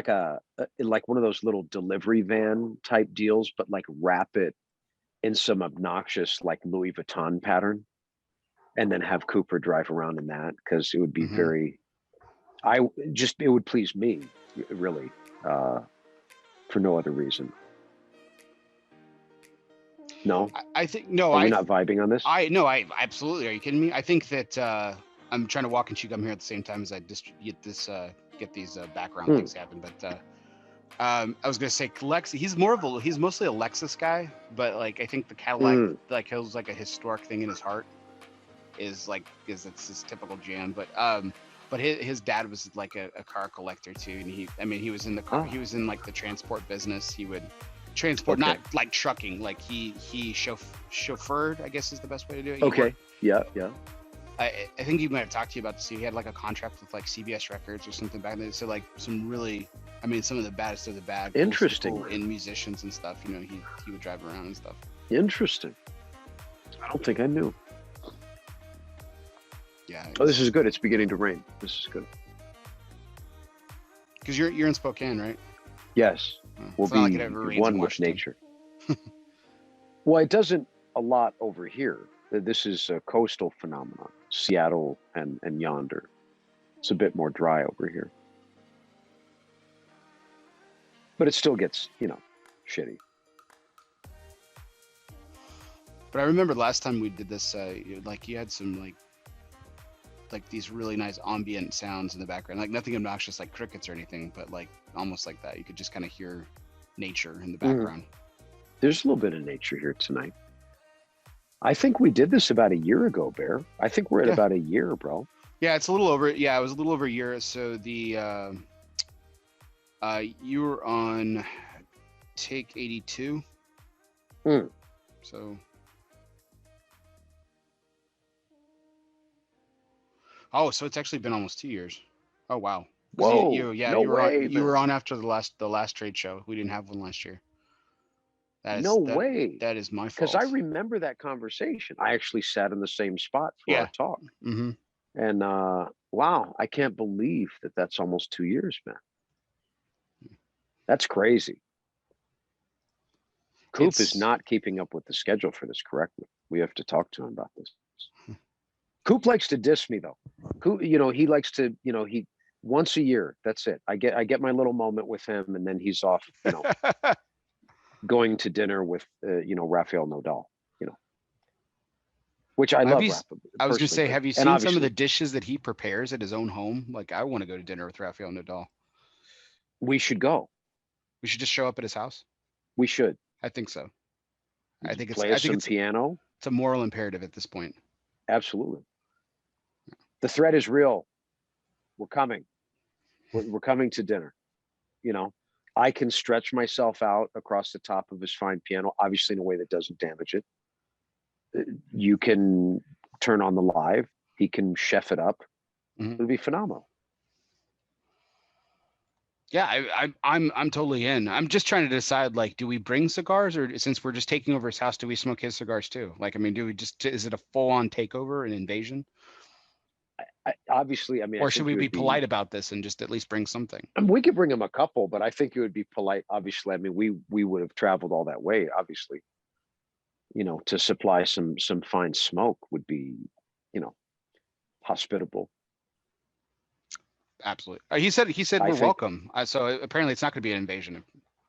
like like one of those little delivery van type deals, but like wrap it in some obnoxious like Louis Vuitton pattern, and then have Cooper drive around in that, because it would be very, it would please me really, for no other reason. No, I think no. Are we not vibing on this? I absolutely. Are you kidding me? I think that I'm trying to walk and chew gum here at the same time as I get these background things happen. But I was gonna say he's mostly a Lexus guy, but like I think the Cadillac like he was like a historic thing in his heart is it's his typical jam. But his dad was like a car collector too, and he was in the car. He was in like the transport business. He would transport, not like trucking, like he chauffeured, I guess is the best way to do it. Yeah. I think he might have talked to you about this. He had like a contract with like CBS Records or something back then. So like some of the baddest of the bad. Interesting. In musicians and stuff, he would drive around and stuff. Interesting. I don't think I knew. Yeah. Oh, this is good. It's beginning to rain. This is good. Because you're in Spokane, right? Yes. We'll be one with nature. Well, it doesn't a lot over here. This is a coastal phenomenon. Seattle and yonder. It's a bit more dry over here. But it still gets, shitty. But I remember last time we did this, like you had some like these really nice ambient sounds in the background, like nothing obnoxious like crickets or anything, but like almost like that. You could just kind of hear nature in the background. There's a little bit of nature here tonight. I think we did this about a year ago, Bear. I think we're at about a year, bro. Yeah, it's a little over. Yeah, it was a little over a year. So you were on take 82. So. Oh, so it's actually been almost 2 years. Oh wow. Whoa! You were on after the last trade show. We didn't have one last year. No way. That is my fault. Because I remember that conversation. I actually sat in the same spot for our talk. And wow, I can't believe that that's almost 2 years, man. That's crazy. Coop is not keeping up with the schedule for this correctly. We have to talk to him about this. Coop likes to diss me though. Coop, he likes to, he once a year. That's it. I get my little moment with him, and then he's off, going to dinner with, Rafael Nodal, which I love. I was gonna say, have you seen some of the dishes that he prepares at his own home? Like, I want to go to dinner with Rafael Nodal. We should go. We should just show up at his house. We should. I think so. I think it's piano. It's a moral imperative at this point. Absolutely. The threat is real. We're coming. We're coming to dinner. I can stretch myself out across the top of his fine piano, obviously in a way that doesn't damage it. You can turn on the live. He can chef it up. It'll be phenomenal. Yeah, I'm totally in. I'm just trying to decide, like, do we bring cigars, or since we're just taking over his house, do we smoke his cigars too? Like, I mean, is it a full-on takeover, an invasion? Obviously, or should we be polite about this and just at least bring something? We could bring him a couple, but I think it would be polite. Obviously, I mean, we would have traveled all that way. Obviously, to supply some fine smoke would be, hospitable. Absolutely. He said we're welcome. So apparently, it's not going to be an invasion.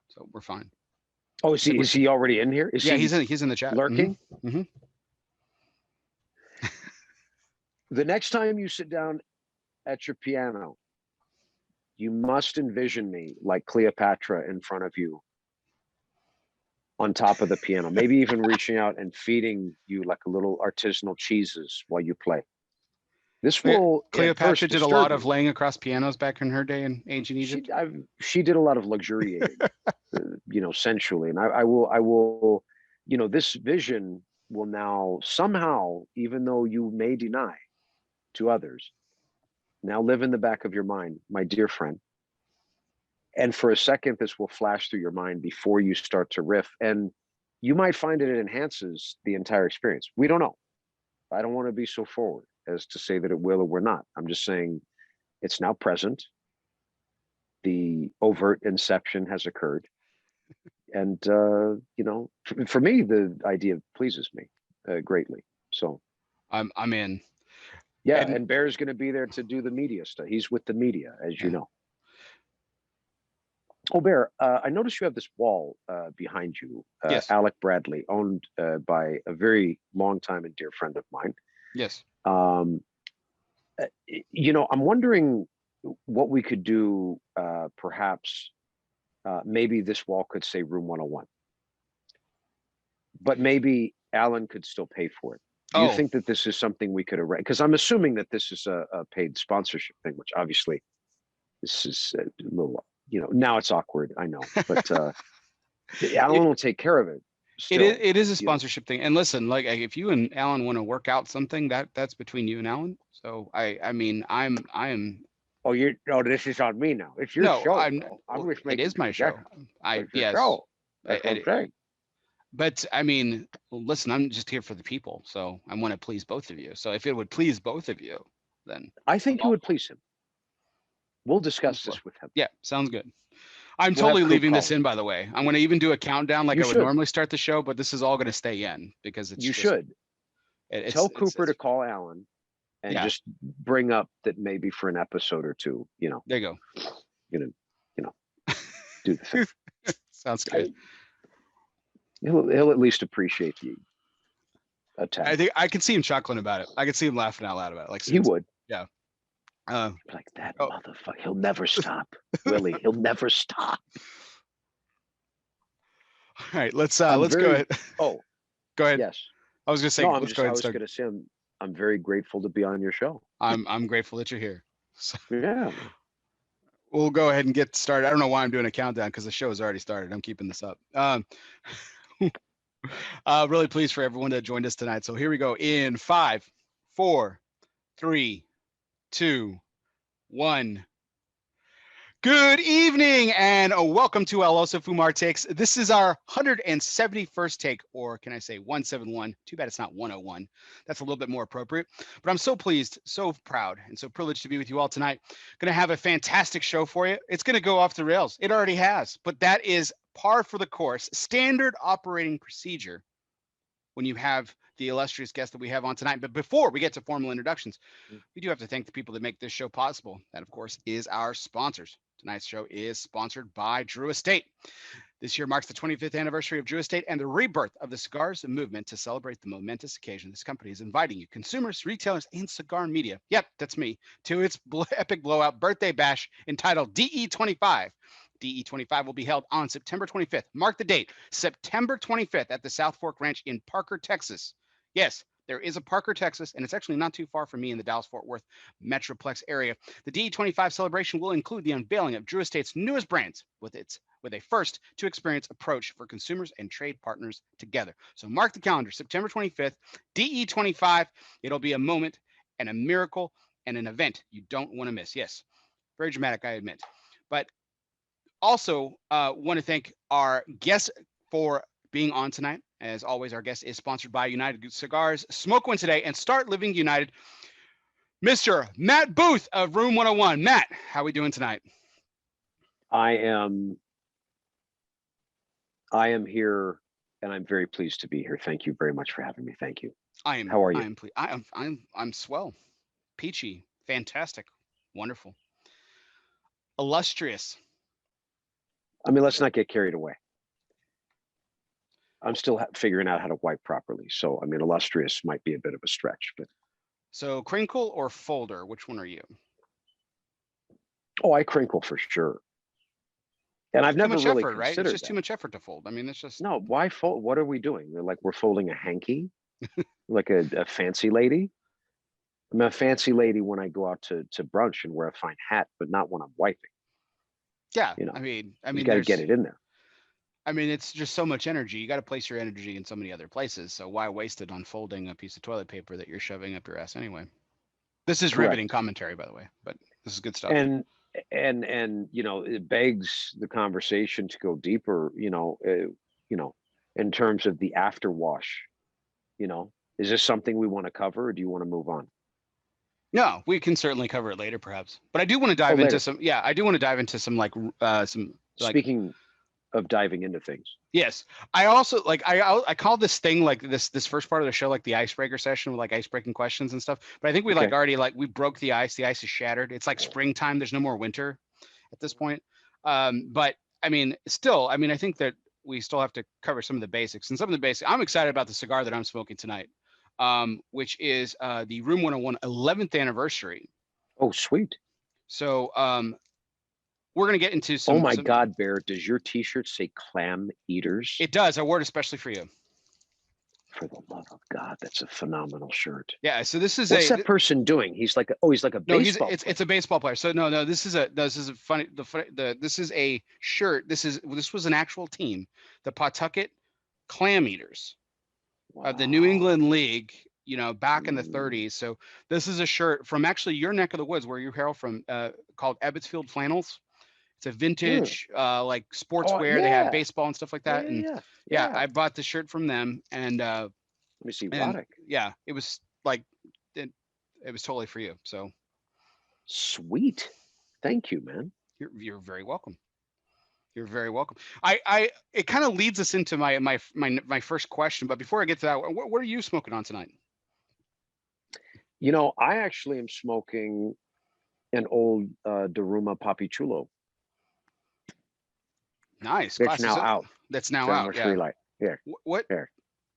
So we're fine. Oh, is he already in here? He's in the chat. Lurking. The next time you sit down at your piano, you must envision me like Cleopatra in front of you on top of the piano, maybe even reaching out and feeding you like a little artisanal cheeses while you play. This will. Cleopatra did a lot of laying across pianos back in her day in ancient Egypt. She did a lot of luxuriating, sensually. And I will, this vision will now somehow, even though you may deny to others, now live in the back of your mind, my dear friend. And for a second, this will flash through your mind before you start to riff. And you might find it enhances the entire experience. We don't know. I don't want to be so forward as to say that it will or will not. I'm just saying it's now present. the overt inception has occurred. And, you know, for me, the idea pleases me greatly. So I'm in. yeah, And and Bear's going to be there to do the media stuff. He's with the media, as you know. Oh, Bear, I noticed you have this wall behind you. yes, Alec Bradley, owned by a very long time and dear friend of mine. yes. Um, you know, I'm wondering what we could do. Perhaps maybe this wall could say Room 101, but maybe Alan could still pay for it. Do you Oh, think that this is something we could arrange? Because I'm assuming that this is a paid sponsorship thing, which obviously this is a little, you know, now it's awkward. I know, but Alan will take care of it. Still, it is a you know. sponsorship thing. And listen, like if you and Alan want to work out something, that's between you and Alan. So I mean, I am. Oh, this is on me now. It's your No, show, I'm. bro. I'm Well, just it making is my show. suggestions. I It's your yes. show. That's what I'm It, saying. but I mean, listen, I'm just here for the people, so I want to please both of you. So if it would please both of you, then I I'm think you all would please him. We'll discuss for. this with him. Yeah, sounds good. I'm We'll have totally Coop leaving call this him. in, by the way. I'm going to even do a countdown like You I would should. normally start the show, but this is all going to stay in because it's You just. should. Tell Cooper to call Alan and yeah. just bring up that maybe for an episode or two, you know, There you you know, do the thing. go. Sounds good. He'll at least appreciate the attack. I think I can see him chuckling about it. I can see him laughing out loud about it. Like He would. Yeah. Like that motherfucker. He'll never stop. Willie, he'll never stop. All right, let's go ahead. Oh, go ahead. yes. I was gonna say, No, let's go ahead and start. I was gonna say I'm very grateful to be on your show. I'm grateful that you're here. So, yeah. We'll go ahead and get started. I don't know why I'm doing a countdown because the show has already started. I'm keeping this up. Really pleased for everyone that joined us tonight. So here we go in 5, 4, 3, 2, 1. Good evening and welcome to ELOSOFUMARTAKES. This is our 171st take, or can I say 171? Too bad it's not 101. That's a little bit more appropriate. But I'm so pleased, so proud, and so privileged to be with you all tonight. Going to have a fantastic show for you. It's going to go off the rails. It already has, but that is par for the course, standard operating procedure when you have the illustrious guest that we have on tonight. But before we get to formal introductions, we do have to thank the people that make this show possible. That, of course, is our sponsors. Tonight's show is sponsored by Drew Estate. This year marks the 25th anniversary of Drew Estate and the rebirth of the cigars movement. To celebrate the momentous occasion, this company is inviting you, consumers, retailers, and cigar media, yep, that's me, to its epic blowout birthday bash entitled DE25. DE25 will be held on September 25th. Mark the date, September 25th at the South Fork Ranch in Parker, Texas. Yes, there is a Parker, Texas, and it's actually not too far from me in the Dallas-Fort Worth Metroplex area. The DE25 celebration will include the unveiling of Drew Estate's newest brands with a first-to-experience approach for consumers and trade partners together. So mark the calendar, September 25th, DE25. It'll be a moment and a miracle and an event you don't want to miss. Yes, very dramatic, I admit. But also want to thank our guests for being on tonight. As always, our guest is sponsored by United Cigars. Smoke one today and start living United. Mr. Matt Booth of Room 101. Matt, how are we doing tonight? I am here, and I'm very pleased to be here. Thank you very much for having me. Thank you. How are you? I'm swell, peachy, fantastic, wonderful, illustrious. I mean, let's not get carried away. I'm still figuring out how to wipe properly. So, I mean, illustrious might be a bit of a stretch, but. So crinkle or folder, which one are you? Oh, I crinkle for sure. And I've never really considered, right? It's just that. Too much effort to fold. I mean, it's just. No, why fold? What are we doing? Like we're folding a hanky, like a fancy lady. I'm a fancy lady when I go out to brunch and wear a fine hat, but not when I'm wiping. Yeah, you know, I mean, you got to get it in there. I mean, it's just so much energy. You got to place your energy in so many other places. So why waste it on folding a piece of toilet paper that you're shoving up your ass anyway? This is riveting commentary, by the way, but this is good stuff. And you know, it begs the conversation to go deeper. You know, in terms of the after wash. You know, is this something we want to cover, or do you want to move on? No, we can certainly cover it later, perhaps. But I do want to Oh, dive into later. some. Yeah, I do want to dive into some like Speaking of diving into things. Yes, I also like I call this thing like this first part of the show like the icebreaker session with like icebreaking questions and stuff. But I think we like Okay. already like we broke the ice. The ice is shattered. It's like springtime. There's no more winter at this point. But I mean, still, I mean, I think that we still have to cover some of the basics and some of the basics. I'm excited about the cigar that I'm smoking tonight, which is the Room 101 11th anniversary. Oh, sweet. So we're gonna get into Oh some. my God, Bear, does your t-shirt say clam eaters? It does. I wore it especially for you. For the love of God, that's a phenomenal shirt. Yeah. So this is What's that person doing? He's like, oh, he's like a no, baseball player. it's a baseball player. So no, this is a funny this is a shirt. This was an actual team, the Pawtucket Clam Eaters of the New England League, you know, back in the 30s. So this is a shirt from actually your neck of the woods where you hail from, called Ebbetsfield Flannels. It's a vintage like sportswear. They have baseball and stuff like that. Yeah, I bought the shirt from them, and let me see, Roddick. Yeah, it was like it was totally for you. So sweet. Thank you, man. You're very welcome. You're very welcome. It kind of leads us into my first question, but before I get to that, what are you smoking on tonight? You know, I actually am smoking an old Daruma Papi Chulo. Nice. That's now out. That's now out. Yeah. Light. Yeah. What? Here.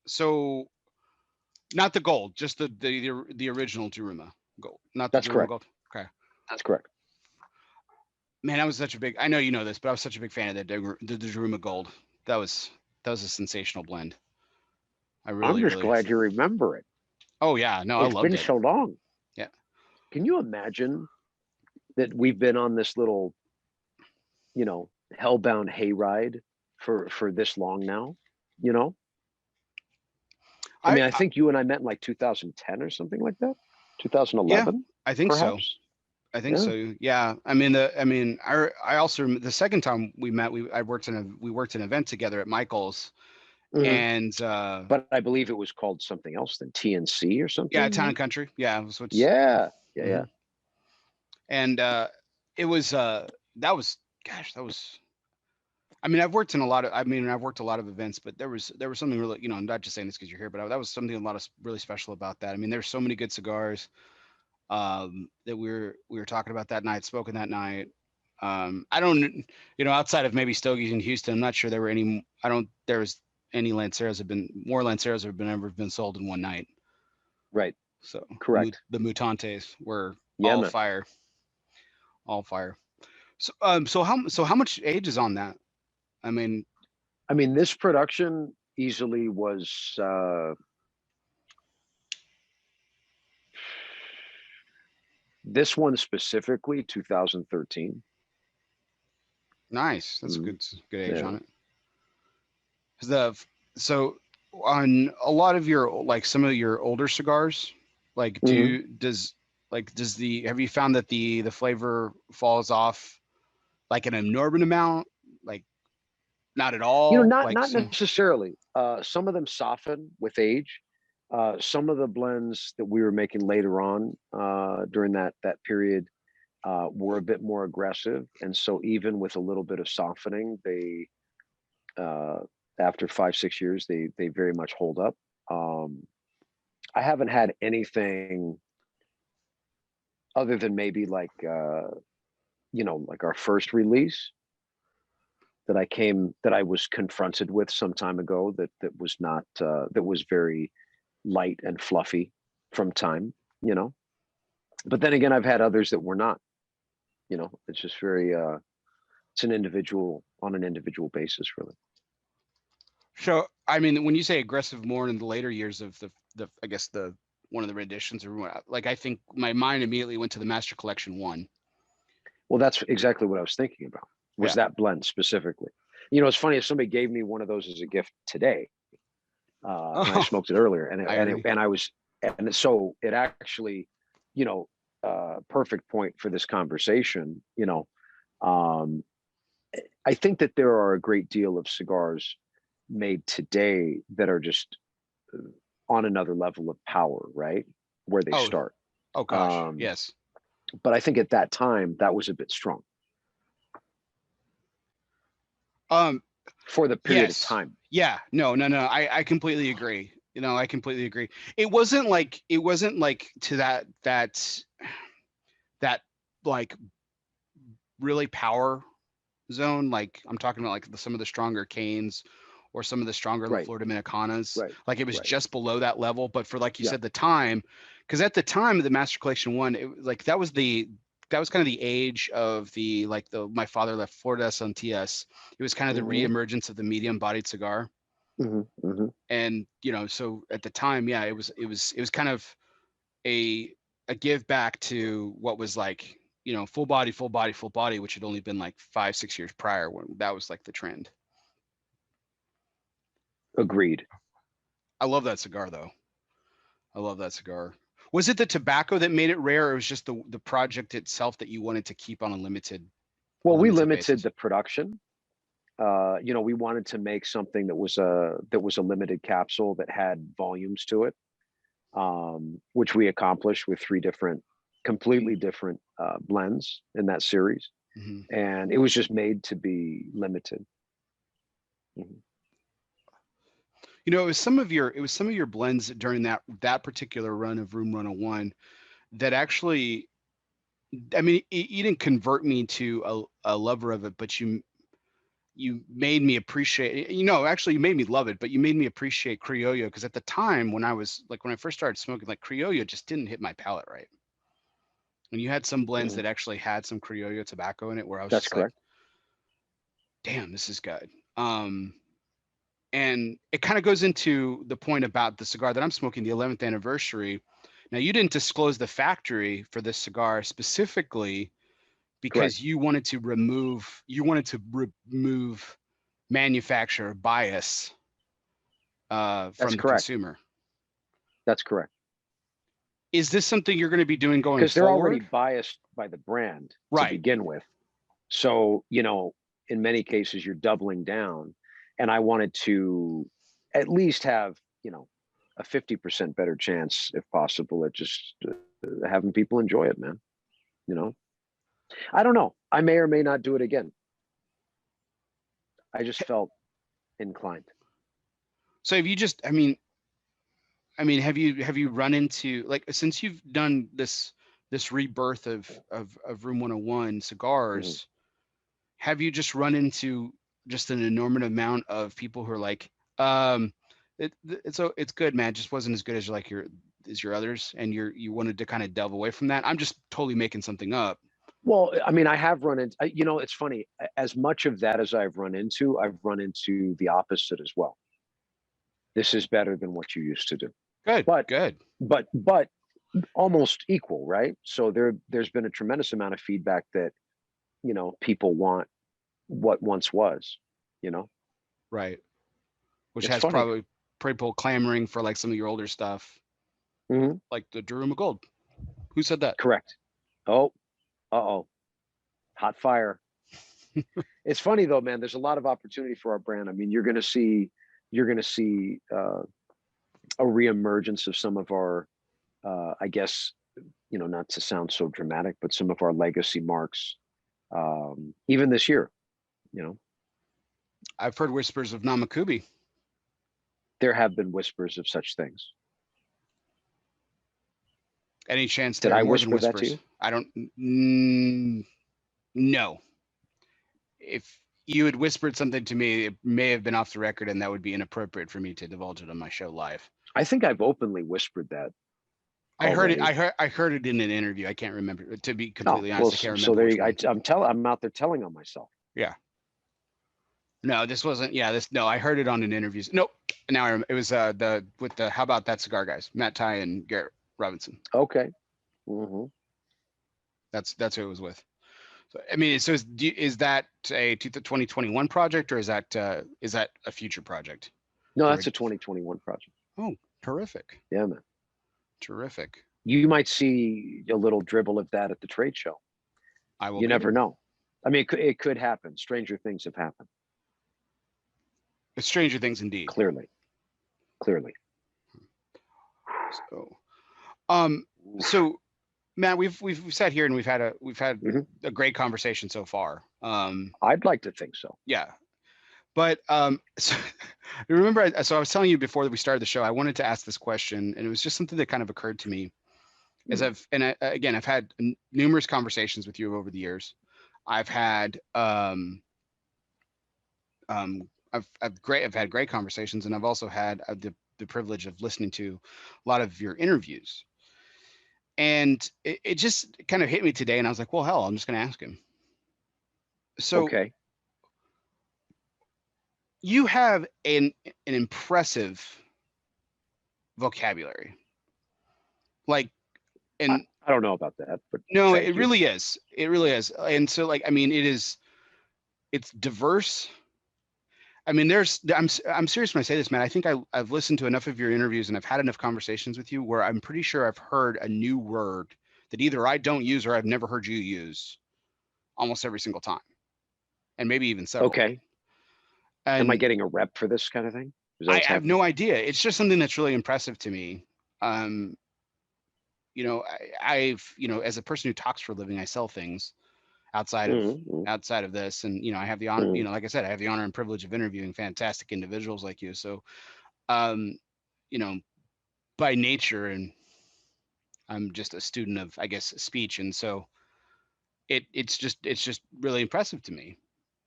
So, not the gold, just the original Daruma gold. Not the That's Daruma correct. Gold. Okay. That's correct. Man, I was such a big. I know you know this, but I was such a big fan of the Daruma Gold. That was a sensational blend. I'm just glad you remember it. Oh yeah, no, I loved it. It's been so long. Yeah. Can you imagine that we've been on this little, you know, hellbound hayride for this long now? You know, I mean, I think you and I met in like 2010 or something like that. 2011. Yeah, I think perhaps? so. I think so. Yeah. I mean, I also the second time we met, we worked an event together at Michael's. And but I believe it was called something else than TNC or something. Yeah, Town and Country. Yeah, yeah. And it was that was I mean, I've worked a lot of events, but there was something really, you know, I'm not just saying this because you're here, but that was something a lot of really special about that. I mean, there's so many good cigars that we were talking about that night, smoking that night. I don't, you know, outside of maybe Stogie's in Houston, I'm not sure there were any. There was any Lanceros more Lanceros have ever been sold in one night. Right. So correct. The Mutantes were all fire. So how much age is on that? I mean, this production easily was this one specifically 2013. Nice. That's a good age on it. So on a lot of your, like some of your older cigars, like have you found that the flavor falls off like an abnormal amount? Like not at all? You know, not necessarily. Some of them soften with age. Some of the blends that we were making later on during that period were a bit more aggressive, and so even with a little bit of softening, they after 5-6 years, they very much hold up. I haven't had anything other than maybe like you know, like our first release that I was confronted with some time ago that was not that was very light and fluffy from time, you know. But then again, I've had others that were not. You know, it's just very it's an individual basis, really. So I mean, when you say aggressive more in the later years of the I guess one of the renditions, or like, I think my mind immediately went to the Master Collection 1. Well, that's exactly what I was thinking about. Was that blend specifically? You know, it's funny, if somebody gave me one of those as a gift today, and I smoked it earlier, and so it actually, you know, perfect point for this conversation. You know, I think that there are a great deal of cigars made today that are just on another level of power, right? Where they start. Oh gosh, yes. But I think at that time that was a bit strong for the period of time. Yeah, no. I completely agree. I completely agree. It wasn't like to that like really power zone. Like I'm talking about like some of the stronger canes or some of the stronger La Flor Dominicanas. Like it was just below that level. But for, like you said, the time, because at the time of the Master Collection 1, it was like that was kind of the age of my father left Florida Santias. It was kind of the reemergence of the medium bodied cigar. And so at the time, it was kind of a give back to what was like, full body, which had only been like 5-6 years prior, when that was like the trend. Agreed. I love that cigar though. I love that cigar. Was it the tobacco that made it rare, or it was just the project itself that you wanted to keep on a limited? Well, we limited the production. We wanted to make something that was a limited capsule that had volumes to it, which we accomplished with 3 completely different blends in that series. And it was just made to be limited. It was some of your blends during that particular run of Room 101 that actually, I mean, you didn't convert me to a lover of it, but you made me appreciate, actually you made me love it, but you made me appreciate Criollo, because at the time when I first started smoking, like Criollo just didn't hit my palate right. And you had some blends that actually had some Criollo tobacco in it, where I was just correct. Like, damn, this is good. And it kind of goes into the point about the cigar that I'm smoking, the 11th anniversary. Now, you didn't disclose the factory for this cigar specifically because you wanted to remove manufacturer bias from the consumer. That's correct. Is this something you're going to be doing going forward? Because they're already biased by the brand to begin with. So, in many cases, you're doubling down. And I wanted to at least have, a 50% better chance, if possible, at just having people enjoy it, man. I don't know. I may or may not do it again. I just felt inclined. So have you just, I mean, have you run into, like, since you've done this rebirth of Room 101 cigars, have you just run into just an enormous amount of people who are like, it's good, man, it just wasn't as good as your others, and you wanted to kind of delve away from that? I'm just totally making something up. Well, I mean, I have run into, it's funny, as much of that as I've run into the opposite as well. This is better than what you used to do. Good, but almost equal, right? So there's been a tremendous amount of feedback that, people want what once was, right, which it's has funny. Probably people clamoring for like some of your older stuff, like the Daruma Gold. Who said that? Correct. Oh, hot fire. It's funny though, man. There's a lot of opportunity for our brand. I mean, you're going to see a reemergence of some of our, I guess, not to sound so dramatic, but some of our legacy marks, even this year. I've heard whispers of Namakubi. There have been whispers of such things. Any chance did I whisper that to you? I don't know. If you had whispered something to me, it may have been off the record, and that would be inappropriate for me to divulge it on my show live. I think I've openly whispered that. I heard it. I heard it in an interview. I can't remember. To be completely honest, I can't remember. So there you, I'm out there telling on myself. Yeah. No, this wasn't. Yeah, no, I heard it on an interview. Nope. Now I remember. It was with the How About That Cigar guys, Matt Ty and Garrett Robinson. Okay. That's who it was with. So I mean, so is that a 2021 project, or is that a future project? No, that's a 2021 project. Oh, terrific. Yeah, man. Terrific. You might see a little dribble of that at the trade show. I will. You never know. I mean, it could happen. Stranger things have happened. Stranger things indeed. Clearly. So Matt, we've sat here and we've had Mhm. a great conversation so far. I'd like to think so. Yeah, but so, remember, so I was telling you before that we started the show, I wanted to ask this question, and it was just something that kind of occurred to me as again, I've had numerous conversations with you over the years. I've had I've had great conversations, and I've also had the privilege of listening to a lot of your interviews. And it just kind of hit me today, and I was like, well, hell, I'm just going to ask him. So Okay. you have an impressive vocabulary. Like, and I don't know about that, but no, thank it you. really is. It really is. And so, like, I mean, it's diverse. I mean, I'm serious when I say this, man. I think I've listened to enough of your interviews and I've had enough conversations with you where I'm pretty sure I've heard a new word that either I don't use or I've never heard you use almost every single time, and maybe even several. Okay. Am I And getting a rep for this kind of thing? Is that I what's have happening? no idea. It's just something that's really impressive to me. I've, as a person who talks for a living, I sell things outside of Mhm, this, and I have the honor, mhm. like I said, I have the honor and privilege of interviewing fantastic individuals like you. So, um, you know, by nature, and I'm just a student of, I guess, speech, and so it's just really impressive to me.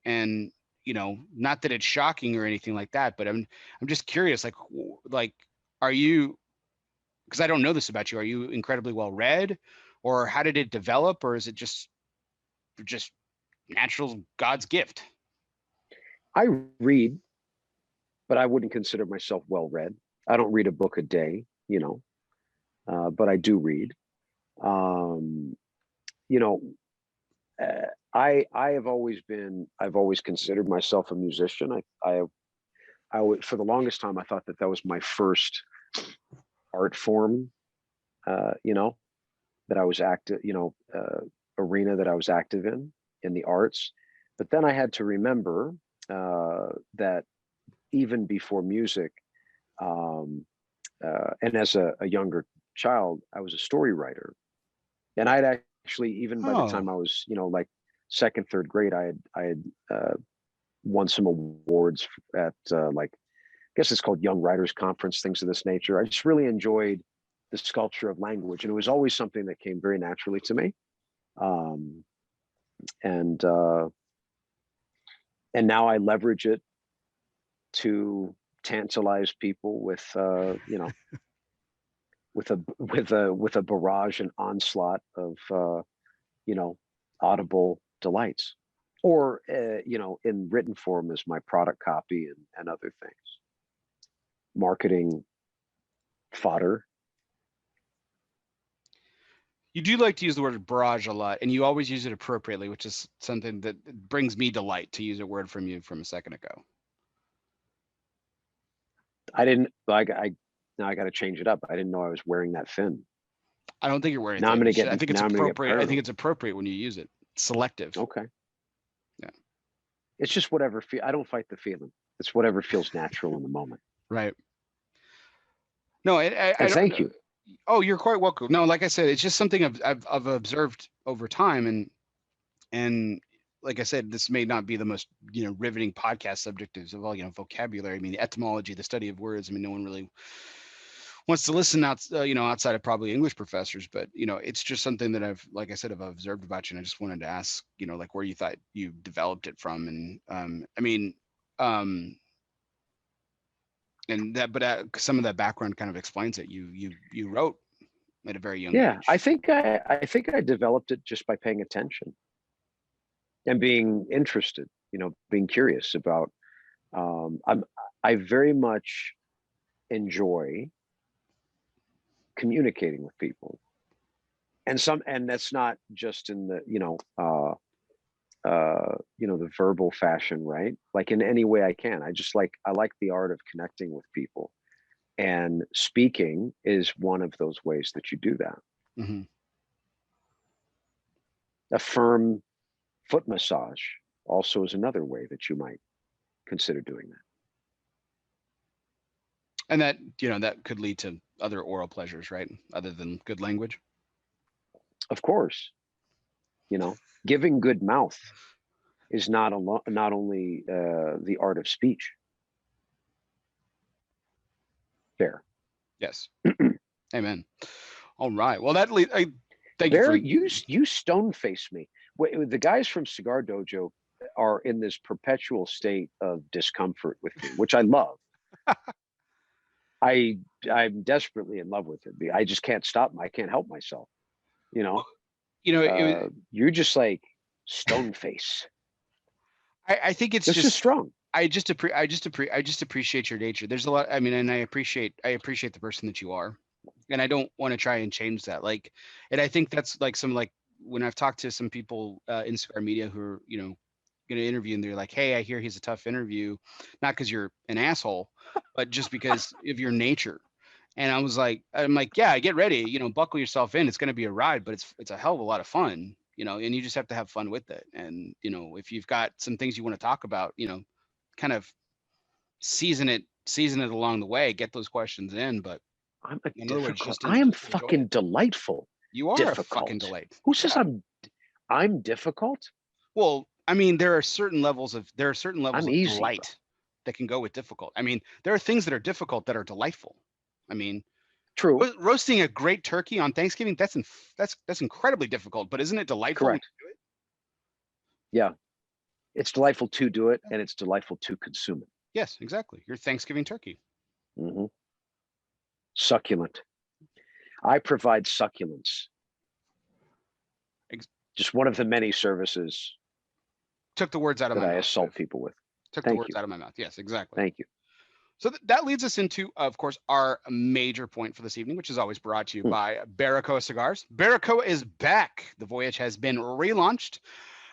And not that it's shocking or anything like that, but I'm just curious, like, are you, because I don't know this about you, are you incredibly well read, or how did it develop, or is it just natural God's gift? I read, but I wouldn't consider myself well read. I don't read a book a day, but I do read. Um, you know, I've always considered myself a musician. For the longest time I thought that that was my first art form, uh, you know, that I was active, arena that I was active in the arts. But then I had to remember that even before music, um, and as a younger child, I was a story writer, and I'd actually, even by the Oh, time I was, like second, third grade, I had won some awards at like, I guess it's called Young Writers Conference, things of this nature. I just really enjoyed the sculpture of language, and it was always something that came very naturally to me. Um, and uh, and now I leverage it to tantalize people with with a barrage and onslaught of you know audible delights, or in written form as my product copy and other things, marketing fodder. you do like to use the word barrage a lot, and you always use it appropriately, which is something that brings me delight, to use a word from you from a second ago. I didn't like I Now I got to change it up. I didn't know I was wearing that thin. I don't think you're wearing Now I'm thin. gonna get I think it's now I'm gonna get appropriate. I think paranoid. it's appropriate when you use it. Selective. Okay. Yeah. It's just whatever I don't fight the feeling. It's whatever feels natural in the moment. Right. No, I And don't thank know. you. Oh, you're quite welcome. No, like I said, it's just something I've observed over time, and like I said, this may not be the most riveting podcast subject of all vocabulary. I mean, the etymology, the study of words. I mean, no one really wants to listen outside of probably English professors, but it's just something that like I said, I've observed about you, and I just wanted to ask, like where you thought you developed it from, and I mean, um, and that, but some of that background kind of explains it. You wrote at a very young Yeah, age. I think I developed it just by paying attention and being interested, being curious about. I very much enjoy communicating with people, and that's not just in the the verbal fashion, right? Like in any way I can. I like the art of connecting with people, and speaking is one of those ways that you do that. Hmm. A firm foot massage also is another way that you might consider doing that. And that could lead to other oral pleasures, right? Other than good language. Of course, giving good mouth is not only the art of speech. Fair. Yes. Amen. All right. Well, thank you for you stone face me. The guys from Cigar Dojo are in this perpetual state of discomfort with me, which I love. I'm desperately in love with it. I just can't stop. I can't help myself. You're just like stone face. I think it's just strong. I just appreciate your nature. There's a lot. I mean, and I appreciate the person that you are, and I don't want to try and change that. And I think that's when I've talked to some people in cigar media who are going to interview, and they're like, "Hey, I hear he's a tough interview, not because you're an asshole, but just because of your nature." And I'm like, yeah, get ready, buckle yourself in. It's going to be a ride, but it's a hell of a lot of fun, and you just have to have fun with it. And, if you've got some things you want to talk about, kind of season it along the way, get those questions in. But I am fucking delightful. You are difficult. A fucking delight. Who says I'm difficult? Well, I mean, there are certain levels of delight that can go with difficult. I mean, there are things that are difficult that are delightful. I mean, true. Roasting a great turkey on Thanksgiving, that's incredibly difficult, but isn't it delightful? Correct. To do it? Yeah. It's delightful to do it, and it's delightful to consume it. Yes, exactly. Your Thanksgiving turkey. Mm-hmm. Succulent. I provide succulence. Just one of the many services. Took the words out of my mouth. I assault people with. Took the words out of my mouth. Yes, exactly. Thank you. So that leads us into, of course, our major point for this evening, which is always brought to you by Barbacoa Cigars. Barbacoa is back. The Voyage has been relaunched.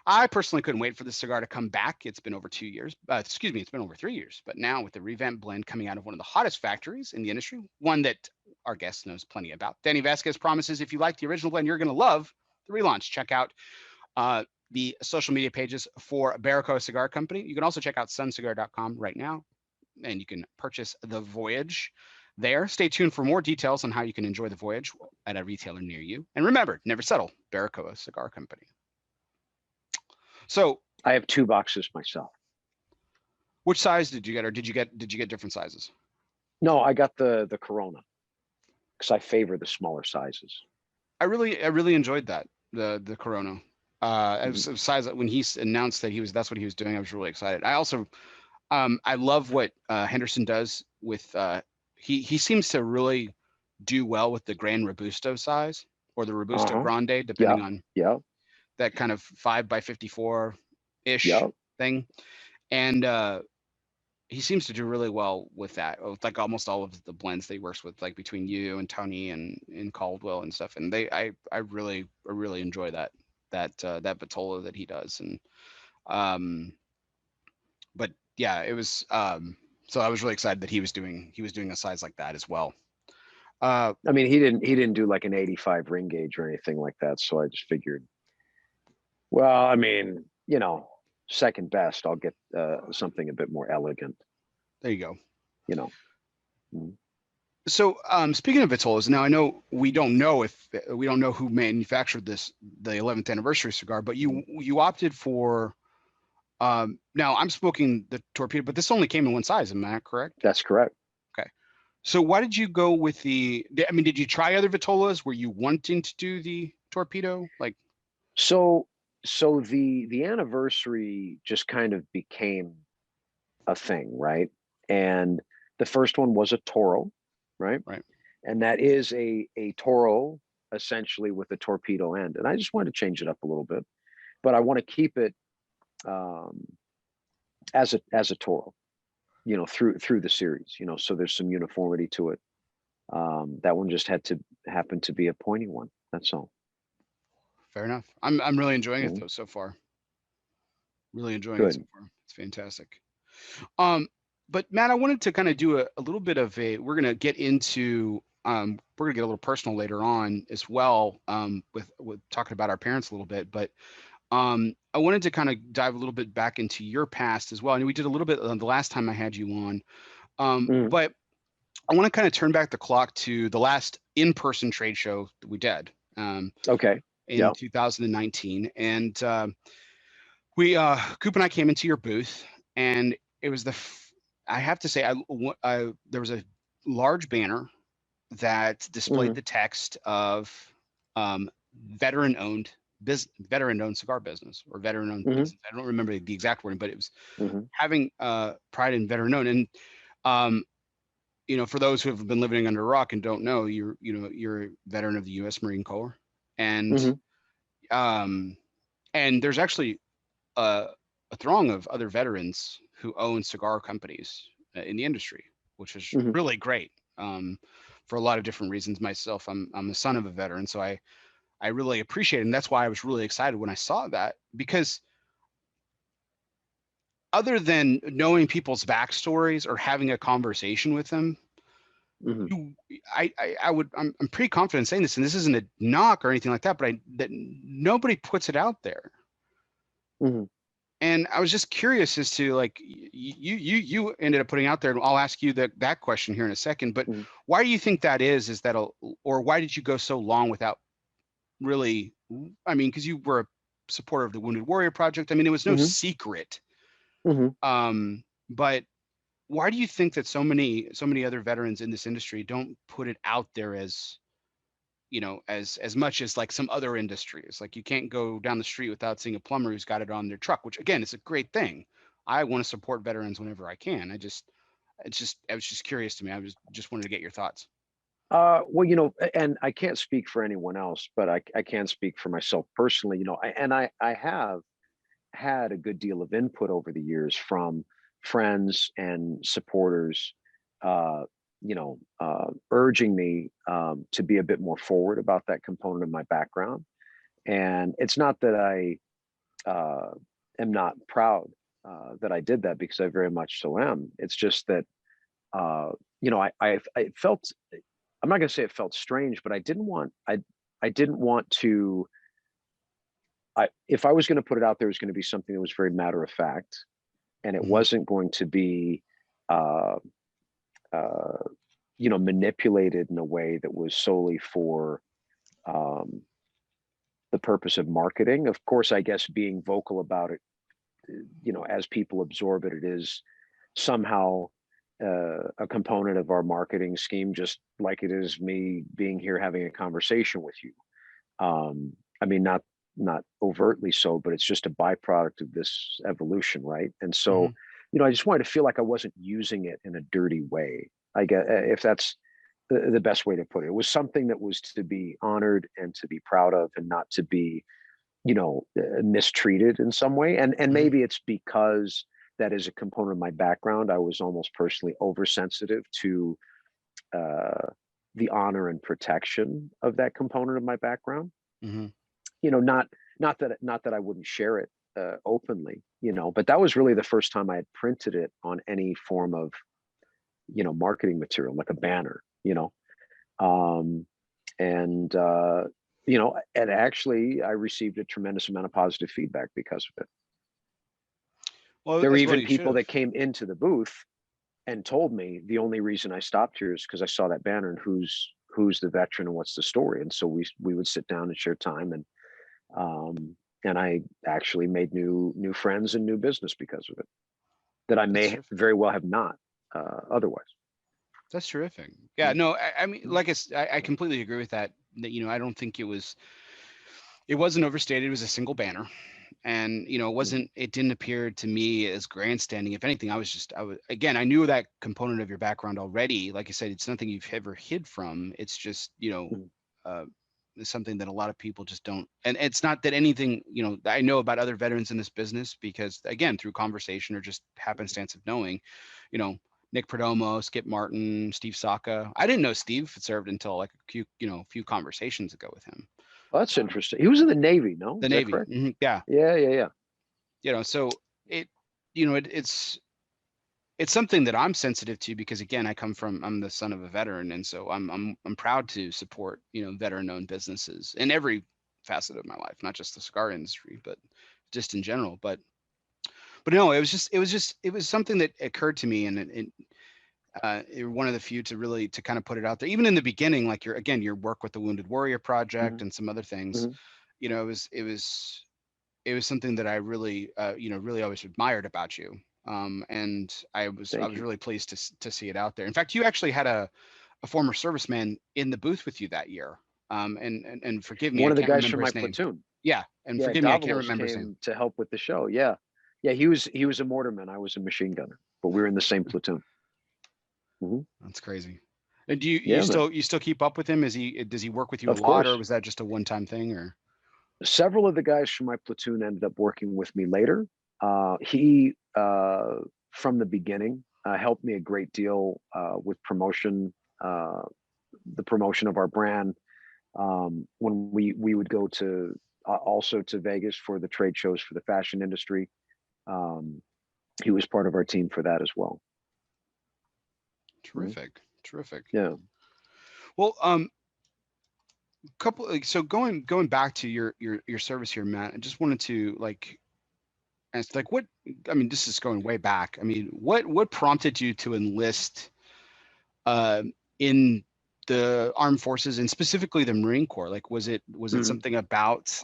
I personally couldn't wait for this cigar to come back. It's been over 2 years. It's been over 3 years. But now with the revamped blend coming out of one of the hottest factories in the industry, one that our guest knows plenty about. Danny Vasquez promises if you like the original blend, you're going to love the relaunch. Check out the social media pages for Barbacoa Cigar Company. You can also check out suncigar.com right now, and you can purchase the Voyage there. Stay tuned for more details on how you can enjoy the Voyage at a retailer near you. And remember, never settle. Barbacoa Cigar Company. So I have 2 boxes myself. Which size did you get, or did you get different sizes? No, I got the Corona because I favor the smaller sizes. I really enjoyed that, the Corona. As a size, when he announced that that's what he was doing, I was really excited. I also I love what Henderson does with he seems to really do well with the Gran Robusto size, or the Robusto Grande, depending on that kind of 5x54 ish thing. And he seems to do really well with that, with like almost all of the blends that he works with, like between you and Tony and Caldwell and stuff. And I really enjoy that Vitola that he does. And but yeah, it was so I was really excited that he was doing a size like that as well. I mean, he didn't do like an 85 ring gauge or anything like that, so I just figured, well, I mean, second best, I'll get something a bit more elegant. There you go. Mm-hmm. So speaking of Vitolas, now I know we don't know who manufactured the 11th anniversary cigar, but you opted for now I'm smoking the Torpedo, but this only came in one size, am I correct? That's correct. Okay. So why did you go with did you try other Vitolas? Were you wanting to do the Torpedo? So the anniversary just kind of became a thing, right? And the first one was a Toro, right? Right. And that is a Toro essentially with a torpedo end. And I just wanted to change it up a little bit, but I want to keep it as a Toro, through the series, so there's some uniformity to it. That one just happened to be a pointy one. That's all. Fair enough. I'm really enjoying it though so far. Really enjoying it so far. It's fantastic. But Matt, I wanted to kind of do a little bit of we're gonna get into we're gonna get a little personal later on as well, with talking about our parents a little bit, but I wanted to kind of dive a little bit back into your past as well. I know we did a little bit the last time I had you on, but I want to kind of turn back the clock to the last in-person trade show that we did. Okay. in 2019, and Coop and I came into your booth, and it was I have to say, there was a large banner that displayed the text of veteran-owned cigar business, or veteran-owned business. I don't remember the exact wording, but it was having pride in veteran-owned. And you know, for those who have been living under a rock and don't know, you're a veteran of the U.S. Marine Corps, and there's actually a throng of other veterans who own cigar companies in the industry, which is really great, for a lot of different reasons. Myself, I'm the son of a veteran, so I really appreciate it. And that's why I was really excited when I saw that, because other than knowing people's backstories or having a conversation with them, I'm pretty confident saying this, and this isn't a knock or anything like that, but that nobody puts it out there. And I was just curious as to, like, you ended up putting out there, and I'll ask you that question here in a second, but why do you think that is that, or why did you go so long without really, I mean, because you were a supporter of the Wounded Warrior Project. I mean, it was no secret. But why do you think that so many other veterans in this industry don't put it out there as, you know, as much as like some other industries? Like, you can't go down the street without seeing a plumber who's got it on their truck, which again is a great thing. I want to support veterans whenever I can. I was just curious to me. I just wanted to get your thoughts. Well, you know, and I can't speak for anyone else, but I can speak for myself personally. You know, I have had a good deal of input over the years from friends and supporters, urging me to be a bit more forward about that component of my background. And it's not that I am not proud that I did that, because I very much so am. It's just that, I felt, I'm not going to say it felt strange, but I didn't want to, if I was going to put it out there, it was going to be something that was very matter of fact, and it wasn't going to be, manipulated in a way that was solely for the purpose of marketing. Of course, I guess being vocal about it, as people absorb it, it is somehow a component of our marketing scheme, just like it is me being here having a conversation with you. I mean, not overtly so, but it's just a byproduct of this evolution, right? And so, I just wanted to feel like I wasn't using it in a dirty way. I guess, if that's the best way to put it. It was something that was to be honored and to be proud of, and not to be, mistreated in some way. And maybe it's because that is a component of my background. I was almost personally oversensitive to the honor and protection of that component of my background. Not that I wouldn't share it openly, but that was really the first time I had printed it on any form of, marketing material, like a banner, and actually I received a tremendous amount of positive feedback because of it. Well, there were even people that came into the booth and told me the only reason I stopped here is because I saw that banner, and who's the veteran and what's the story. And so we would sit down and share time, and I actually made new friends and new business because of it, that I may very well have not otherwise. That's terrific. Yeah, no, I mean, like I completely agree with that. That, I don't think it wasn't overstated. It was a single banner, and it didn't appear to me as grandstanding. If anything, I knew that component of your background already. Like I said, it's nothing you've ever hid from. It's just, it's something that a lot of people just don't. And it's not that anything, I know about other veterans in this business, because again, through conversation or just happenstance of knowing, Nick Perdomo, Skip Martin, Steve Saka. I didn't know Steve served until like a few conversations ago with him. Well, that's interesting. He was in the Navy, no? The Navy. Yeah. Yeah. So it's something that I'm sensitive to, because again, I'm the son of a veteran. And so I'm proud to support, veteran-owned businesses in every facet of my life, not just the cigar industry, but just in general. But no, it was something that occurred to me, and you're one of the few to kind of put it out there, even in the beginning, like your work with the Wounded Warrior Project and some other things. it was something that I really, really always admired about you. And I was really pleased to see it out there. In fact, you actually had a former serviceman in the booth with you that year. And forgive me, one I of the can't guys remember from my his name. platoon. Yeah, and Yeah, forgive me, I can't Davalos remember his name. came to help with the show. Yeah, he was a mortarman. I was a machine gunner, but we were in the same platoon. That's crazy. And do you you still keep up with him? Does he work with you a lot, or was that just a one-time thing? Or several of the guys from my platoon ended up working with me later. He from the beginning helped me a great deal with promotion, the promotion of our brand. When we would go to also to Vegas for the trade shows for the fashion industry. He was part of our team for that as well. Terrific. Terrific. Yeah. Well, so going back to your service here, Matt, I just wanted to ask, what, I mean, this is going way back. I mean, what prompted you to enlist in the armed forces, and specifically the Marine Corps? Like, was it something about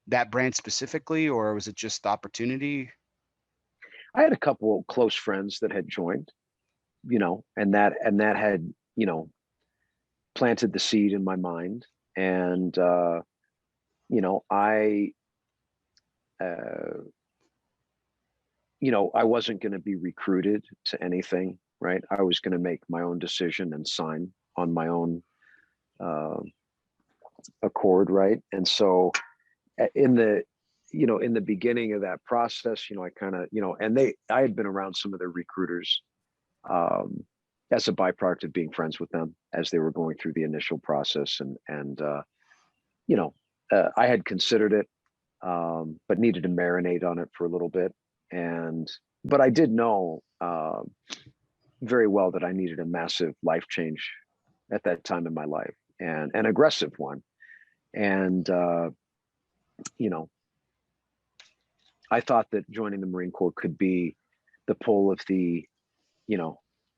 that brand specifically, or was it just the opportunity? I had a couple of close friends that had joined, and that had, planted the seed in my mind. And, I wasn't going to be recruited to anything, right? I was going to make my own decision and sign on my own accord, right? And so in the beginning of that process, I kind of, and I had been around some of the recruiters as a byproduct of being friends with them as they were going through the initial process. And I had considered it, but needed to marinate on it for a little bit. But I did know very well that I needed a massive life change at that time in my life, and an aggressive one. And, I thought that joining the Marine Corps could be the pull of the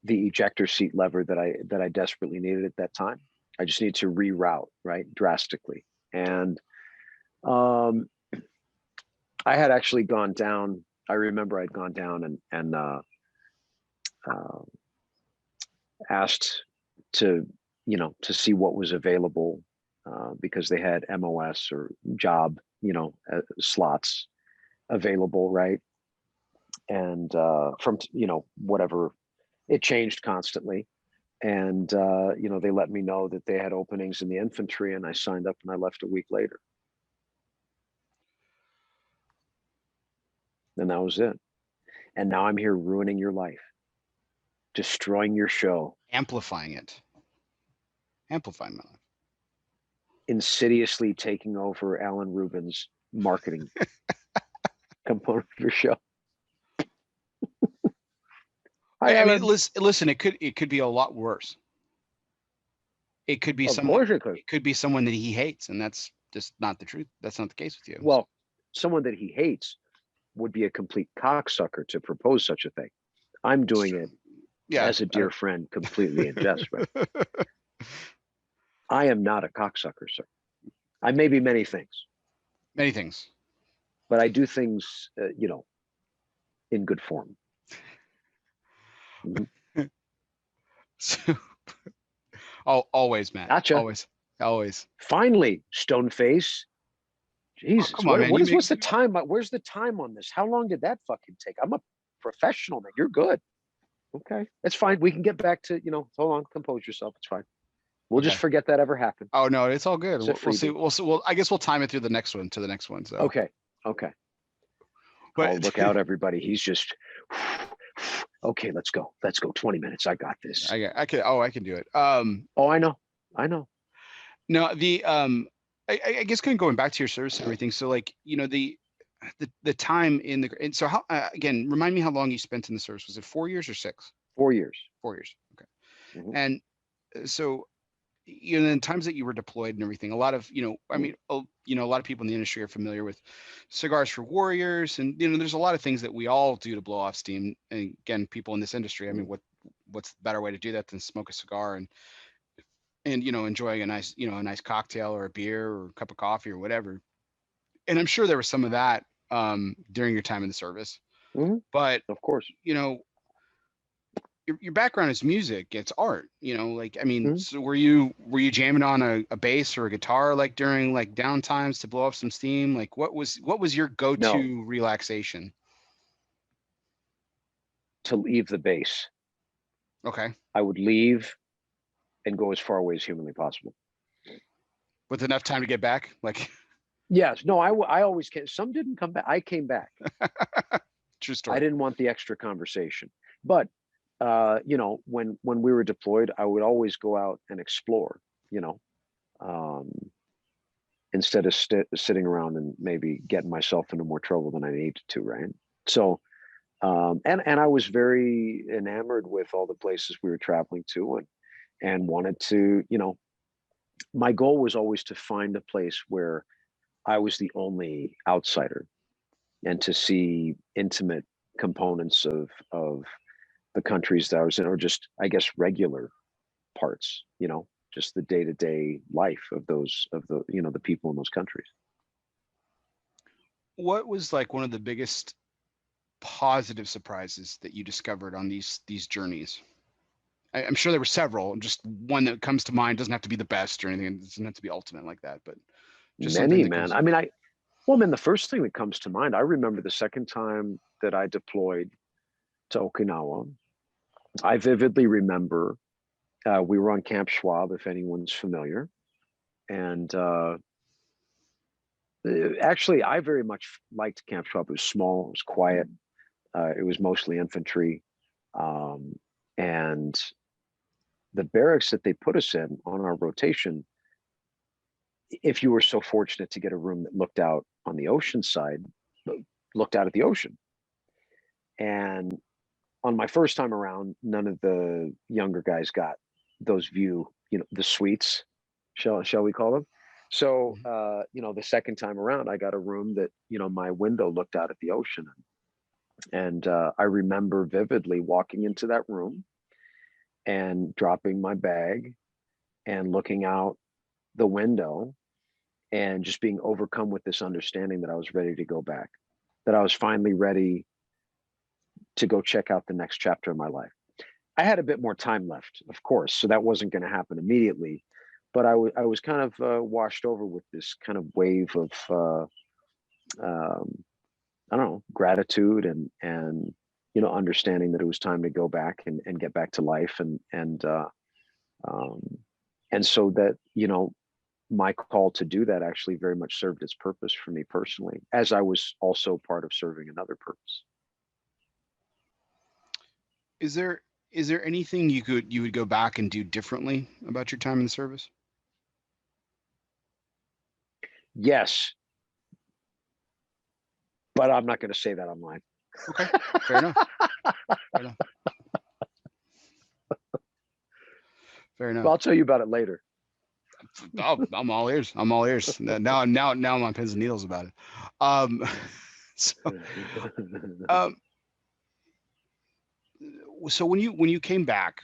ejector seat lever that I desperately needed at that time. I just need to reroute, right, drastically. And I had actually gone down. I remember I'd gone down and asked to see what was available, because they had MOS or job slots available, right? And from whatever, it changed constantly. And they let me know that they had openings in the infantry, and I signed up and I left a week later. And that was it. And now I'm here ruining your life, destroying your show, amplifying my life, insidiously taking over Alan Rubin's marketing component of your show. I mean, listen, it could be a lot worse. It could be it could be someone that he hates, and that's just not the truth. That's not the case with you. Well, someone that he hates would be a complete cocksucker to propose such a thing. I'm doing it as a dear friend, completely in jest, right? I am not a cocksucker, sir. I may be many things. Many things. But I do things, in good form. So, always, Matt. Gotcha. Always. Finally, Stoneface. Jesus, come on, man. What's the time? Where's the time on this? How long did that fucking take? I'm a professional, man. You're good. Okay, that's fine. We can get back to, hold on, compose yourself. It's fine. We'll just forget that ever happened. Oh no, it's all good. We'll see. Well, I guess we'll time it through the next one to the next one. So okay. But look out, everybody. He's just okay. Let's go. 20 minutes. I got this. I can do it. Oh, I know. No, I guess going back to your service and everything. So the time in the, and so how, again, remind me how long you spent in the service. Was it 4 years or 6? 4 years. 4 years. Okay. And so, in times that you were deployed and everything, a lot of, I mean, a lot of people in the industry are familiar with Cigars for Warriors, and there's a lot of things that we all do to blow off steam. And again, people in this industry, I mean, what's the better way to do that than smoke a cigar and enjoying a nice cocktail or a beer or a cup of coffee or whatever. And I'm sure there was some of that during your time in the service. Mhm. But Of course. Your background is music, it's art, like, I mean, Mhm. so were you jamming on a bass or a guitar like during like downtimes to blow off some steam? Like what was your No, go-to relaxation? to leave the base. Okay. I would leave and go as far away as humanly possible. With enough time to get back, like. Yes. No, I always came. Some didn't come back. I came back. True I story. didn't want the extra conversation. But when we were deployed, I would always go out and explore, you know, um, instead of sitting around and maybe getting myself into more trouble than I needed to, right? So and I was very enamored with all the places we were traveling to, and wanted to, my goal was always to find a place where I was the only outsider, and to see intimate components of the countries that I was in, or just, I guess, regular parts, just the day-to-day life of the people in those countries. What was like one of the biggest positive surprises that you discovered on these journeys? I'm sure there were several. Just one that comes to mind. Doesn't have to be the best or anything. It doesn't have to be ultimate like that, but just something Many, that man. comes. I mean, well, man, the first thing that comes to mind, I remember the second time that I deployed to Okinawa. I vividly remember we were on Camp Schwab, if anyone's familiar. And actually, I very much liked Camp Schwab. It was small, it was quiet, it was mostly infantry. Um, and the barracks that they put us in on our rotation, if you were so fortunate to get a room that looked out on the ocean side, looked out at the ocean. And on my first time around, none of the younger guys got those the suites, shall we call them? So, Mhm. the second time around, I got a room that, my window looked out at the ocean. And I remember vividly walking into that room and dropping my bag and looking out the window and just being overcome with this understanding that I was ready to go back, that I was finally ready to go check out the next chapter of my life. I had a bit more time left, of course, so that wasn't going to happen immediately. But I was kind of washed over with this kind of wave of I don't know, gratitude and understanding that it was time to go back and get back to life, um, and so that my call to do that actually very much served its purpose for me personally, as I was also part of serving another purpose. Is there anything you would go back and do differently about your time in the service? Yes, but I'm not going to say that online. Okay, fair enough. Fair enough. Fair Well, enough. I'll tell you about it later. Oh, I'm all ears. I'm all ears. Now I'm on pins and needles about it. Um, so, um, so when you came back,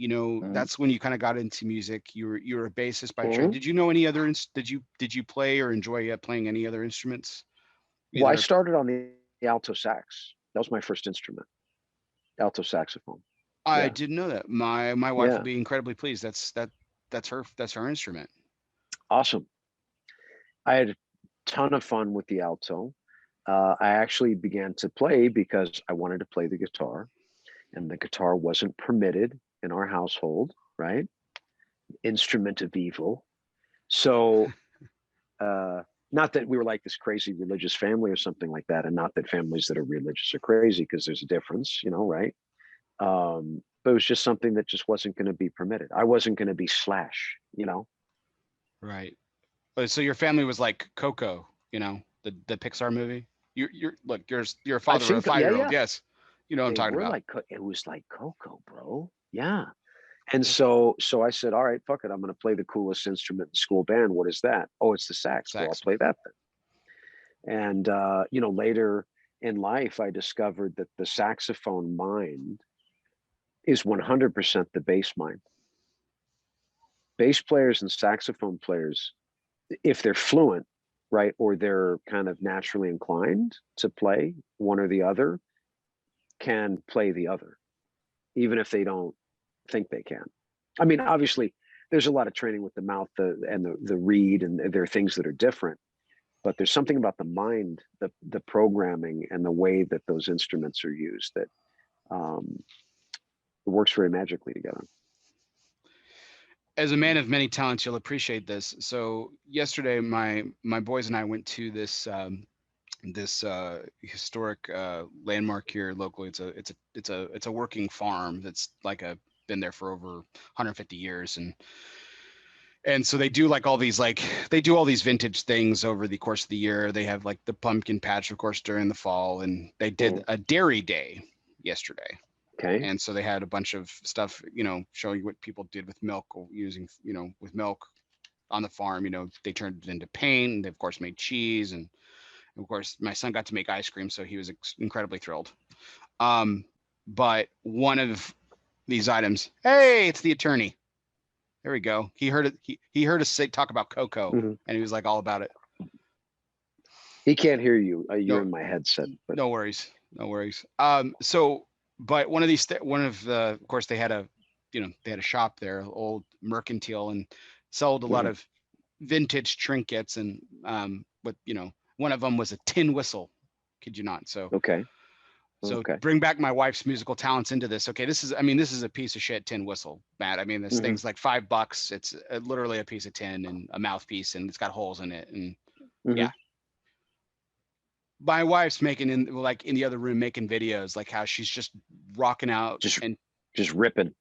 Mhm. that's when you kind of got into music. You were a bassist by trade. Mhm. Did you know any other? Did you play or enjoy playing any other instruments? Well, I Either. started on the alto sax. That was my first instrument, alto saxophone. I Yeah, didn't know that. My wife will yeah, be incredibly pleased. That's her instrument. awesome. I had a ton of fun with the alto. I actually began to play because I wanted to play the guitar, and the guitar wasn't permitted in our household, right? Instrument of evil. So, not that we were like this crazy religious family or something like that, and not that families that are religious are crazy, because there's a difference, right? But it was just something that just wasn't going to be permitted. I wasn't going to be Slash. Right. But so your family was like Coco, the Pixar movie. You're look, you're a I've father of a seen, yeah, 5-year-old. yeah. Yes, you know what I'm They talking were about. like, it was like Coco, bro. Yeah. And so I said, all right, fuck it. I'm going to play the coolest instrument in school band. What is that? Oh, it's the sax. Well, I'll Sex. play that then. And, later in life, I discovered that the saxophone mind is 100% the bass mind. bass players and saxophone players, if they're fluent, right, or they're kind of naturally inclined to play one or the other, can play the other, even if they don't think they can. I mean, obviously, there's a lot of training with the mouth and the reed, and there are things that are different. But there's something about the mind, the programming, and the way that those instruments are used that it works very magically together. As a man of many talents, you'll appreciate this. So yesterday, my boys and I went to this historic landmark here locally. It's a working farm that's like been there for over 150 years, and so they do like all these vintage things over the course of the year. They have like the pumpkin patch, of course, during the fall, and they did a dairy day yesterday. Okay. And so they had a bunch of stuff, showing what people did with milk, or using, with milk on the farm. They turned it into paint, and they of course made cheese, and of course my son got to make ice cream, so he was incredibly thrilled. But one of these items, hey, it's the attorney. There we go. He heard it. He heard us talk about cocoa, and he was like all about it. He can't hear you. You're in my headset. But... No worries. But of course they had a shop there, old mercantile, and sold a lot of vintage trinkets, and one of them was a tin whistle. Kid you not. So okay. So bring back my wife's musical talents into this. Okay, this is a piece of shit tin whistle, Matt. I mean, this thing's like $5. It's literally a piece of tin and a mouthpiece, and it's got holes in it, and yeah. My wife's making in the other room, making videos like how she's just rocking out, just ripping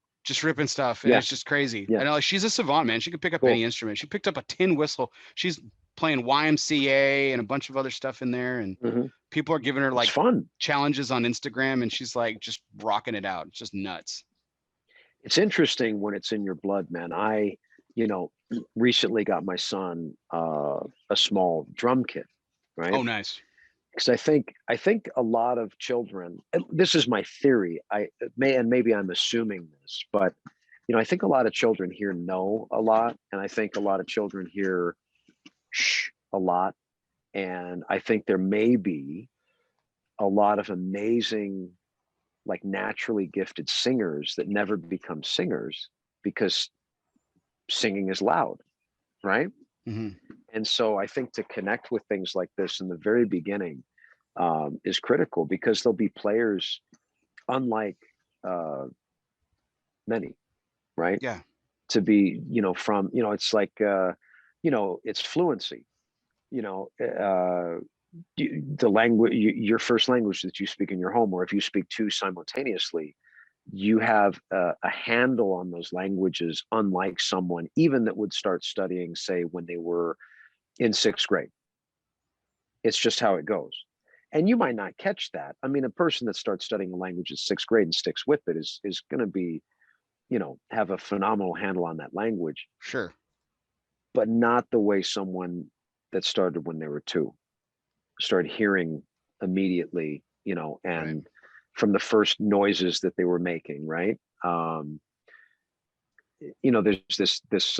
stuff, and it's just crazy. Yeah. And she's a savant, man. She can pick up any instrument. She picked up a tin whistle. She's playing YMCA and a bunch of other stuff in there, and people are giving her like fun challenges on Instagram, and she's like just rocking it out. It's just nuts. It's interesting when it's in your blood, man. I, recently got my son a small drum kit, right? Oh, nice. Because I think a lot of children, and this is my theory, maybe I'm assuming this, but I think a lot of children here know a lot, and I think a lot of children hear shh a lot, and I think there may be a lot of amazing, like naturally gifted singers that never become singers because singing is loud, right? And so I think to connect with things like this in the very beginning is critical, because there'll be players unlike many, right? Yeah. To be, from, it's like, it's fluency, the language, your first language that you speak in your home, or if you speak two simultaneously, you have a handle on those languages, unlike someone even that would start studying, say, when they were in 6th grade. It's just how it goes. And you might not catch that. I mean, a person that starts studying a language in 6th grade and sticks with it is going to be, have a phenomenal handle on that language. Sure. But not the way someone that started when they were 2 started hearing immediately, and right. From the first noises that they were making, right? There's this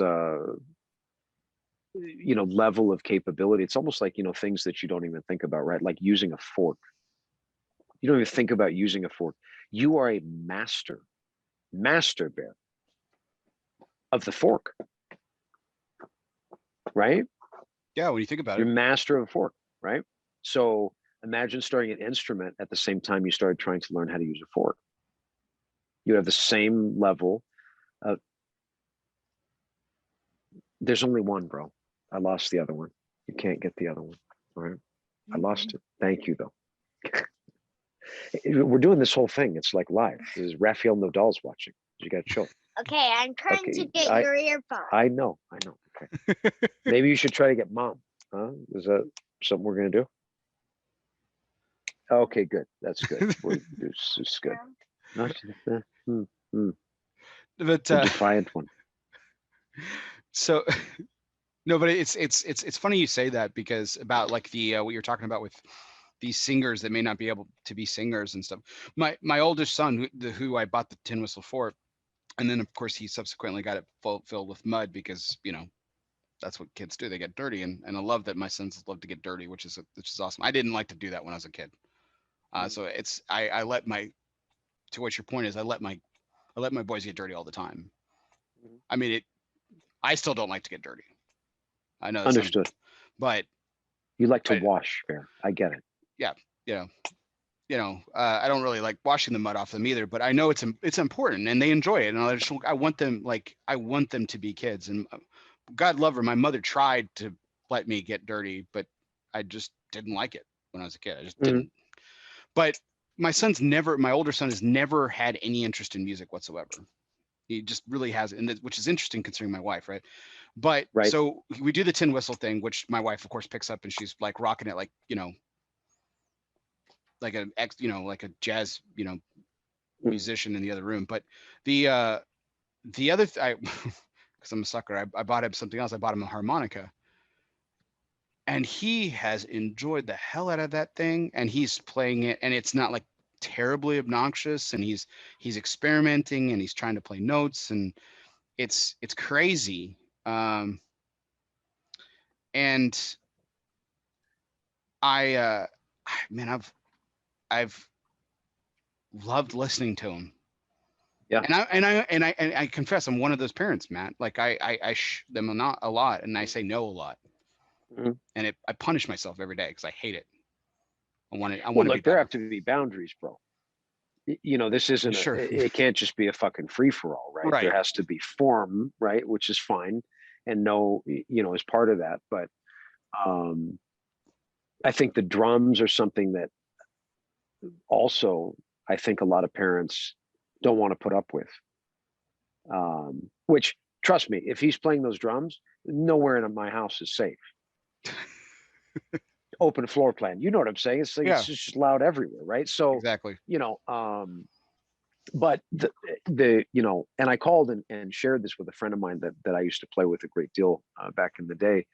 level of capability. It's almost like, things that you don't even think about, right? Like using a fork. You don't even think about using a fork. You are a master bear of the fork, right? Yeah, when you think about it. You're master of a fork, right? So imagine starting an instrument at the same time you started trying to learn how to use a fork. You have the same level of, there's only one, bro. I lost the other one. You can't get the other one. All right. I lost it. Thank you, though. We're doing this whole thing. It's like live. This is Rafael Nodal's watching. You got to chill. Okay, I'm trying to get your earphone. I know. Okay. Maybe you should try to get mom. Huh? Is that something we're going to do? Okay, good. That's good. This is good. Not the defiant one. So, no, but it's funny you say that, because about like the what you're talking about with these singers that may not be able to be singers and stuff. My oldest son, who I bought the tin whistle for, And then of course he subsequently got it filled with mud because, you know, that's what kids do. They get dirty. And I love that my sons love to get dirty, which is awesome. I didn't like to do that when I was a kid. So it's, I let my, to what your point is, I let my boys get dirty all the time. I mean, I still don't like to get dirty. I know. Understood. But you like to wash, fair. I get it. Yeah. I don't really like washing the mud off them either, but I know it's important and they enjoy it. And I want them to be kids. And God love her, my mother tried to let me get dirty, but I just didn't like it when I was a kid. I just didn't. But my older son has never had any interest in music whatsoever. He just really hasn't, which is interesting considering my wife, right? But so we do the tin whistle thing, which my wife, of course, picks up and she's like rocking it, like, you know, like like a jazz, you know, musician in the other room. But the other, because I'm a sucker, I bought him something else. I bought him a harmonica. And he has enjoyed the hell out of that thing. And he's playing it. And it's not like terribly obnoxious. And he's experimenting and he's trying to play notes. And it's crazy. And man, I've loved listening to him. Yeah. And I confess I'm one of those parents, Matt. Like I them not a lot and I say no a lot. And I punish myself every day because I hate it. I want to look, there have to be boundaries, bro. You know, this isn't it can't just be a fucking free for all, right? There has to be form, right? Which is fine. And no, you know, as part of that. But I think the drums are something that also I think a lot of parents don't want to put up with. Which, trust me, if he's playing those drums, nowhere in my house is safe. Open floor plan, you know what I'm saying? It's like it's just loud everywhere, right? So exactly, you know, but the you know, and I called and shared this with a friend of mine that I used to play with a great deal back in the day,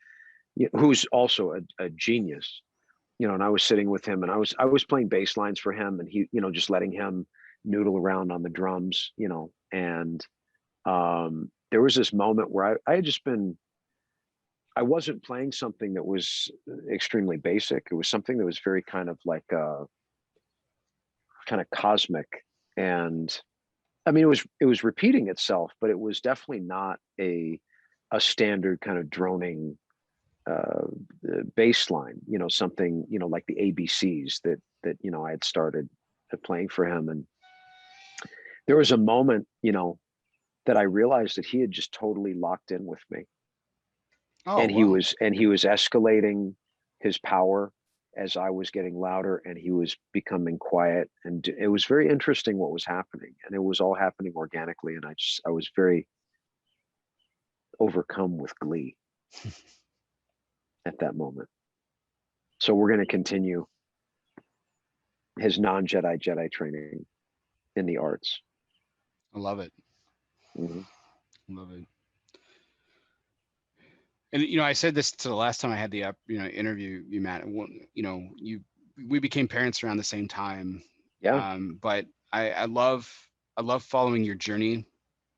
who's also a genius, you know. And I was sitting with him and I was playing bass lines for him and he, you know, just letting him noodle around on the drums, you know. And there was this moment where I had just been, I wasn't playing something that was extremely basic. It was something that was very kind of like kind of cosmic. And I mean, it was repeating itself, but it was definitely not a standard kind of droning bass line, you know, something, you know, like the ABCs that, you know, I had started playing for him. And there was a moment, you know, that I realized that he had just totally locked in with me. And he was escalating his power as I was getting louder and he was becoming quiet. And it was very interesting what was happening. And it was all happening organically. And I was very overcome with glee at that moment. So we're going to continue his non-Jedi training in the arts. I love it. Love it. And you know, I said this to the last time I had the interview you, Matt. You know, we became parents around the same time. Yeah. But I love following your journey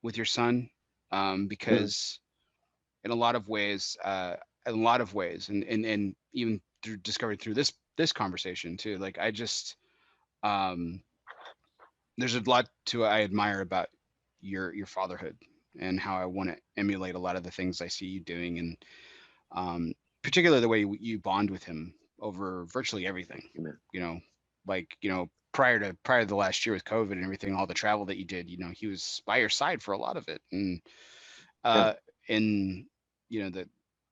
with your son, because in a lot of ways, and even through discovery through this conversation too. Like I just, there's a lot I admire about your fatherhood and how I want to emulate a lot of the things I see you doing, and particularly the way you bond with him over virtually everything. You know, like, you know, prior to the last year with COVID and everything, all the travel that you did, you know, he was by your side for a lot of it. And and you know,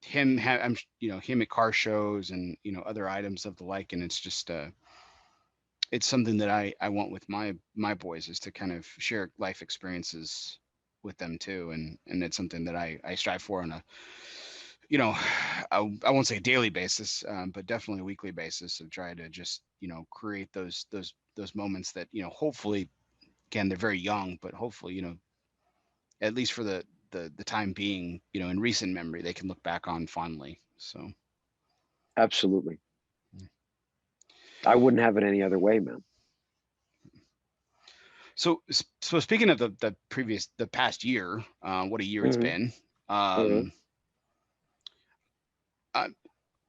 him at car shows and, you know, other items of the like. And it's just it's something that I want with my boys, is to kind of share life experiences with them too. And it's something that I strive for on a, you know, I won't say daily basis, but definitely a weekly basis, of try to just, you know, create those moments that, you know, hopefully, again, they're very young, but hopefully, you know, at least for the time being, you know, in recent memory, they can look back on fondly. So absolutely. I wouldn't have it any other way, man. So speaking of the past year, what a year it's been. I'm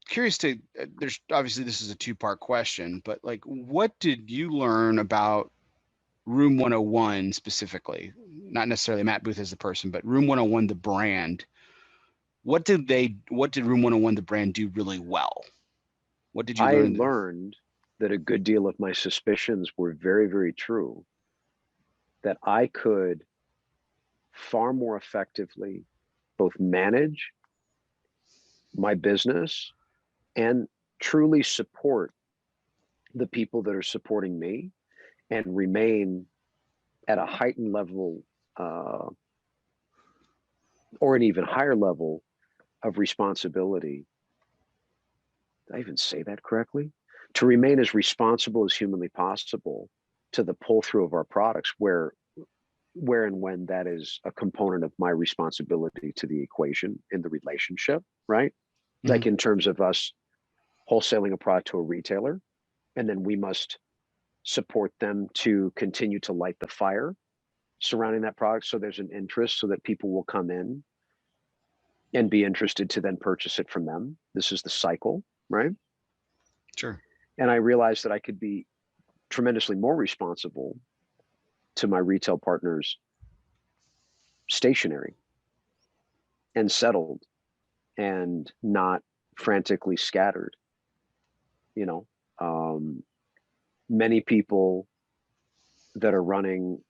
curious to, there's obviously, this is a two-part question, but like, what did you learn about Room 101 specifically? Not necessarily Matt Booth as the person, but Room 101, the brand. What did Room 101, the brand, do really well? What did you learn? I learned that a good deal of my suspicions were very, very true, that I could far more effectively both manage my business and truly support the people that are supporting me and remain at a heightened level or an even higher level of responsibility. Did I even say that correctly? To remain as responsible as humanly possible to the pull through of our products, where and when that is a component of my responsibility to the equation in the relationship, right? Like in terms of us wholesaling a product to a retailer, and then we must support them to continue to light the fire surrounding that product, so there's an interest, so that people will come in and be interested to then purchase it from them. This is the cycle, right? Sure. And I realized that I could be tremendously more responsible to my retail partners, stationary and settled and not frantically scattered. You know, many people that are running,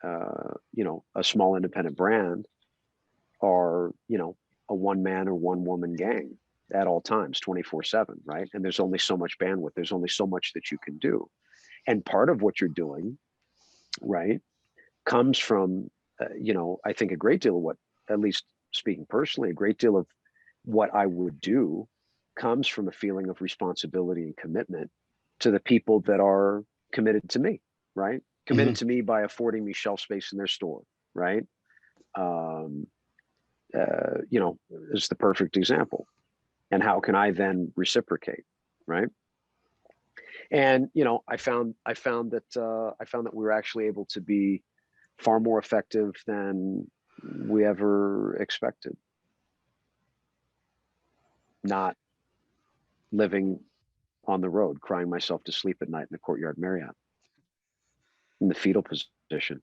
you know, a small independent brand are, you know, a one man or one woman gang at all times, 24/7, right? And there's only so much bandwidth. There's only so much that you can do. And part of what you're doing, right, comes from, you know, I think a great deal of what, at least speaking personally, a great deal of what I would do comes from a feeling of responsibility and commitment to the people that are committed to me, right? Committed to me by affording me shelf space in their store, right? You know, is the perfect example. And how can I then reciprocate, right? And you know, I found that we were actually able to be far more effective than we ever expected. Not living on the road, crying myself to sleep at night in the Courtyard Marriott in the fetal position.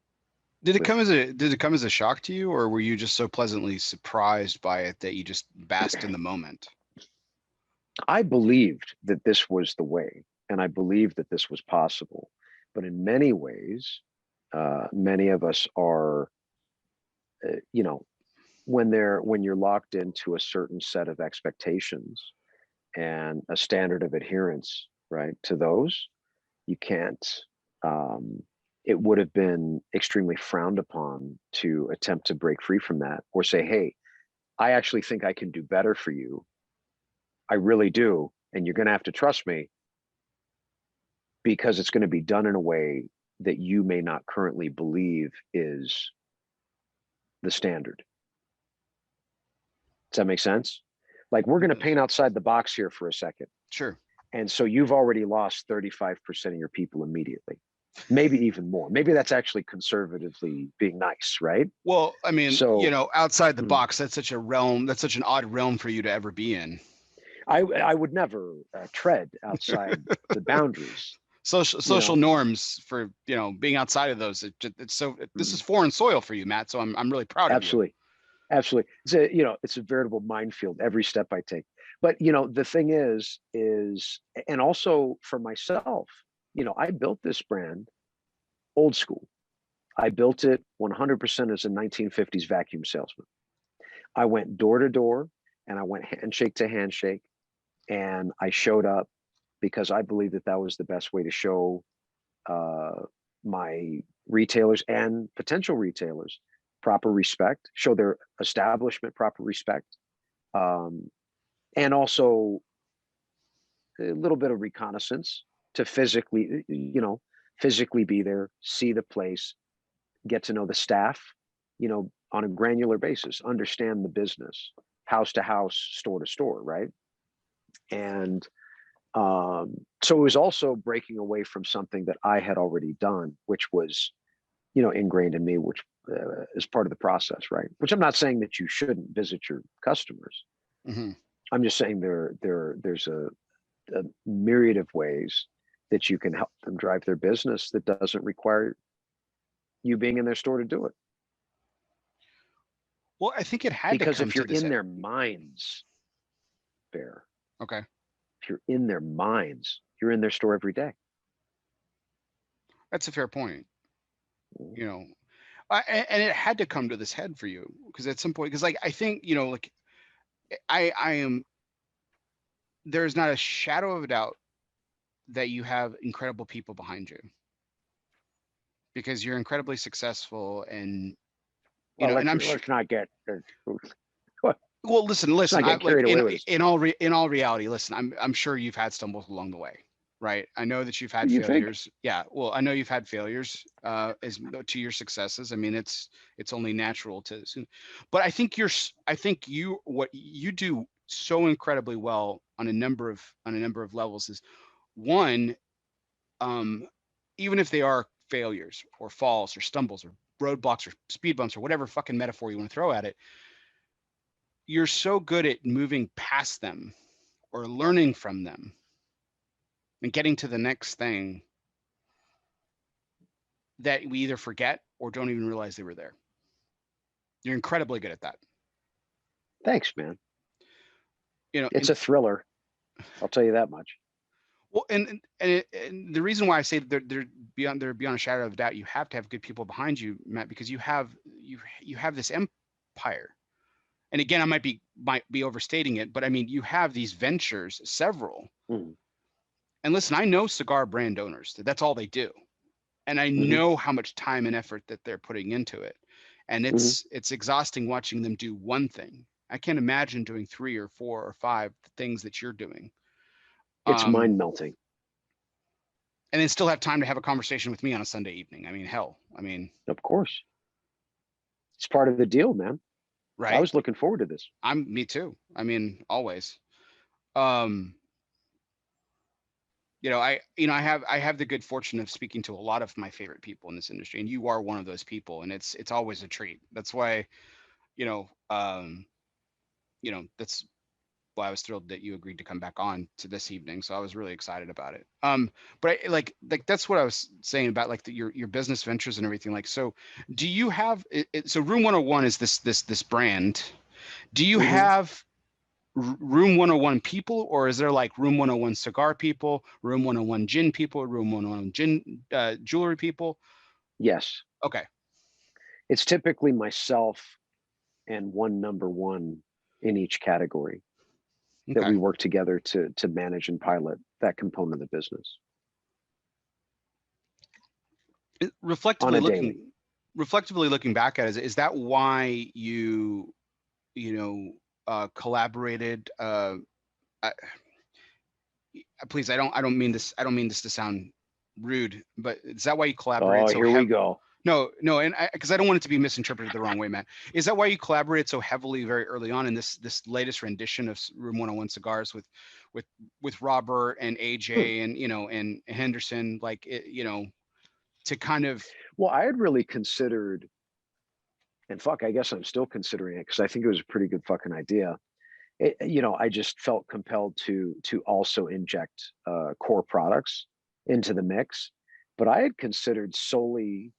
Did it come as a shock to you, or were you just so pleasantly surprised by it that you just basked in the moment? I believed that this was the way, and I believed that this was possible. But in many ways, many of us are, you know, when you're locked into a certain set of expectations and a standard of adherence, right, to those, you can't. It would have been extremely frowned upon to attempt to break free from that, or say, hey, I actually think I can do better for you. I really do. And you're going to have to trust me, because it's going to be done in a way that you may not currently believe is the standard. Does that make sense? Like, we're going to paint outside the box here for a second. Sure. And so you've already lost 35% of your people immediately. Maybe even more. Maybe that's actually conservatively being nice, right? Well, I mean, so, you know, outside the box, that's such an odd realm for you to ever be in. I would never tread outside the boundaries. Social norms for, you know, being outside of those. This is foreign soil for you, Matt. So I'm really proud of you. Absolutely. It's a veritable minefield every step I take. But, you know, the thing is, and also for myself, you know, I built this brand old school. I built it 100% as a 1950s vacuum salesman. I went door to door, and I went handshake to handshake, and I showed up because I believe that was the best way to show my retailers and potential retailers proper respect, show their establishment proper respect, and also a little bit of reconnaissance to physically be there, see the place, get to know the staff, you know, on a granular basis, understand the business, house to house, store to store, right? And so it was also breaking away from something that I had already done, which was ingrained in me, which is part of the process, right? Which I'm not saying that you shouldn't visit your customers. Mm-hmm. I'm just saying there's a myriad of ways that you can help them drive their business that doesn't require you being in their store to do it. Well, I think it had because to come if you're to this in their minds, Bear. Okay. If you're in their minds, you're in their store every day. That's a fair point. And it had to come to this head for you, because at some point, because like I think like I am. There's not a shadow of a doubt that you have incredible people behind you, because you're incredibly successful, and let's not get. Well, listen. Not get in all reality, listen. I'm sure you've had stumbles along the way, right? I know that you've had failures. Think? Yeah. Well, I know you've had failures as to your successes. I mean, it's only natural to. But I think what you do so incredibly well on a number of levels is, one, even if they are failures or falls or stumbles or roadblocks or speed bumps or whatever fucking metaphor you want to throw at it, you're so good at moving past them or learning from them and getting to the next thing that we either forget or don't even realize they were there. You're incredibly good at that. Thanks, man. It's a thriller. I'll tell you that much. Well, and the reason why I say they're beyond a shadow of a doubt, you have to have good people behind you, Matt, because you have this empire. And again, I might be overstating it, but I mean, you have these ventures, several. Mm. And listen, I know cigar brand owners. That's all they do. And I know how much time and effort that they're putting into it. And it's exhausting watching them do one thing. I can't imagine doing 3 or 4 or 5 things that you're doing. It's mind melting. And then still have time to have a conversation with me on a Sunday evening. I mean, hell, of course. It's part of the deal, man. Right. I was looking forward to this. Me too. I mean, always. I have the good fortune of speaking to a lot of my favorite people in this industry, and you are one of those people, and it's always a treat. That's why, that's why I was thrilled that you agreed to come back on to this evening. So I was really excited about it. But like that's what I was saying about like your business ventures and everything. Like, so do you have so Room 101 is this brand? Do you have Room 101 people, or is there like Room 101 cigar people, Room 101 gin people, Room 101 gin jewelry people? Yes. Okay. It's typically myself and one number one in each category that we work together to manage and pilot that component of the business. Reflectively looking back at it, is that why you collaborated? Please, I don't mean this to sound rude, but is that why you collaborated? Oh, here we go. No, and because I don't want it to be misinterpreted the wrong way, Matt. Is that why you collaborated so heavily very early on in this latest rendition of Room 101 Cigars with Robert and AJ and and Henderson, like to kind of? Well, I had really considered, and fuck, I guess I'm still considering it because I think it was a pretty good fucking idea. I just felt compelled to also inject core products into the mix, but I had considered solely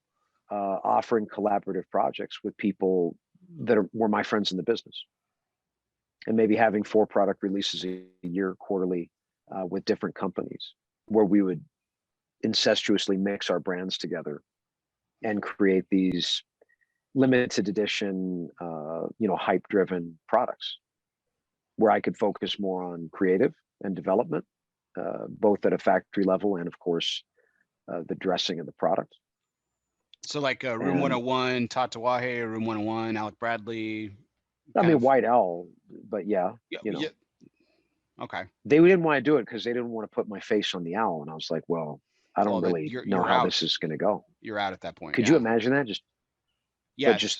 offering collaborative projects with people that were my friends in the business, and maybe having 4 product releases a year quarterly with different companies, where we would incestuously mix our brands together and create these limited edition, hype driven products, where I could focus more on creative and development, both at a factory level and of course the dressing of the product. So like Room 101, Tatawahe, Room 101, Alec Bradley. I mean, White Owl, but yeah. Okay. They didn't want to do it because they didn't want to put my face on the owl, and I was like, well, I don't really know how this is going to go. You're out at that point. Could you imagine that? Just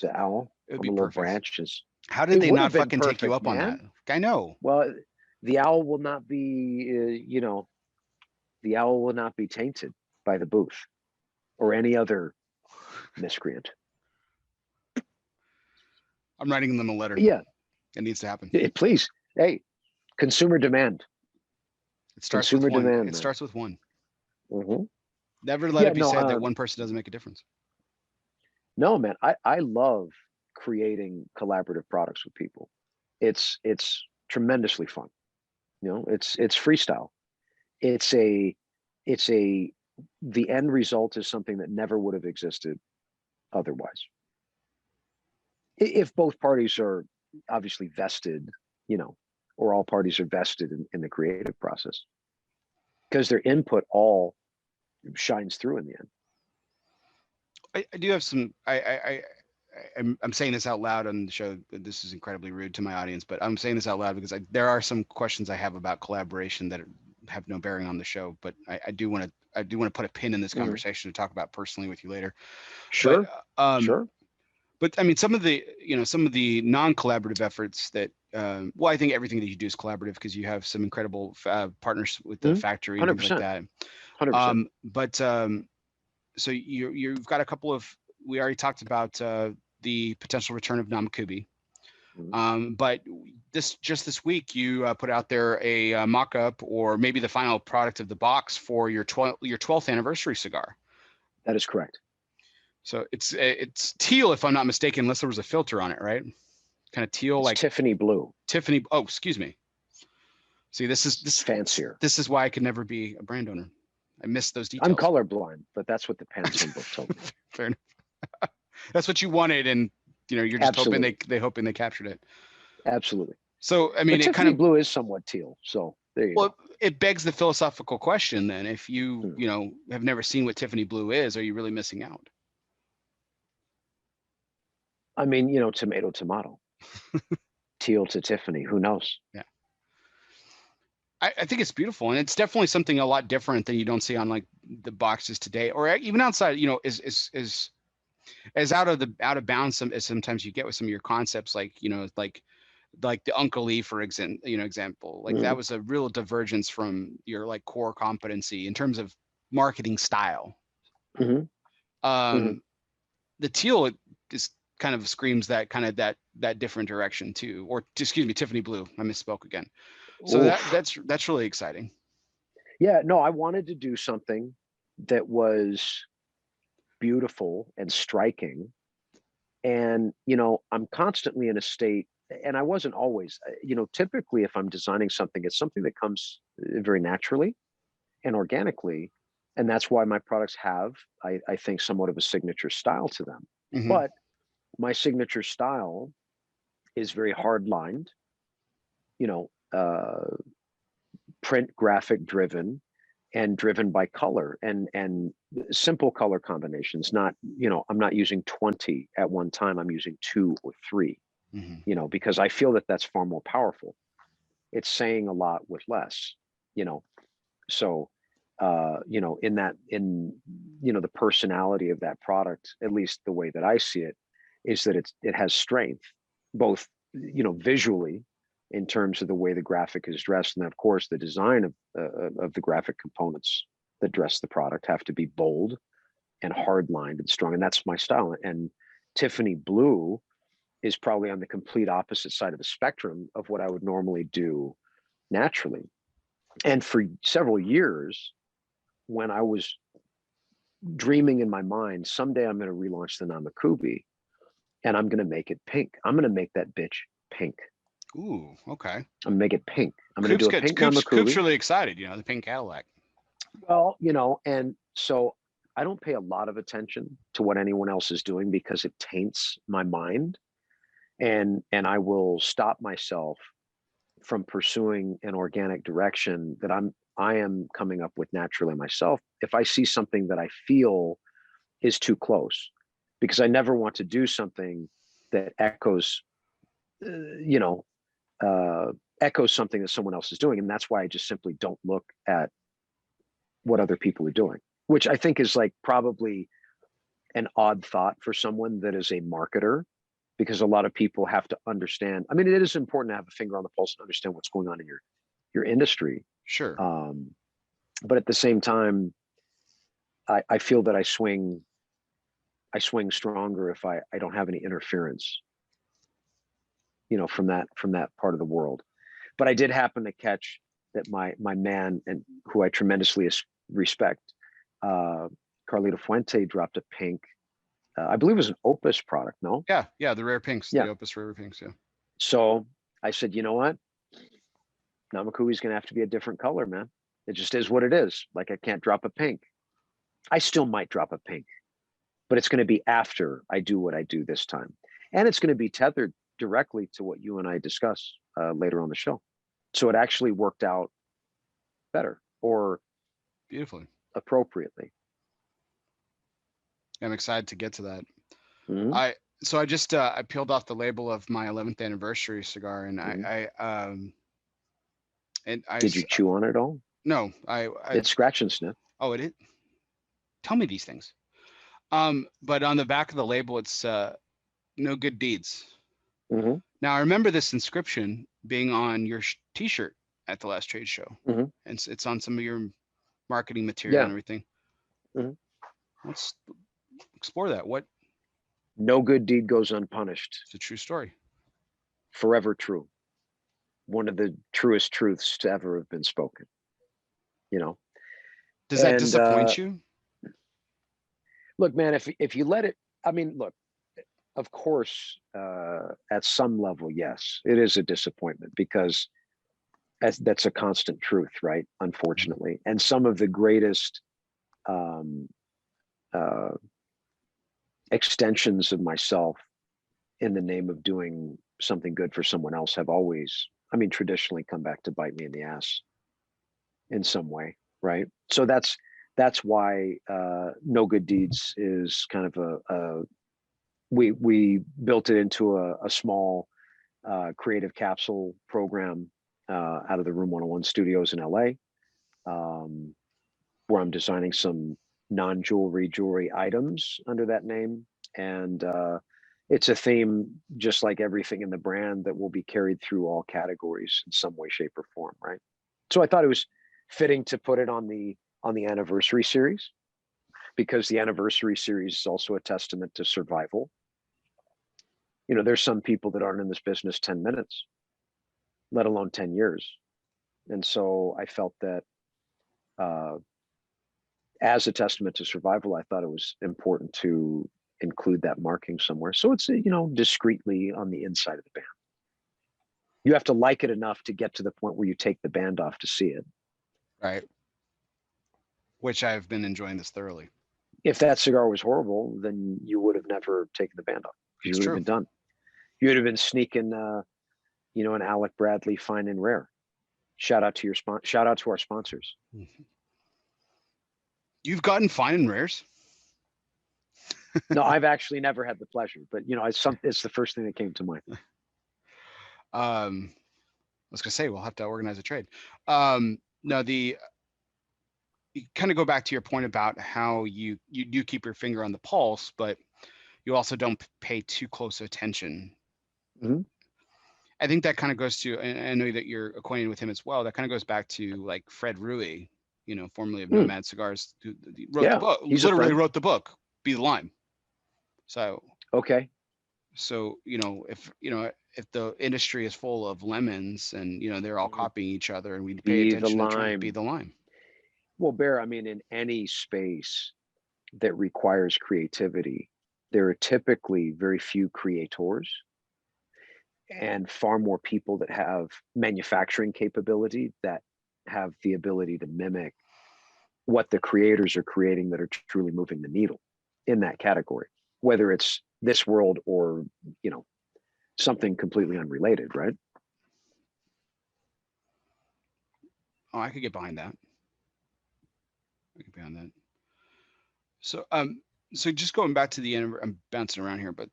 the owl, it would be a little perfect. Branches. How did they not fucking take you up on that? I know. Well, the owl will not be, the owl will not be tainted by the booth or any other miscreant. I'm writing them a letter. Yeah. It needs to happen. Please. Hey, consumer demand. It starts Consumer with one. demand, It man. starts with one. Mm-hmm. Never let it be said that one person doesn't make a difference. No, man. I love creating collaborative products with people. It's tremendously fun. You know, it's freestyle. The end result is something that never would have existed otherwise. If both parties are obviously vested, you know, or all parties are vested in the creative process, because their input all shines through in the end. I do have some. I'm saying this out loud on the show. This is incredibly rude to my audience, but I'm saying this out loud because there are some questions I have about collaboration that have no bearing on the show. But I do want to put a pin in this conversation to talk about personally with you later. Sure. But, sure. But I mean, some of the non-collaborative efforts that, well, I think everything that you do is collaborative because you have some incredible partners with the factory and things like that. 100%. So you've got a couple of, we already talked about the potential return of Namakubi. But just this week, you put out there a mock-up or maybe the final product of the box for your 12th anniversary cigar. That is correct. So it's teal, if I'm not mistaken, unless there was a filter on it, right? Kind of teal, like Tiffany blue. Tiffany. Oh, excuse me. See, this is fancier. This is why I could never be a brand owner. I missed those details. I'm colorblind, but that's what the pen symbol told me. Fair enough. That's what you wanted, and you're just hoping they captured it. Absolutely. So I mean, but Tiffany blue is somewhat teal. So there you go. It begs the philosophical question then: if you have never seen what Tiffany blue is, are you really missing out? I mean, tomato, teal to Tiffany. Who knows? Yeah. I think it's beautiful, and it's definitely something a lot different than you don't see on like the boxes today, or even outside. Is as out of bounds as sometimes you get with some of your concepts, like the Uncle Lee, for example, like that was a real divergence from your like core competency in terms of marketing style. The teal is kind of screams that different direction too, or excuse me, Tiffany blue. I misspoke again. So that's really exciting. Yeah, no, I wanted to do something that was beautiful and striking. And, I'm constantly in a state, and I wasn't always, typically if I'm designing something, it's something that comes very naturally and organically. And that's why my products have, I think, somewhat of a signature style to them. But my signature style is very hard lined, print graphic driven and driven by color and simple color combinations. Not, I'm not using 20 at one time. I'm using 2 or 3, because I feel that that's far more powerful. It's saying a lot with less, so, in the personality of that product, at least the way that I see it, is that it has strength, both, visually, in terms of the way the graphic is dressed, and of course the design of the graphic components that dress the product have to be bold and hard lined and strong, and that's my style. And Tiffany blue is probably on the complete opposite side of the spectrum of what I would normally do naturally. And for several years, when I was dreaming in my mind, someday I'm going to relaunch the Namakubi, and I'm going to make it pink. I'm going to make that bitch pink. Ooh, okay. I'm gonna make it pink. I'm gonna do a pink Namakubi. Coop's really excited, the pink Cadillac. Well, and so I don't pay a lot of attention to what anyone else is doing because it taints my mind, and I will stop myself from pursuing an organic direction that I am coming up with naturally myself if I see something that I feel is too close, because I never want to do something that echoes something that someone else is doing. And that's why I just simply don't look at what other people are doing, which I think is like probably an odd thought for someone that is a marketer, because a lot of people have to understand. I mean, it is important to have a finger on the pulse and understand what's going on in your industry. Sure. But at the same time, I feel that I swing I swing stronger if I don't have any interference, from that part of the world. But I did happen to catch that my man, and who I tremendously respect, Carlito Fuente, dropped a pink. I believe it was an Opus product. No. Yeah, the rare pinks, the Opus rare pinks. Yeah. So I said, you know what? Namakui's gonna have to be a different color, man. It just is what it is. Like, I can't drop a pink. I still might drop a pink, but it's going to be after I do what I do this time. And it's going to be tethered directly to what you and I discuss later on the show. So it actually worked out better, or beautifully, appropriately. I'm excited to get to that. Mm-hmm. I just I peeled off the label of my 11th anniversary cigar, and mm-hmm. I did you chew on it all? No, it's scratch and sniff. Oh, it is? Tell me these things. But on the back of the label, it's no good deeds. Mm-hmm. Now, I remember this inscription being on your t-shirt at the last trade show. Mm-hmm. And it's on some of your marketing material and everything. Mm-hmm. Let's explore that. What? No good deed goes unpunished. It's a true story. Forever true. One of the truest truths to ever have been spoken. Does that disappoint you? Look, man, if you let it, I mean, look, of course, at some level, yes, it is a disappointment, because that's a constant truth, right? Unfortunately. And some of the greatest extensions of myself in the name of doing something good for someone else have always, traditionally come back to bite me in the ass in some way, right? So that's why No Good Deeds is kind of we built it into a small creative capsule program out of the Room 101 studios in LA, where I'm designing some jewelry items under that name. And it's a theme, just like everything in the brand, that will be carried through all categories in some way, shape, or form, right? So I thought it was fitting to put it on the anniversary series, because the anniversary series is also a testament to survival. There's some people that aren't in this business 10 minutes, let alone 10 years. And so I felt that as a testament to survival, I thought it was important to include that marking somewhere. So it's, discreetly on the inside of the band. You have to like it enough to get to the point where you take the band off to see it. Right. Which I've been enjoying this thoroughly. If that cigar was horrible, then you would have never taken the band off. You would have been done. You would have been sneaking, an Alec Bradley Fine and Rare. Shout out to our sponsors. Mm-hmm. You've gotten Fine and Rares? No, I've actually never had the pleasure, but it's the first thing that came to mind. I was gonna say we'll have to organize a trade. No, you kind of go back to your point about how you do keep your finger on the pulse, but you also don't pay too close attention. Mm-hmm. I think that kind of goes to, and I know that you're acquainted with him as well. That kind of goes back to like Fred Rui, formerly of Nomad Cigars, who wrote the book. He literally wrote the book, Be the Lime. So okay. So if the industry is full of lemons and they're all copying each other, and we pay attention to trying to be the lime. Well, Bear, in any space that requires creativity, there are typically very few creators and far more people that have manufacturing capability, that have the ability to mimic what the creators are creating, that are truly moving the needle in that category, whether it's this world or something completely unrelated, right? Oh, I could get behind that. So so just going back to the end, I'm bouncing around here, but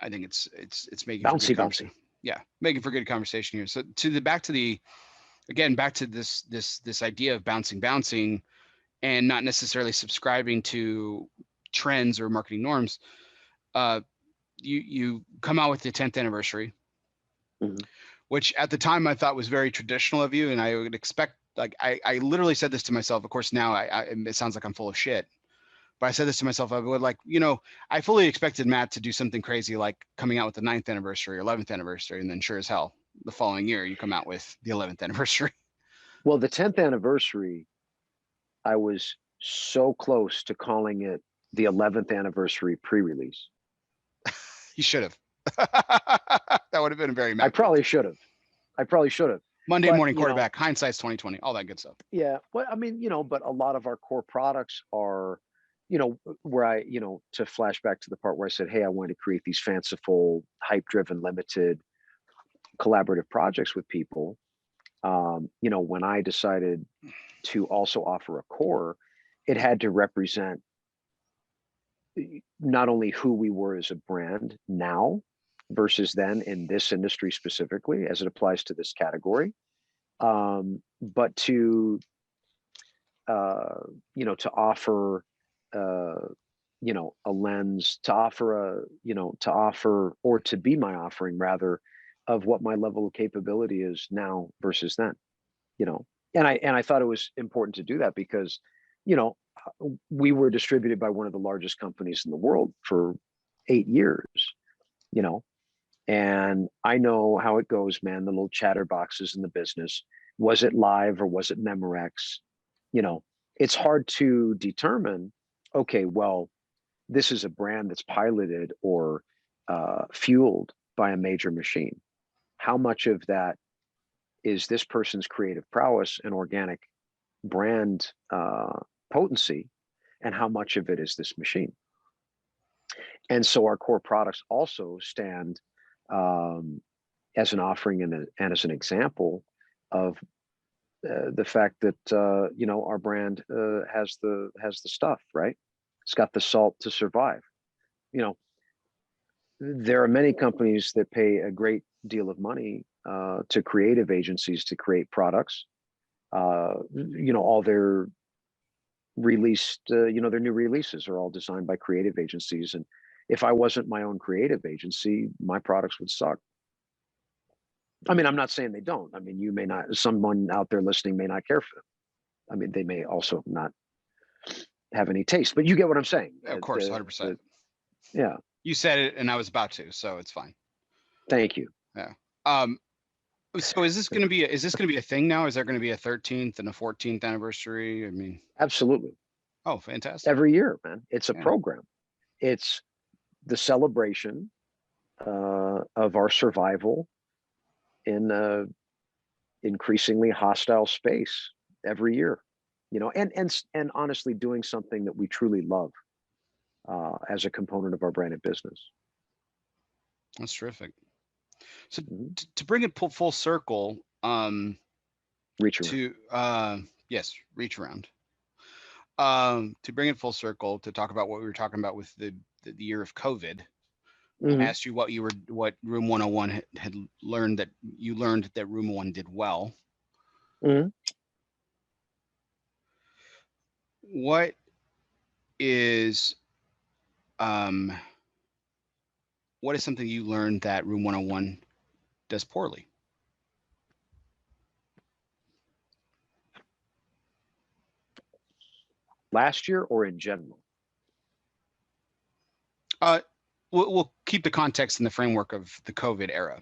I think it's making bouncy. Yeah, making for good conversation here. So back to this idea of bouncing and not necessarily subscribing to trends or marketing norms. You come out with the 10th anniversary, mm-hmm. which at the time I thought was very traditional of you, and I would expect, like, I literally said this to myself. Of course, now it sounds like I'm full of shit, But I said this to myself, I would like, I fully expected Matt to do something crazy like coming out with the 9th anniversary or 11th anniversary, and then sure as hell, the following year you come out with the 11th anniversary. Well, the 10th anniversary, I was so close to calling it the 11th anniversary pre-release. You should have. That would have been very Matt. I probably should have. Monday morning quarterback, hindsight's 2020, all that good stuff. Yeah, well, I mean, but a lot of our core products are, where I, to flash back to the part where I said, hey, I want to create these fanciful, hype-driven, limited, collaborative projects with people. When I decided to also offer a core, it had to represent not only who we were as a brand now versus then in this industry specifically, as it applies to this category, but to offer a lens, to offer or to be my offering rather of what my level of capability is now versus then, and I thought it was important to do that because we were distributed by one of the largest companies in the world for 8 years, and I know how it goes, man, the little chatterboxes in the business. Was it live or was it Memorex? It's hard to determine, okay, well, this is a brand that's piloted or fueled by a major machine. How much of that is this person's creative prowess and organic brand potency, and how much of it is this machine? And so our core products also stand as an offering and as an example of the fact that our brand has the stuff, right? It's got the salt to survive. There are many companies that pay a great deal of money to creative agencies to create products. All their released, their new releases are all designed by creative agencies. And if I wasn't my own creative agency, my products would suck. I mean, I'm not saying they don't. I mean, you may not, someone out there listening may not care for them. I mean, they may also not have any taste, but you get what I'm saying. Of course, 100%. Yeah. You said it and I was about to, so it's fine. Thank you. Yeah. So is this going to be a thing now? Is there going to be a 13th and a 14th anniversary? I mean, absolutely. Oh, fantastic. Every year, man. It's a program. It's the celebration of our survival in a increasingly hostile space every year, and honestly doing something that we truly love as a component of our branded business. That's terrific. So to bring it full circle, reach around. Reach around. To bring it full circle, to talk about what we were talking about with the year of COVID. I asked you what Room 101 had learned that Room 1 did well. What is something you learned that Room 101 does poorly? Last year or in general? We'll keep the context in the framework of the COVID era.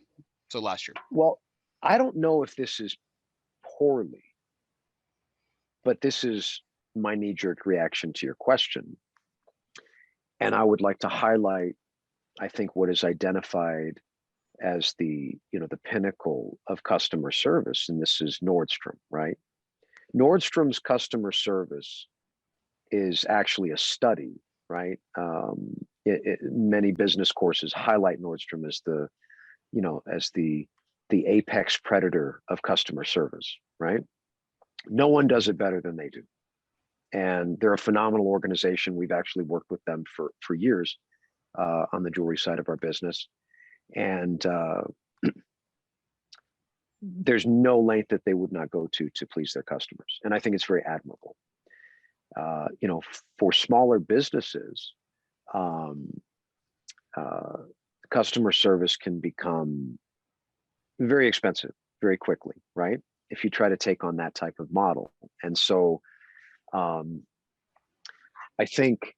So last year. Well, I don't know if this is poorly, but this is my knee-jerk reaction to your question. And I would like to highlight, I think, what is identified as the pinnacle of customer service, and this is Nordstrom, right? Nordstrom's customer service is actually a study, right? Many business courses highlight Nordstrom as the apex predator of customer service, right? No one does it better than they do. And they're a phenomenal organization. We've actually worked with them for years on the jewelry side of our business. And there's no length that they would not go to please their customers. And I think it's very admirable. For smaller businesses, customer service can become very expensive very quickly, right? If you try to take on that type of model. And so I think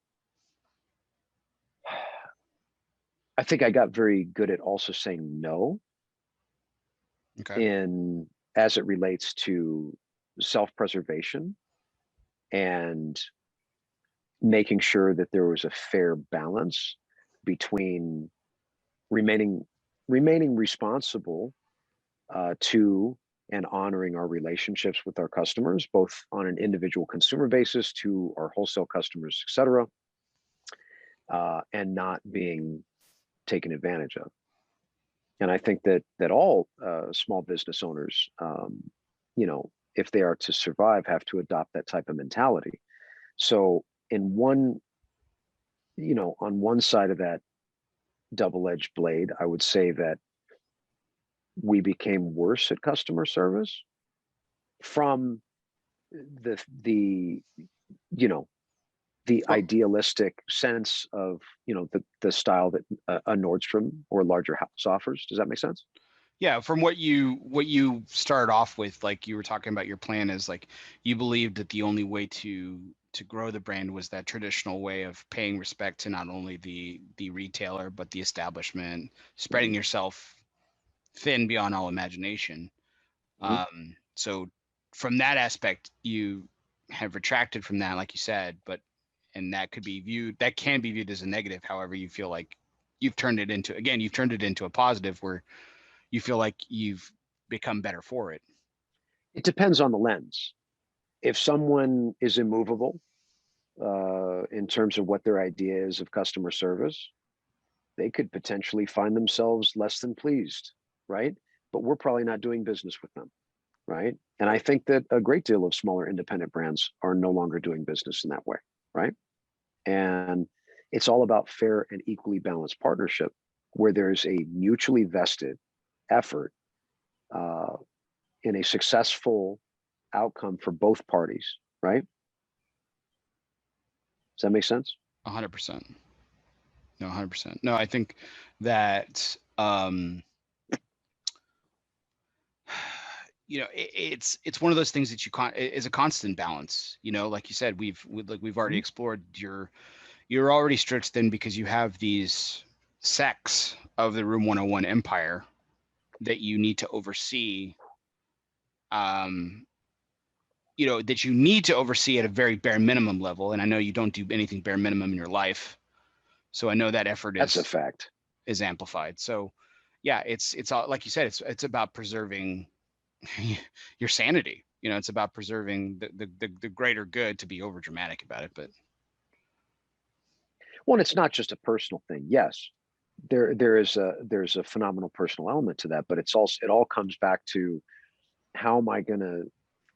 I think I got very good at also saying no Okay. as it relates to self-preservation and making sure that there was a fair balance between remaining responsible to and honoring our relationships with our customers, both on an individual consumer basis to our wholesale customers, et cetera, and not being taken advantage of. And I think that all small business owners, you know, if they are to survive, have to adopt that type of mentality. So in one, you know, on one side of that double-edged blade, I would say that we became worse at customer service from the you know, the idealistic sense of, you know, the style that a Nordstrom or a larger house offers. Does that make sense? Yeah, from what you started off with, like you were talking about your plan is like you believed that the only way to grow the brand was that traditional way of paying respect to not only the retailer but the establishment, spreading yourself thin beyond all imagination. So from that aspect, you have retracted from that, like you said, but and that can be viewed as a negative. However, you feel like you've turned it into a positive where you feel like you've become better for it. It depends on the lens. If someone is immovable in terms of what their idea is of customer service, they could potentially find themselves less than pleased, right? But we're probably not doing business with them, right? And I think that a great deal of smaller independent brands are no longer doing business in that way, right? And it's all about fair and equally balanced partnership where there's a mutually vested effort in a successful outcome for both parties, right? Does that make sense? 100%. No, 100%. No, I think that you know, it's one of those things that is a constant balance. You know, like you said, we've already explored you're already stretched thin because you have these sects of the Room 101 empire that you need to oversee. You know, that you need to oversee at a very bare minimum level. And I know you don't do anything bare minimum in your life. So I know that effort That's a fact. Is amplified. So yeah, it's all, like you said, it's about preserving your sanity. You know, it's about preserving the greater good, to be over dramatic about it. But well, it's not just a personal thing. Yes, there's a phenomenal personal element to that, but it all comes back to how am I going to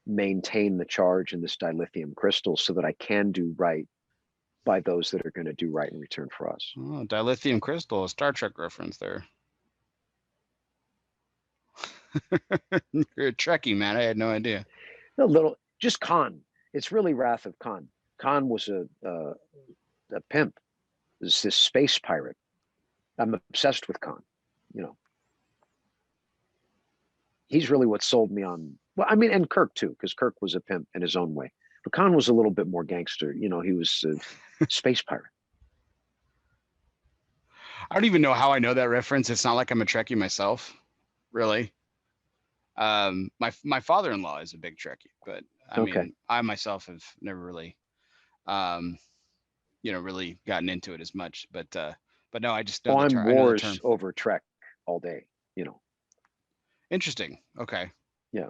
maintain the charge in this dilithium crystal so that I can do right by those that are going to do right in return for us. Oh, dilithium crystal, a Star Trek reference there. You're a Trekkie, man. I had no idea. A little, just Khan. It's really Wrath of Khan. Khan was a pimp. This space pirate. I'm obsessed with Khan. You know, he's really what sold me on. Well, I mean, and Kirk too, because Kirk was a pimp in his own way. But Khan was a little bit more gangster. You know, he was a space pirate. I don't even know how I know that reference. It's not like I'm a Trekkie myself, really. My father-in-law is a big Trekkie, but I mean, I myself have never really, you know, really gotten into it as much. But no, I just know the term. On wars over Trek all day. You know. Interesting. Okay. Yeah.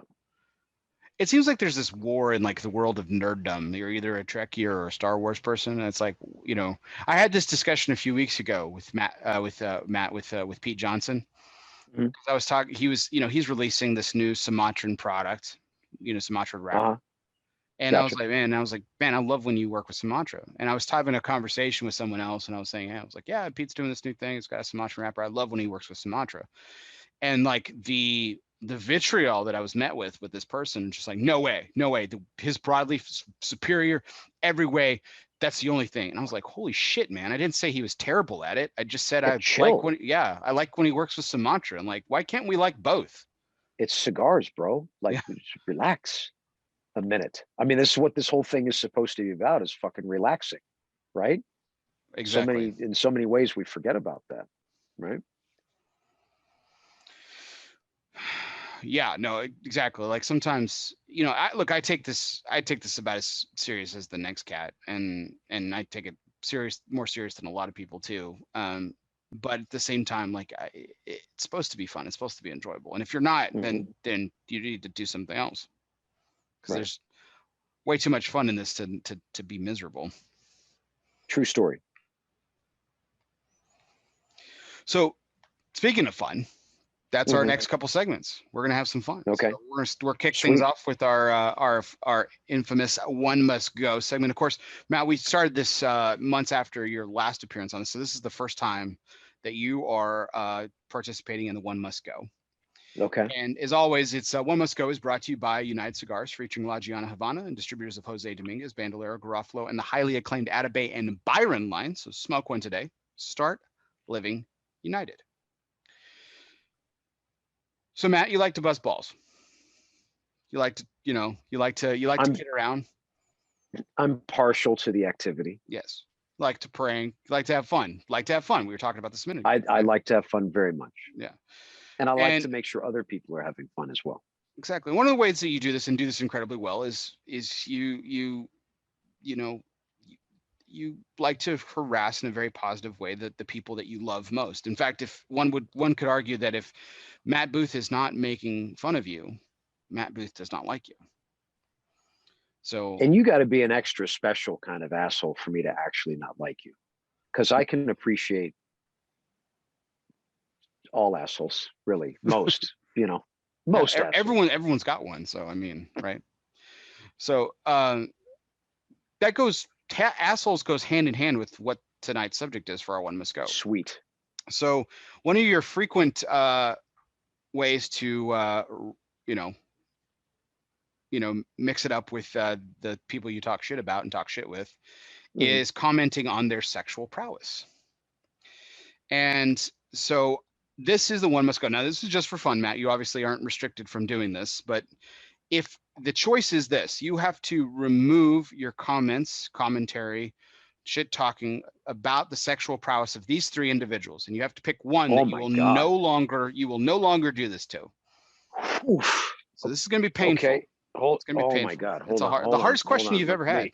It seems like there's this war in like the world of nerddom. You're either a Trekkie or a Star Wars person. And it's like, you know, I had this discussion a few weeks ago with Matt, with Pete Johnson. I was talking, he was, you know, he's releasing this new Sumatran product, you know, Sumatra wrapper. And gotcha. I was like, man, I love when you work with Sumatra. And I was having a conversation with someone else and I was saying, yeah, Pete's doing this new thing. It's got a Sumatra wrapper. I love when he works with Sumatra. And like the vitriol that I was met with this person, just like, no way, his broadleaf superior every way. That's the only thing. And I was like, holy shit, man. I didn't say he was terrible at it. I just said, I like when he works with Sumatra. I'm like, why can't we like both? It's cigars, bro. Like, relax a minute. I mean, this is what this whole thing is supposed to be about, is fucking relaxing, right? Exactly. In so many ways we forget about that. right? Yeah, no, exactly. Like sometimes, you know, I take this about as serious as the next cat, and I take it more serious than a lot of people too. But at the same time, like it's supposed to be fun. It's supposed to be enjoyable. And if you're not, then you need to do something else, because there's way too much fun in this to be miserable. True story. So speaking of fun, that's our next couple segments. We're gonna have some fun. Okay. So we're kick things off with our infamous One Must Go segment. Of course, Matt, we started this months after your last appearance on this, so this is the first time that you are participating in the One Must Go. Okay. And as always, it's One Must Go is brought to you by United Cigars, featuring La Giana Havana and distributors of Jose Dominguez, Bandolero, Garofalo, and the highly acclaimed Atabey and Byron line. So smoke one today. Start living united. So Matt, you like to bust balls. You like to, you like to get around. I'm partial to the activity. Yes. Like to prank, like to have fun. We were talking about this a minute ago. I like to have fun very much. Yeah. And I like to make sure other people are having fun as well. Exactly. One of the ways that you do this, and do this incredibly well, is you like to harass in a very positive way the people that you love most. In fact, if one could argue that if Matt Booth is not making fun of you, Matt Booth does not like you. So, and you got to be an extra special kind of asshole for me to actually not like you, because I can appreciate all assholes, really. Most, most yeah, assholes. Everyone's got one. So I mean, right? So that goes. Assholes goes hand in hand with what tonight's subject is for our One Must Go. Sweet. So one of your frequent ways to mix it up with the people you talk shit about and talk shit with is commenting on their sexual prowess. And so this is the One Must Go. Now, this is just for fun, Matt. You obviously aren't restricted from doing this, but if the choice is this, you have to remove your commentary, shit talking about the sexual prowess of these three individuals, and you have to pick one that you will no longer do this to. Oof. So this is going to be painful. Okay. My God. It's the hardest question you've ever had.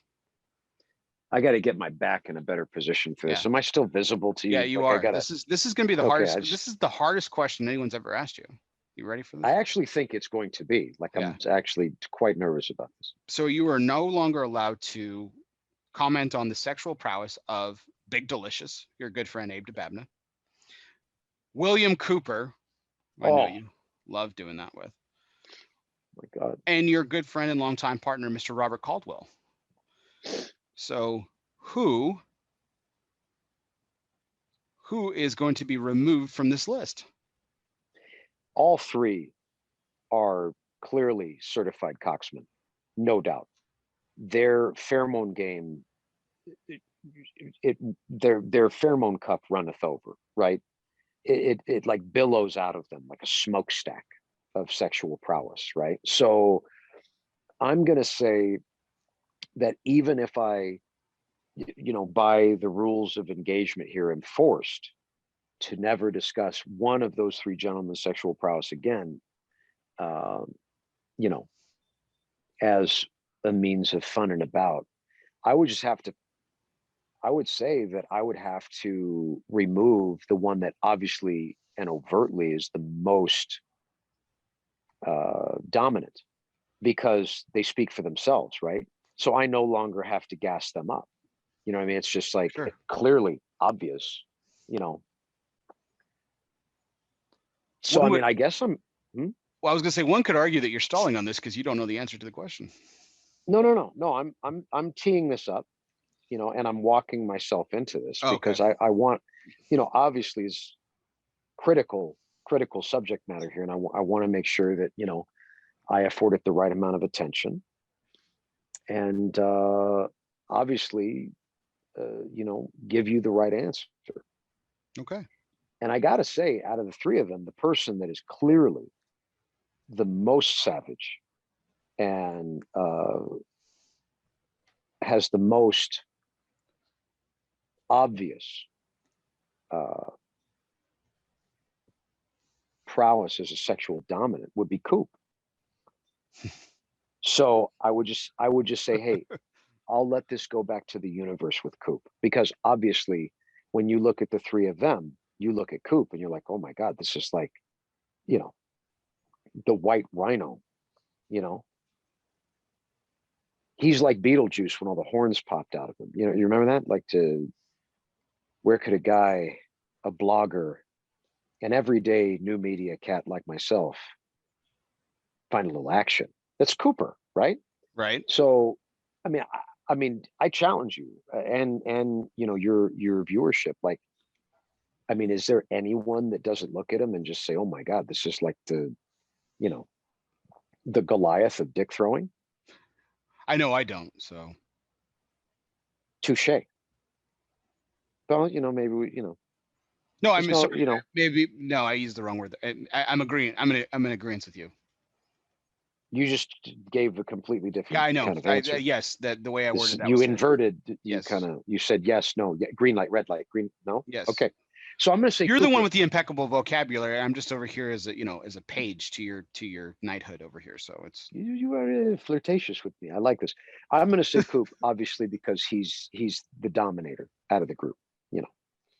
I got to get my back in a better position for this. Yeah. Am I still visible to you? Yeah, you are. This is going to be the hardest. This is the hardest question anyone's ever asked you. You ready for this? I actually think it's going to be. I'm actually quite nervous about this. So you are no longer allowed to comment on the sexual prowess of Big Delicious, your good friend Abe DeBabna, William Cooper, I know you love doing that with. Oh my God. And your good friend and longtime partner, Mr. Robert Caldwell. So who is going to be removed from this list? All three are clearly certified cocksmen, no doubt. Their pheromone game, their pheromone cup runneth over, right? It like billows out of them like a smokestack of sexual prowess, right? So I'm going to say that even if I, by the rules of engagement here, am forced to never discuss one of those three gentlemen's sexual prowess again, as a means of fun and about, I would say that I would have to remove the one that obviously and overtly is the most dominant, because they speak for themselves, right? So I no longer have to gas them up. You know what I mean? It's just like clearly obvious, So I mean, I guess I'm. Well, I was gonna say one could argue that you're stalling on this because you don't know the answer to the question. No. I'm teeing this up, and I'm walking myself into this because I want, obviously is critical subject matter here, and I want to make sure that I afford it the right amount of attention, and obviously, give you the right answer. Okay. And I got to say, out of the three of them, the person that is clearly the most savage and has the most obvious prowess as a sexual dominant would be Coop. So I would just say, hey, I'll let this go back to the universe with Coop, because obviously when you look at the three of them, you look at Coop and you're like, oh my God, this is like, you know, the white rhino, you know. He's like Beetlejuice when all the horns popped out of him. You know, you remember that? Like, where could a blogger, an everyday new media cat like myself find a little action? That's Cooper, right? Right. So, I mean, I challenge you and you know, your viewership. Like, I mean, is there anyone that doesn't look at him and just say, "Oh my God, this is like the, you know, the Goliath of dick throwing"? I know I don't. So. Touche. Well, you know, maybe we, you know. No, I'm sorry. You know, maybe no, I used the wrong word. I'm agreeing. I'm in agreement with you. You just gave a completely different Yeah, I know. kind of answer. Yes, the way I worded that. You inverted. Yes. You said yes, no, green light, red light, green. No. Yes. Okay. So I'm going to say you're Cooper. The one with the impeccable vocabulary. I'm just over here as a, you know, as a page to your knighthood over here. So it's you are flirtatious with me. I like this. I'm going to say Coop, obviously, because he's the dominator out of the group. You know.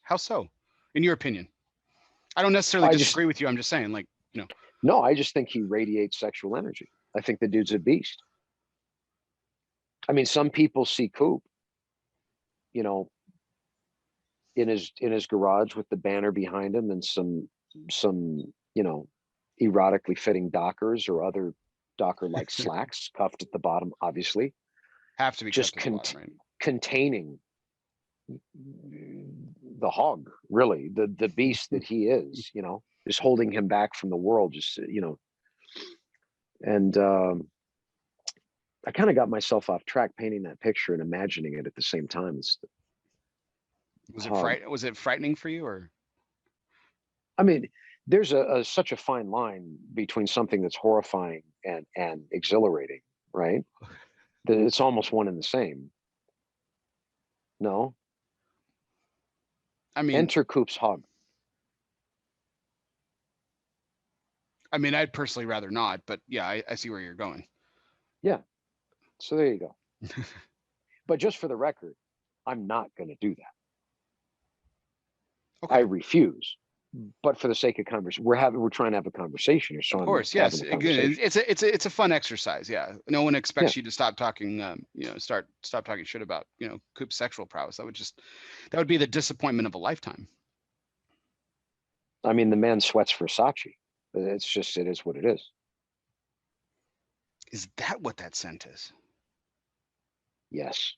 How so? In your opinion? I don't necessarily disagree with you. I'm just saying, like, you know. No, I just think he radiates sexual energy. I think the dude's a beast. I mean, some people see Coop, you know, in his garage with the banner behind him and some you know, erotically fitting Dockers or other Docker-like slacks cuffed at the bottom, obviously. Have to be just cuffed at the bottom, right? Containing the hog, really, the beast that he is, you know, is holding him back from the world, just, you know. And I kind of got myself off track painting that picture and imagining it at the same time. Was it frightening for you, or? I mean, there's such a fine line between something that's horrifying and exhilarating, right? That it's almost one and the same. No. I mean, enter Coop's hog. I mean, I'd personally rather not, but yeah, I see where you're going. Yeah. So there you go. But just for the record, I'm not going to do that. Okay. I refuse. But for the sake of conversation, we're trying to have a conversation here. So of course, yes. Again, it's a fun exercise. Yeah. No one expects you to stop talking. You know, stop talking shit about, you know, Coop's sexual prowess. That would be the disappointment of a lifetime. I mean, the man sweats Versace. It is what it is. Is that what that scent is? Yes.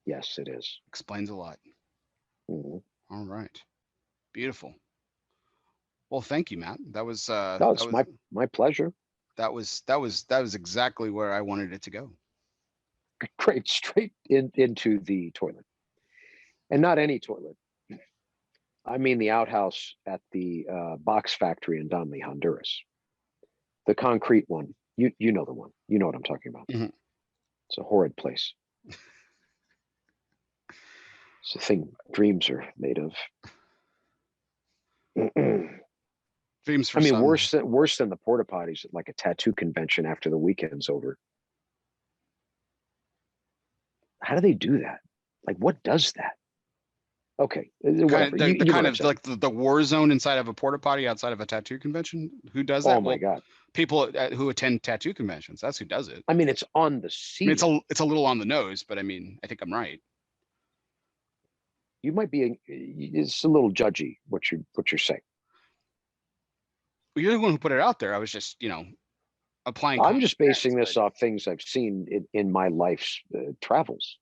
Yes, it is. Explains a lot. Mm-hmm. All right. Beautiful. Well, thank you, Matt. That was my pleasure. That was exactly where I wanted it to go. Great, straight into the toilet. And not any toilet. I mean the outhouse at the box factory in Donley, Honduras. The concrete one. You know the one. You know what I'm talking about. Mm-hmm. It's a horrid place. It's a thing dreams are made of. Dreams for I mean, some. worse than the porta potties at like a tattoo convention after the weekend's over. How do they do that? Like, what does that? Okay, whatever. Kind of like the war zone inside of a porta potty outside of a tattoo convention. Who does that? Oh my God! People who attend tattue conventions. That's who does it. I mean, it's on the seat. I mean, it's a little on the nose, but I mean, I think I'm right. You might be. It's a little judgy what you're saying. Well, you're the one who put it out there. I was just, you know, applying. I'm just basing this off things I've seen in my life's travels.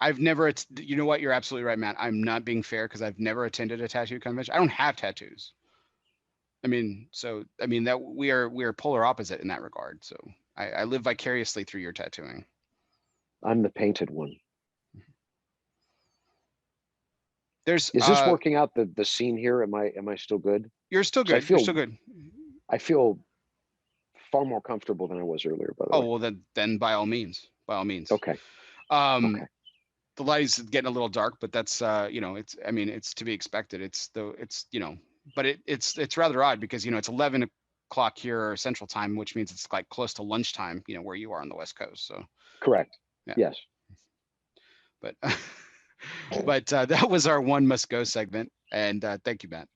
I've never, you know what? You're absolutely right, Matt. I'm not being fair because I've never attended a tattoo convention. I don't have tattoos. I mean, that we are polar opposite in that regard. So I live vicariously through your tattooing. I'm the painted one. Is this working out the scene here? Am I still good? You're still good. You're still good. I feel far more comfortable than I was earlier, by the way. Oh, well then by all means. Okay. Okay. The light is getting a little dark, but that's you know, it's to be expected. It's you know, but it's rather odd because, you know, it's 11 o'clock here Central Time, which means it's like close to lunchtime, you know, where you are on the West Coast. So correct. yeah. Yes. But but that was our one must go segment, and thank you, Matt.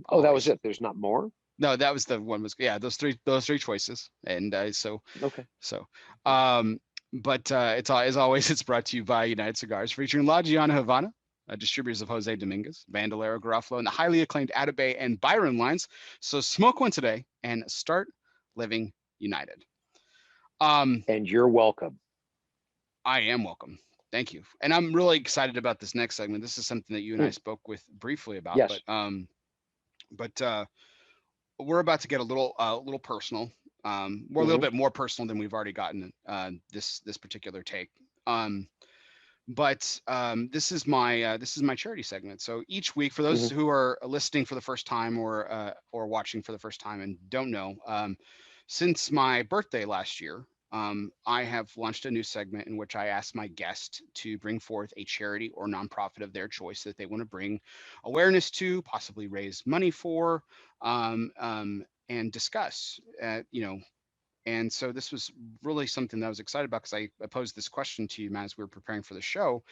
Oh, that was it. There's not more. No, that was the one. Was yeah, those three choices, and so okay. So, but it's as always, it's brought to you by United Cigars, featuring La Giana Havana, distributors of Jose Dominguez, Bandolero, Garofalo, and the highly acclaimed Atabey and Byron lines. So smoke one today and start living united. And you're welcome. I am welcome. Thank you. And I'm really excited about this next segment. This is something that you and I spoke with briefly about. Yes. But we're about to get a little personal. We're a little bit more personal than we've already gotten this particular take. But this is my charity segment. So each week, for those who are listening for the first time or watching for the first time and don't know, since my birthday last year, I have launched a new segment in which I ask my guest to bring forth a charity or nonprofit of their choice that they want to bring awareness to, possibly raise money for, and discuss. You know, and so this was really something that I was excited about because I posed this question to you, Matt, as we were preparing for the show.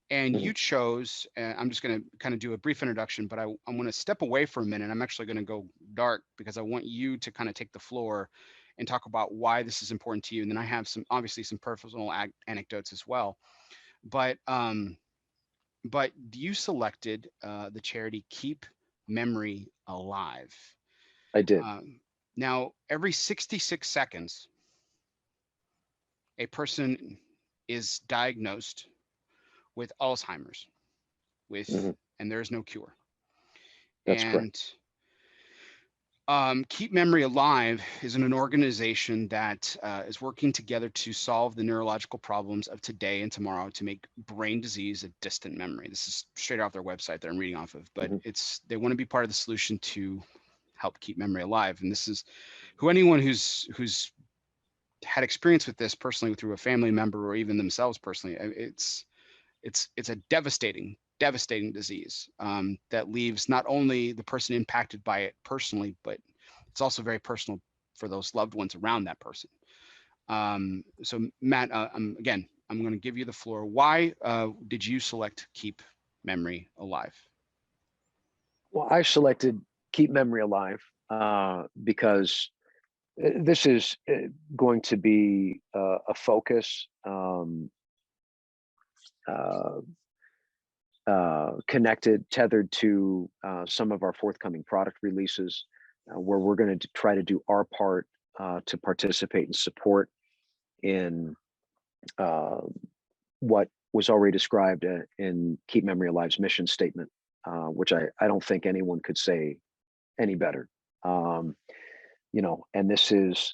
And you chose, I'm just going to kind of do a brief introduction, but I'm going to step away for a minute. I'm actually going to go dark because I want you to kind of take the floor and talk about why this is important to you. And then I have obviously some personal anecdotes as well. But you selected the charity Keep Memory Alive. I did. Now, every 66 seconds, a person is diagnosed with Alzheimer's, and there is no cure. That's correct. Keep Memory Alive is an organization that is working together to solve the neurological problems of today and tomorrow to make brain disease a distant memory. This is straight off their website that I'm reading off of, but they want to be part of the solution to help keep memory alive. And this is anyone who's had experience with this personally through a family member or even themselves personally. It's a devastating disease that leaves not only the person impacted by it personally, but it's also very personal for those loved ones around that person. So Matt, I'm going to give you the floor. Why did you select Keep Memory Alive? Well, I selected Keep Memory Alive because this is going to be a focus connected, tethered to some of our forthcoming product releases, where we're going to try to do our part to participate and support in what was already described in Keep Memory Alive's mission statement, which I don't think anyone could say any better. You know, and this is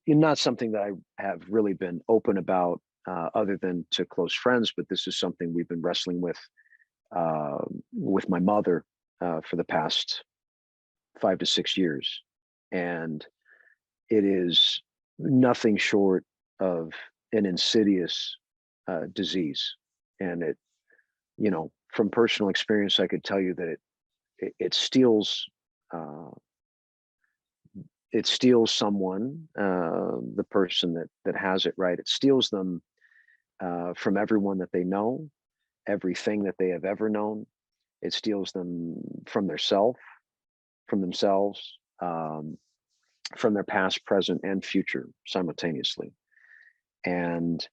not something that I have really been open about other than to close friends, but this is something we've been wrestling with my mother for the past 5 to 6 years. And it is nothing short of an insidious disease. And it, you know, from personal experience, I could tell you that it steals someone, the person that has it, right? It steals them from everyone that they know, everything that they have ever known. It steals them from themselves, from their past, present, and future simultaneously. And,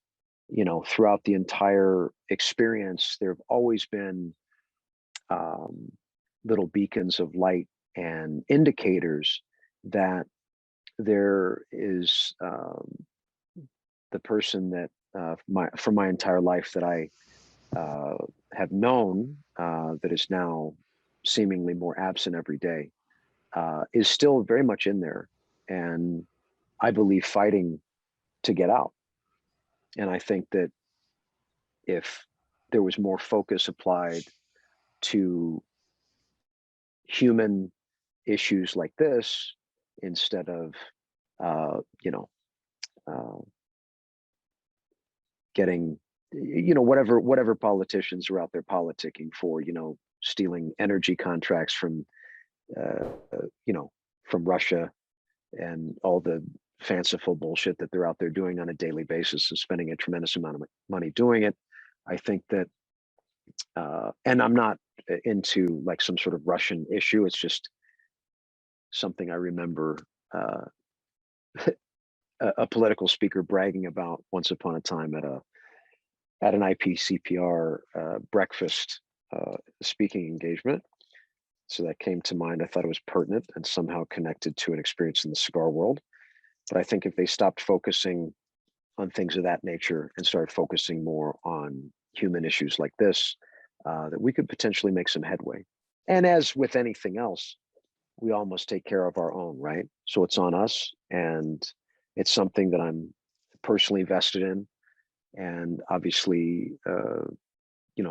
you know, throughout the entire experience, there have always been little beacons of light and indicators that there is the person that for my entire life that I have known that is now seemingly more absent every day is still very much in there, and I believe fighting to get out. And I think that if there was more focus applied to human issues like this, instead of getting, whatever politicians are out there politicking for, stealing energy contracts from from Russia and all the fanciful bullshit that they're out there doing on a daily basis and spending a tremendous amount of money doing it. I think that, and I'm not into like some sort of Russian issue. It's just something I remember a political speaker bragging about once upon a time at an IPCPR breakfast speaking engagement. So that came to mind. I thought it was pertinent and somehow connected to an experience in the cigar world. But I think if they stopped focusing on things of that nature and started focusing more on human issues like this, that we could potentially make some headway. And as with anything else, we all must take care of our own, right? So it's on us, and it's something that I'm personally vested in, and obviously,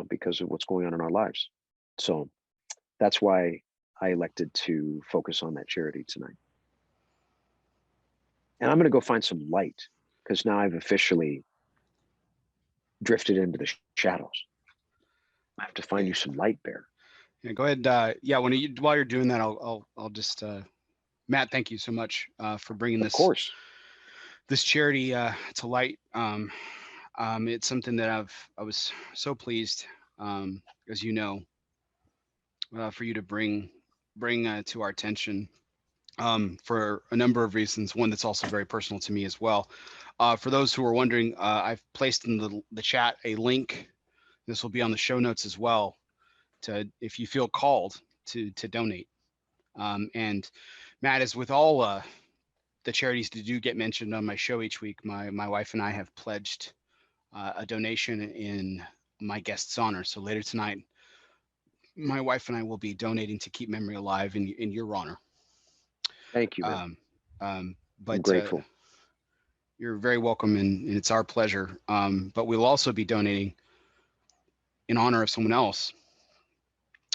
because of what's going on in our lives. So that's why I elected to focus on that charity tonight. And I'm going to go find some light, because now I've officially drifted into the shadows. I have to find you some light, Bear. Yeah, go ahead. While you're doing that, I'll just Matt, thank you so much for bringing this. Of course. This charity to light. It's something that I was so pleased, as you know, for you to bring to our attention, for a number of reasons. One that's also very personal to me as well. For those who are wondering, I've placed in the chat a link. This will be on the show notes as well, to if you feel called to donate. And Matt, is with all the charities that do get mentioned on my show each week, my wife and I have pledged a donation in my guest's honor. So later tonight, my wife and I will be donating to keep memory alive in your honor. Thank you. But I'm grateful. You're very welcome, and it's our pleasure. But we'll also be donating in honor of someone else.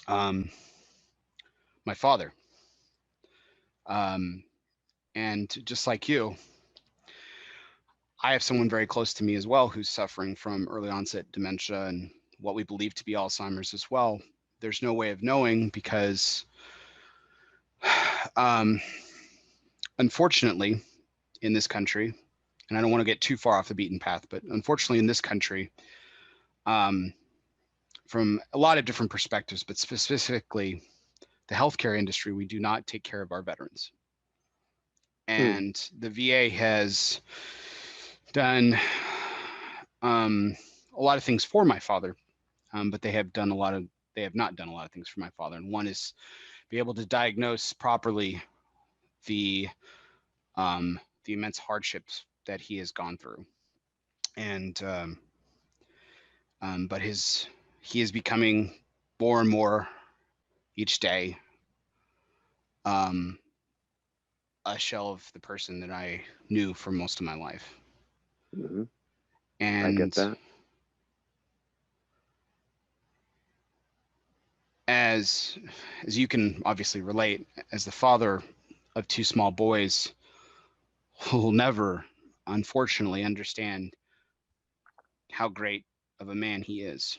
My father. And just like you, I have someone very close to me as well who's suffering from early onset dementia and what we believe to be Alzheimer's as well. There's no way of knowing because, unfortunately, in this country, and I don't want to get too far off the beaten path, but unfortunately in this country, from a lot of different perspectives, but specifically the healthcare industry, we do not take care of our veterans. And the VA has done a lot of things for my father, but they have not done a lot of things for my father. And one is be able to diagnose properly the immense hardships that he has gone through. And but he is becoming more and more each day a shell of the person that I knew for most of my life. Mm-hmm. And I get that. As you can obviously relate, as the father of two small boys who will never, unfortunately, understand how great of a man he is.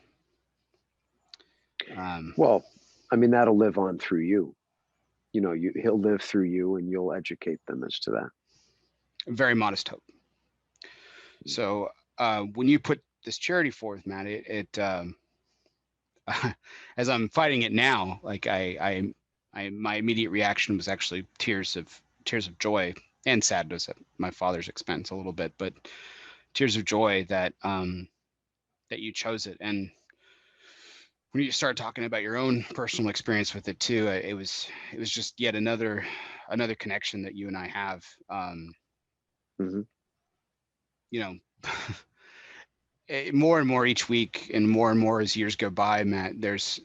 Well, I mean, that'll live on through you. He'll live through you, and you'll educate them as to that. Very modest hope. So when you put this charity forth, Matt, it as I'm fighting it now, like my immediate reaction was actually tears of joy and sadness at my father's expense a little bit, but tears of joy that that you chose it. And when you start talking about your own personal experience with it too, it was just yet another connection that you and I have. More and more each week, and more as years go by, Matt, there's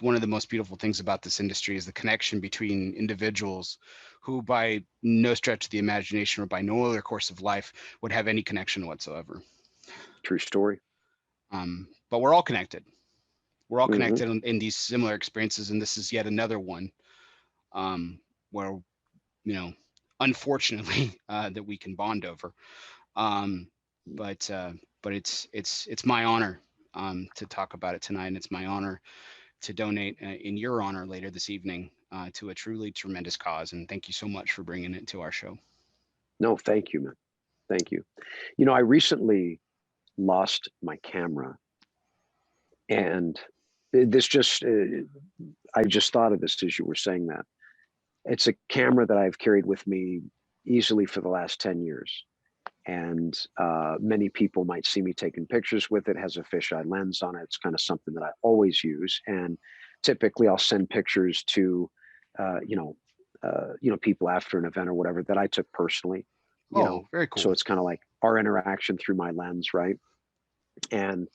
one of the most beautiful things about this industry is the connection between individuals who by no stretch of the imagination or by no other course of life would have any connection whatsoever. True story. But we're all connected. We're all connected in these similar experiences, and this is yet another one where, unfortunately, that we can bond over. But it's my honor to talk about it tonight, and it's my honor to donate in your honor later this evening. to a truly tremendous cause. And thank you so much for bringing it to our show. No, thank you, man. Thank you. You know, I recently lost my camera, and this just, I just thought of this as you were saying that. It's a camera that I've carried with me easily for the last 10 years. And many people might see me taking pictures with it. It has a fisheye lens on it. It's kind of something that I always use. And typically I'll send pictures to, people after an event or whatever that I took personally, very cool. So it's kind of like our interaction through my lens, right? And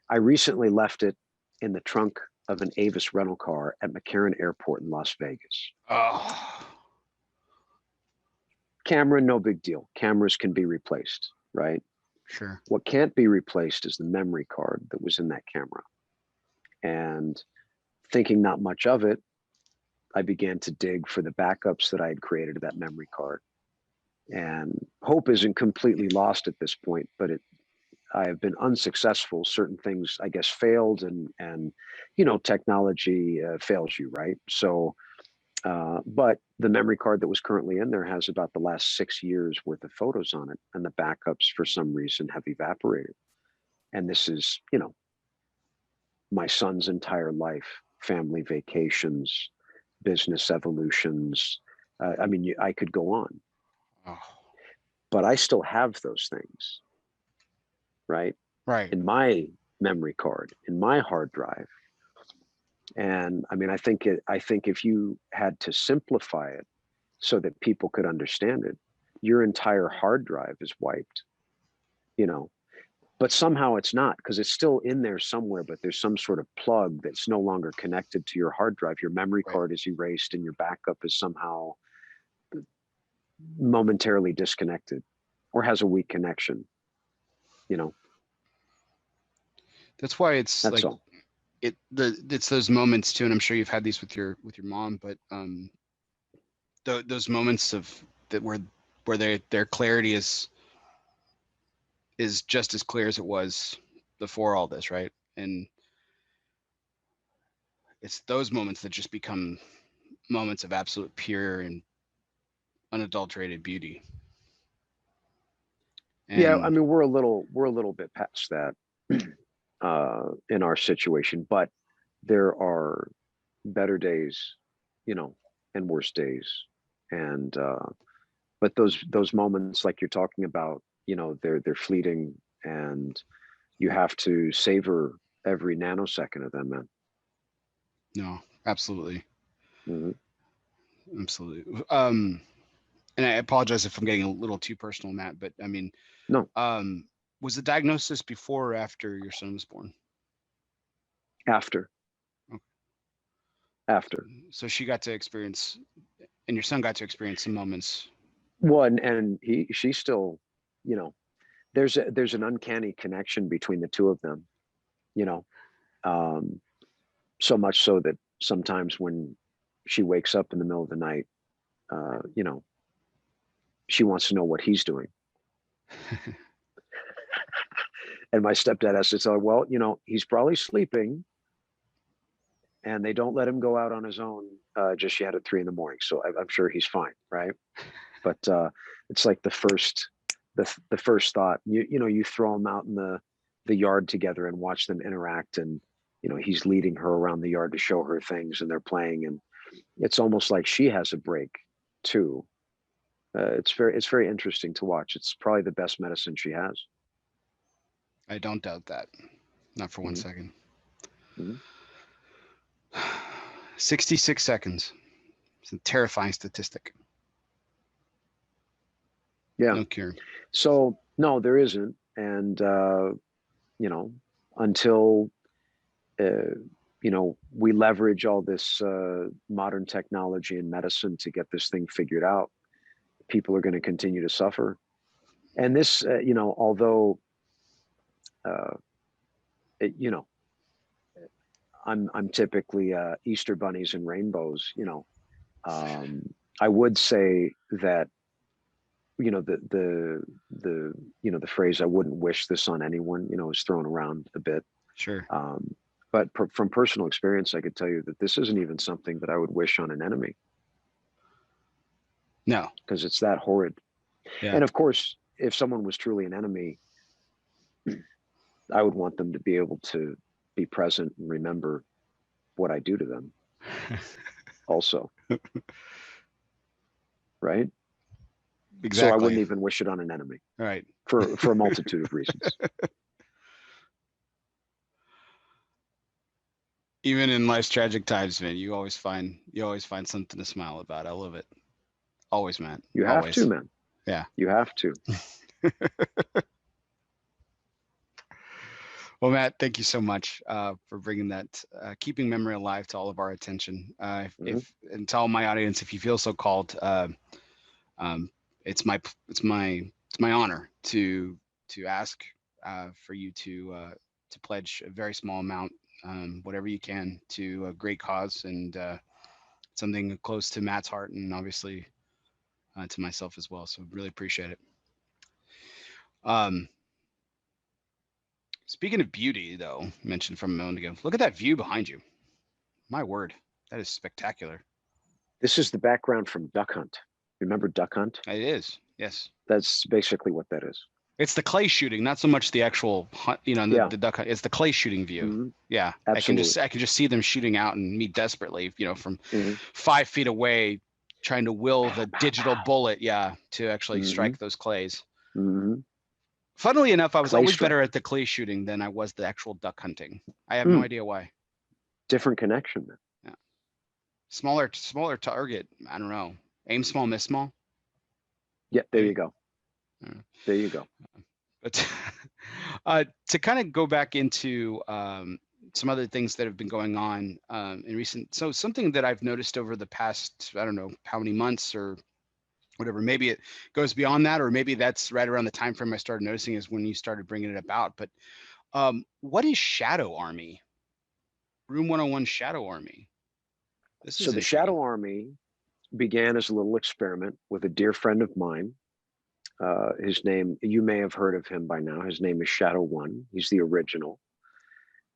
I recently left it in the trunk of an Avis rental car at McCarran Airport in Las Vegas. Oh. Camera, no big deal. Cameras can be replaced, right? Sure. What can't be replaced is the memory card that was in that camera. And thinking not much of it, I began to dig for the backups that I had created of that memory card. And hope isn't completely lost at this point, but I have been unsuccessful. Certain things, I guess, failed, and technology fails you, right? So, but the memory card that was currently in there has about the last 6 years worth of photos on it, and the backups for some reason have evaporated. And this is, my son's entire life, family vacations, business evolutions. I could go on, but I still have those things, right? Right. In my memory card, in my hard drive. And I think if you had to simplify it so that people could understand it, your entire hard drive is wiped, but somehow it's not, because it's still in there somewhere, but there's some sort of plug that's no longer connected to your hard drive. Your memory card is erased and your backup is somehow momentarily disconnected or has a weak connection, That's why it's That's like all. It's those moments too, and I'm sure you've had these with your mom, but those moments of that where their clarity is just as clear as it was before all this, right? And it's those moments that just become moments of absolute pure and unadulterated beauty. And yeah, we're a little bit past that in our situation, but there are better days, and worse days. And but those moments like you're talking about, they're fleeting, and you have to savor every nanosecond of them, man. No, absolutely. Mm-hmm. Absolutely. And I apologize if I'm getting a little too personal, Matt, but No. Was the diagnosis before or after your son was born? After. Okay. After. So she got to experience, and your son got to experience some moments. Well, and she still, there's an uncanny connection between the two of them, so much so that sometimes when she wakes up in the middle of the night, she wants to know what he's doing. And my stepdad has to say, well, he's probably sleeping, and they don't let him go out on his own just yet at 3 a.m. So I'm sure he's fine, right? But it's like the first thought. You throw them out in the yard together and watch them interact, and he's leading her around the yard to show her things, and they're playing, and it's almost like she has a break too. It's very interesting to watch. It's probably the best medicine she has. I don't doubt that, not for 1 second. 66 seconds. It's a terrifying statistic. Yeah. No cure. So no, there isn't, and until we leverage all this modern technology and medicine to get this thing figured out, people are going to continue to suffer. And this, although, I'm typically Easter bunnies and rainbows, I would say that, the phrase, I wouldn't wish this on anyone, is thrown around a bit. Sure. But from personal experience, I could tell you that this isn't even something that I would wish on an enemy. No. Because it's that horrid. Yeah. And of course, if someone was truly an enemy, I would want them to be able to be present and remember what I do to them also. Right? Exactly. So I wouldn't even wish it on an enemy. Right. For a multitude of reasons. Even in life's tragic times, man, you always find something to smile about. I love it. Always, man. You have always. to, man. Yeah. You have to. Well, Matt, thank you so much for bringing that, keeping memory alive to all of our attention. If and to all my audience, if you feel so called, it's my honor to ask for you to pledge a very small amount, whatever you can, to a great cause and something close to Matt's heart, and obviously to myself as well. So really appreciate it. Speaking of beauty, though, mentioned from a moment ago, look at that view behind you. My word, that is spectacular. This is the background from Duck Hunt. Remember Duck Hunt? It is, yes. That's basically what that is. It's the clay shooting, not so much the actual hunt, the duck hunt. It's the clay shooting view. Mm-hmm. Yeah, absolutely. I can just see them shooting out and me desperately, from 5 feet away, trying to will the digital bullet, to actually strike those clays. Funnily enough, I was always better at the clay shooting than I was the actual duck hunting. I have no idea why. Different connection. Yeah. Smaller target. I don't know. Aim small, miss small. Yeah, there you go. There you go. But to kind of go back into some other things that have been going on in recent, so something that I've noticed over the past, I don't know how many months or whatever, maybe it goes beyond that, or maybe that's right around the time frame I started noticing is when you started bringing it about. But what is Shadow Army? Room 101 Shadow Army. So the Shadow Army began as a little experiment with a dear friend of mine. His name, you may have heard of him by now. His name is Shadow One. He's the original.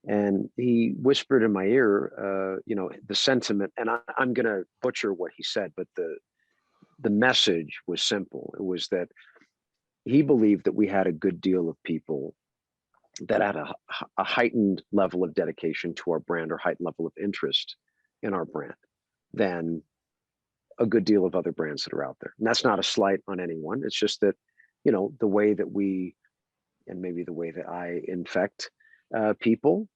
And he whispered in my ear, the sentiment, and I'm going to butcher what he said, but the message was simple. It was that he believed that we had a good deal of people that had a heightened level of dedication to our brand or heightened level of interest in our brand than a good deal of other brands that are out there. And that's not a slight on anyone. It's just that, the way that we, and maybe the way that I infect people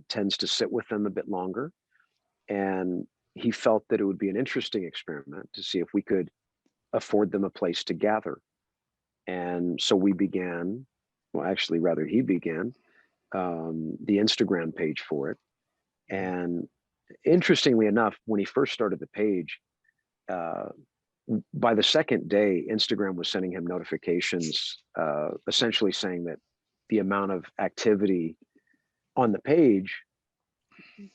tends to sit with them a bit longer. And he felt that it would be an interesting experiment to see if we could afford them a place to gather. And so we began, he began the Instagram page for it. And interestingly enough, when he first started the page, by the second day, Instagram was sending him notifications, essentially saying that the amount of activity on the page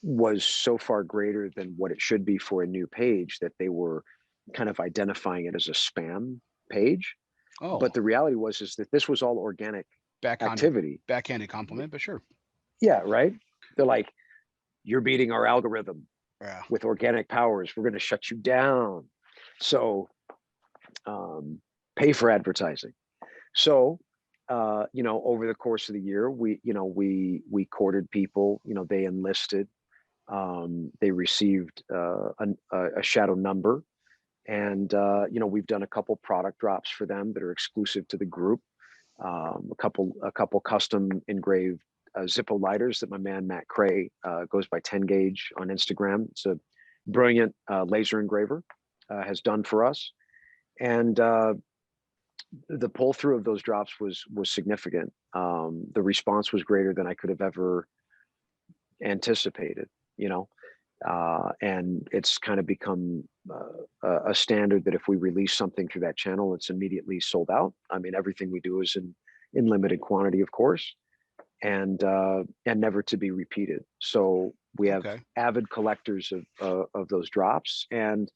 was so far greater than what it should be for a new page that they were kind of identifying it as a spam page. Oh. But the reality is that this was all organic activity. Backhanded compliment, but sure. Yeah, right? They're like, you're beating our algorithm with organic powers. We're going to shut you down. So pay for advertising. So, over the course of the year, we courted people, they enlisted, they received a shadow number. And, we've done a couple product drops for them that are exclusive to the group. A couple custom engraved Zippo lighters that my man, Matt Cray, goes by 10 gauge on Instagram. It's a brilliant laser engraver, has done for us. And the pull through of those drops was significant. The response was greater than I could have ever anticipated, and it's kind of become a standard that if we release something through that channel, it's immediately sold out. I mean, everything we do is in limited quantity, of course, and never to be repeated. So we have avid collectors of those drops, and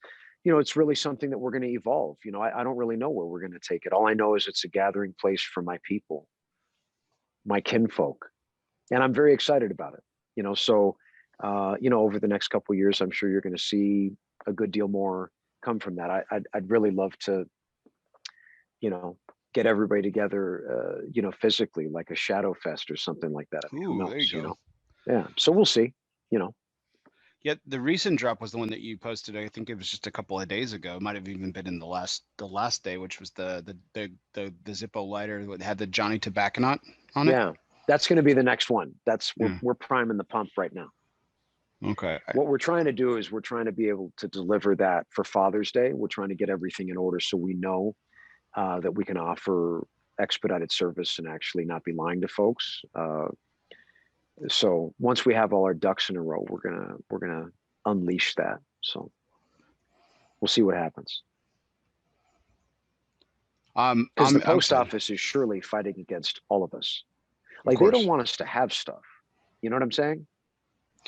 it's really something that we're going to evolve. I don't really know where we're going to take it. All I know is it's a gathering place for my people, my kinfolk, and I'm very excited about it. So, over the next couple of years, I'm sure you're going to see a good deal more come from that. I'd really love to, get everybody together, physically, like a shadow fest or something like that. I mean, who knows, there you go. Yeah. So we'll see, Yeah, the recent drop was the one that you posted. I think it was just a couple of days ago. It might have even been in the last day, which was the Zippo lighter that had the Johnny Tobacconaut on it. Yeah, that's going to be the next one. We're priming the pump right now. Okay. What we're trying to do is we're trying to be able to deliver that for Father's Day. We're trying to get everything in order so we know that we can offer expedited service and actually not be lying to folks. So once we have all our ducks in a row, we're gonna unleash that. So we'll see what happens. Because the post office is surely fighting against all of us. Like, they don't want us to have stuff. You know what I'm saying?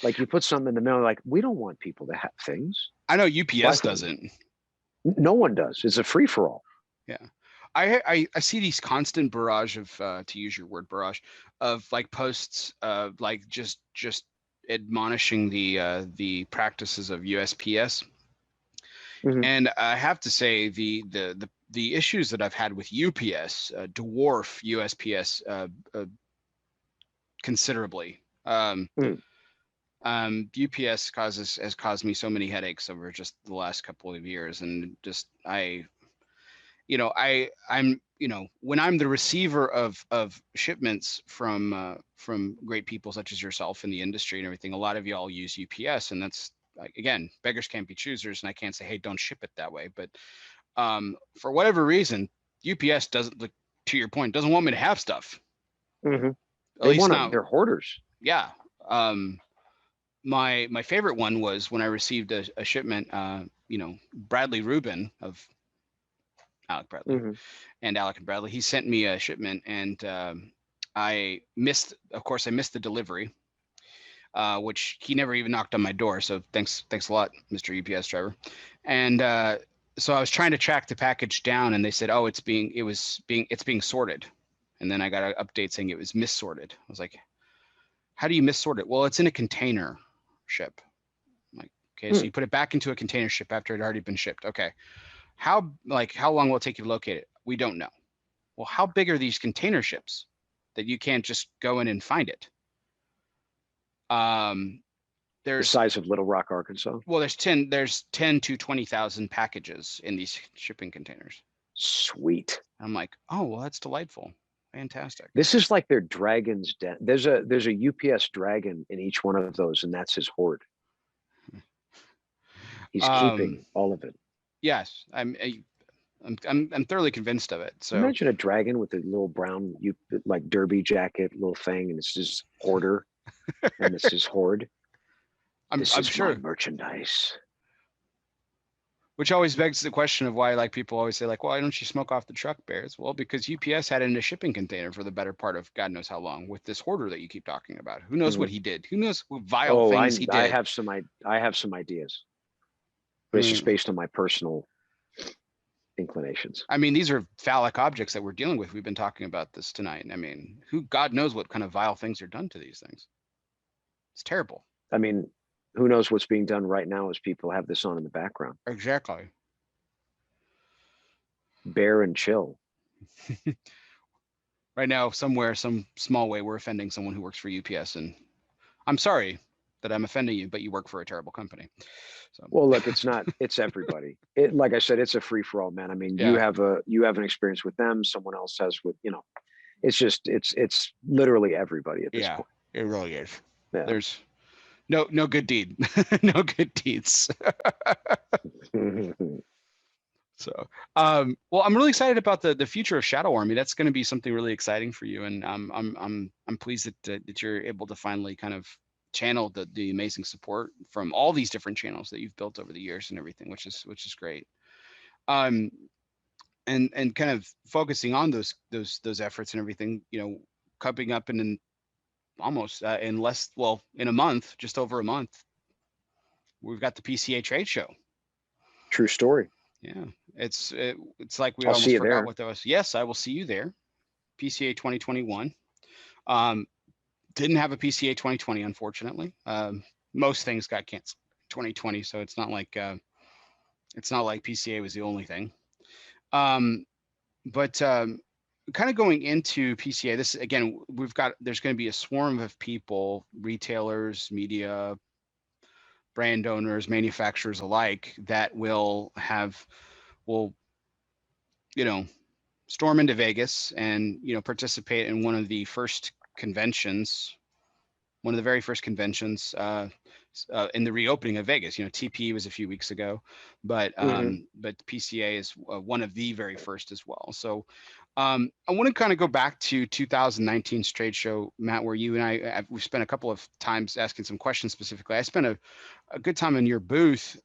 Like, you put something in the mail, like, we don't want people to have things. I know UPS doesn't. No one does. It's a free for all. Yeah. I see these constant barrage of to use your word, barrage of like posts like just admonishing the practices of USPS. Mm-hmm. And I have to say the issues that I've had with UPS dwarf USPS considerably. UPS has caused me so many headaches over just the last couple of years, and just I'm when I'm the receiver of shipments from great people such as yourself in the industry and everything, a lot of y'all use UPS, and that's, like, again, beggars can't be choosers, and I can't say, hey, don't ship it that way. But for whatever reason, UPS doesn't, like, to your point, doesn't want me to have stuff. Mm-hmm. They're hoarders. Yeah. My favorite one was when I received a shipment, Bradley Rubin of Alec Bradley, mm-hmm. and Alec and Bradley, he sent me a shipment, and I missed the delivery, which he never even knocked on my door. So thanks a lot, Mr. UPS driver. And so I was trying to track the package down, and they said, oh, it's being sorted. And then I got an update saying it was missorted. I was like, how do you missort it? Well, it's in a container ship. I'm like, okay, so you put it back into a container ship after it had already been shipped. Okay. How long will it take you to locate it? We don't know. Well, how big are these container ships that you can't just go in and find it? There's the size of Little Rock, Arkansas. Well, there's 10 to 20,000 packages in these shipping containers. Sweet. I'm like, oh, well, that's delightful. Fantastic. This is like their dragon's den. There's a UPS dragon in each one of those, and that's his hoard. He's keeping all of it. Yes, I'm thoroughly convinced of it. So imagine a dragon with a little brown like derby jacket, little thing, and it's his hoarder, and it's his hoard. I'm sure my merchandise. Which always begs the question of why, like, people always say, like, why don't you smoke off the truck, Bears? Well, because UPS had it in a shipping container for the better part of God knows how long with this hoarder that you keep talking about. Who knows what he did? Who knows what vile things he did? I have some ideas. But it's just based on my personal inclinations. I mean, these are phallic objects that we're dealing with. We've been talking about this tonight. I mean, God knows what kind of vile things are done to these things. It's terrible. I mean, who knows what's being done right now as people have this on in the background. Exactly. Bear and chill. Right now, somewhere, some small way, we're offending someone who works for UPS, and I'm sorry that I'm offending you, but you work for a terrible company. So. Well, look, it's everybody. Like I said, it's a free for all, man. I mean, you have an experience with them. Someone else has with, it's literally everybody at this point. It really is. Yeah. There's no good deed, no good deeds. So, well, I'm really excited about the future of Shadow Army. That's going to be something really exciting for you. And I'm pleased that you're able to finally kind of channel the amazing support from all these different channels that you've built over the years and everything, which is great. And kind of focusing on those efforts and everything, coming up in almost in a month, just over a month, we've got the PCA trade show. True story. Yeah, it's like we almost forgot what that was. Yes, I will see you there. PCA 2021. didn't have a PCA 2020, unfortunately. Most things got canceled 2020, so it's not like PCA was the only thing. But kind of going into PCA, this again, there's going to be a swarm of people, retailers, media, brand owners, manufacturers alike, that will storm into Vegas and participate in one of the very first conventions in the reopening of Vegas. TP was a few weeks ago, but PCA is one of the very first as well. So I want to kind of go back to 2019's trade show, Matt, where you and we spent a couple of times asking some questions specifically. I spent a good time in your booth.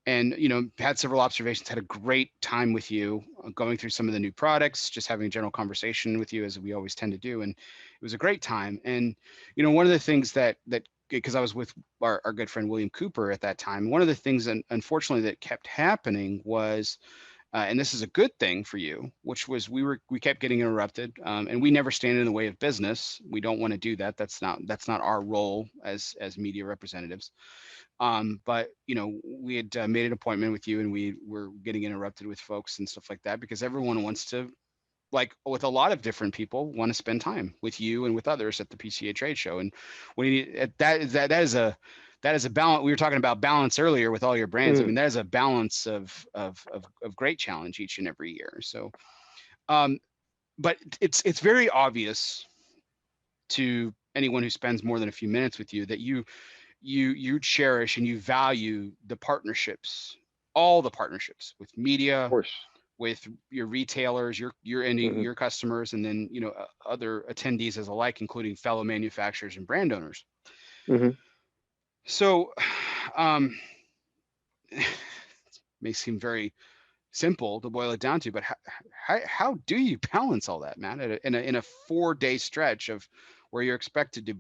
And had several observations, had a great time with you, going through some of the new products, just having a general conversation with you, as we always tend to do, and it was a great time. And one of the things that because I was with our good friend William Cooper at that time, one of the things, unfortunately, that kept happening was, and this is a good thing for you, which was we kept getting interrupted, and we never stand in the way of business. We don't want to do that. That's not our role as media representatives. But we had made an appointment with you, and we were getting interrupted with folks and stuff like that, because everyone wants to, like with a lot of different people, want to spend time with you and with others at the PCA trade show. And that is a balance. We were talking about balance earlier with all your brands. I mean, that is a balance of great challenge each and every year. So, but it's very obvious to anyone who spends more than a few minutes with you that you cherish and you value the partnerships, all the partnerships with media, of course, with your retailers, your customers, and then other attendees as alike, including fellow manufacturers and brand owners. So it may seem very simple to boil it down to, but how do you balance all that, man, in a 4-day stretch of where you're expected to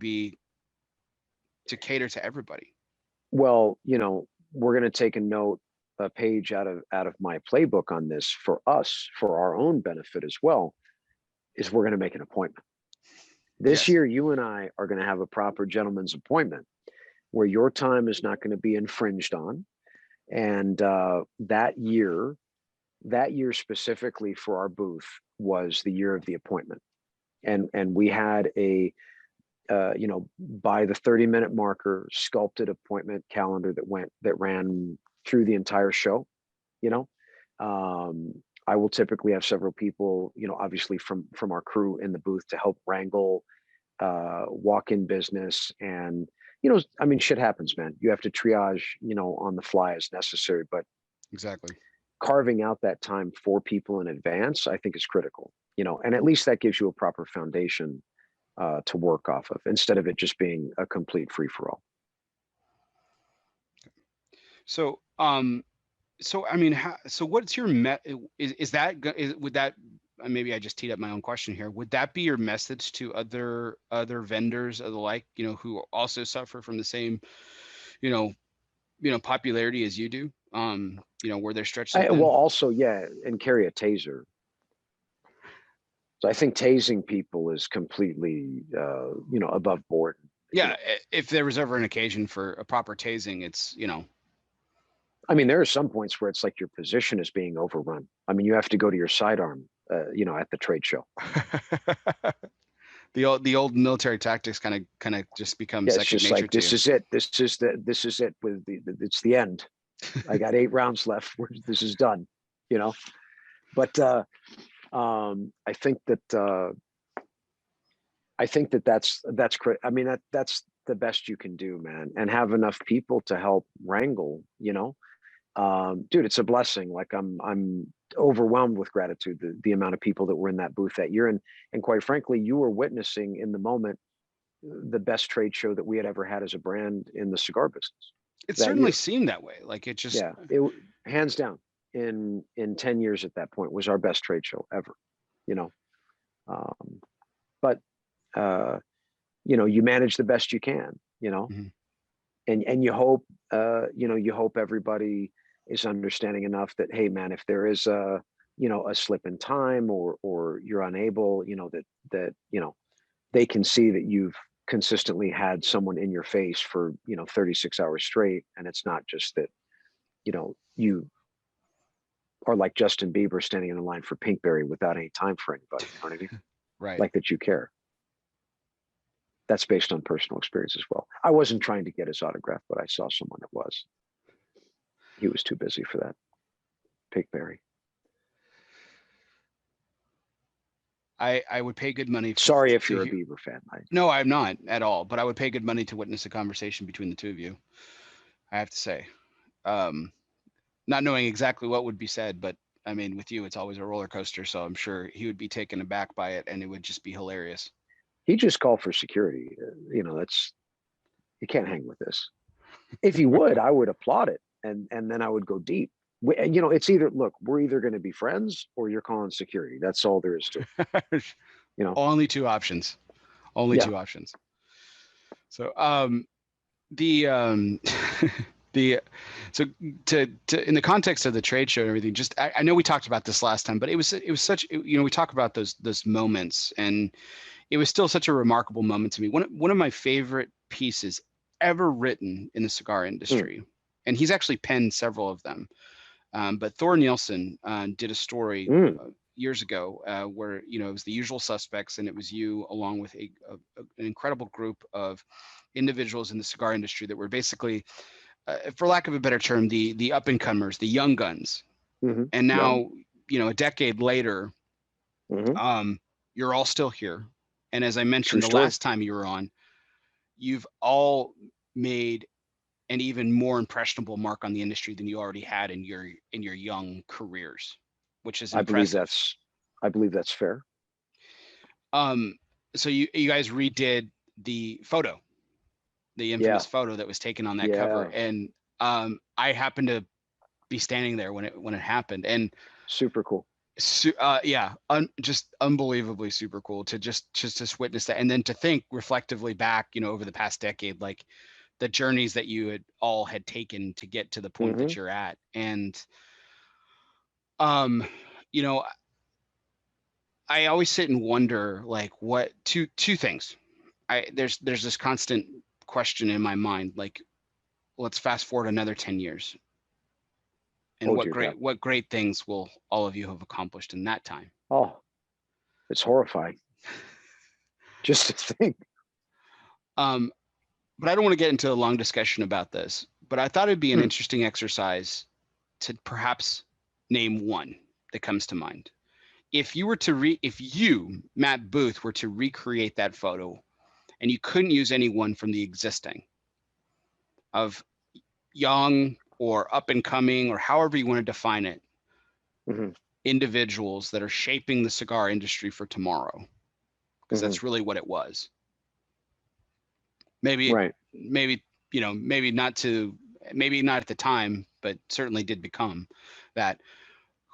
cater to everybody? Well, we're going to take a page out of my playbook on this for us, for our own benefit as well, is we're going to make an appointment. This year, you and I are going to have a proper gentleman's appointment where your time is not going to be infringed on. And that year specifically for our booth was the year of the appointment. And we had a by the 30-minute marker, sculpted appointment calendar that ran through the entire show. I will typically have several people, obviously from our crew in the booth to help wrangle walk-in business. And, I mean, shit happens, man. You have to triage, on the fly as necessary, but exactly, carving out that time for people in advance, I think is critical, and at least that gives you a proper foundation to work off of, instead of it just being a complete free-for-all. So, I mean, what's your would that, maybe I just teed up my own question here. Would that be your message to other vendors of the like, who also suffer from the same, popularity as you do, where they're stretched? Well, also, yeah, and carry a taser. So I think tasing people is completely, above board. Yeah, if there was ever an occasion for a proper tasing, it's, I mean, there are some points where it's like your position is being overrun. I mean, you have to go to your sidearm, at the trade show. The old military tactics kind of just become second just nature like, to this you. is it. This is it. It's the end. I got 8 rounds left. This is done. But I think that's great. I mean, that's the best you can do, man, and have enough people to help wrangle. Dude, it's a blessing. Like I'm overwhelmed with gratitude, the amount of people that were in that booth that year, and quite frankly, you were witnessing in the moment the best trade show that we had ever had as a brand in the cigar business. It certainly seemed that way. Like it just, it hands down in 10 years at that point was our best trade show ever. But you manage the best you can, and you hope everybody is understanding enough that, hey man, if there is a slip in time or you're unable, that they can see that you've consistently had someone in your face for, 36 hours straight. And it's not just that, you are like Justin Bieber standing in a line for Pinkberry without any time for anybody. You know what I mean? Right. Like that you care. That's based on personal experience as well. I wasn't trying to get his autograph, but I saw someone that was. He was too busy for that. Pinkberry. I would pay good money. Sorry if you're a Bieber fan. No, I'm not at all, but I would pay good money to witness a conversation between the two of you. I have to say, not knowing exactly what would be said, but I mean, with you, it's always a roller coaster. So I'm sure he would be taken aback by it, and it would just be hilarious. He just called for security. You can't hang with this. If he would, I would applaud it, and then I would go deep. It's either, look, we're either going to be friends or you're calling security. That's all there is to it. Only two options. Only two options. So so to in the context of the trade show and everything, just I know we talked about this last time, but it was such, we talk about those moments, and it was still such a remarkable moment to me. One of my favorite pieces ever written in the cigar industry, and he's actually penned several of them. But Thor Nielsen did a story years ago where, it was the usual suspects, and it was you along with an incredible group of individuals in the cigar industry that were basically, for lack of a better term, the up and comers, the young guns. And now, a decade later, you're all still here. And as I mentioned the last time you were on, you've all made an even more impressionable mark on the industry than you already had in your young careers, which is impressive. I believe that's fair. So you guys redid the photo, the infamous photo that was taken on that cover, and I happened to be standing there when it happened, and super cool. Just unbelievably super cool to just witness that, and then to think reflectively back, over the past decade, like the journeys that you had taken to get to the point that you're at. And I always sit and wonder, like, what two things. There's this constant question in my mind, like, let's fast forward another 10 years. And what great things will all of you have accomplished in that time? Oh, it's horrifying. Just to think. But I don't want to get into a long discussion about this, but I thought it'd be an interesting exercise to perhaps name one that comes to mind. If you, Matt Booth, were to recreate that photo, and you couldn't use anyone from the existing of young or up and coming, or however you want to define it, individuals that are shaping the cigar industry for tomorrow, because that's really what it was. Maybe not at the time, but certainly did become that.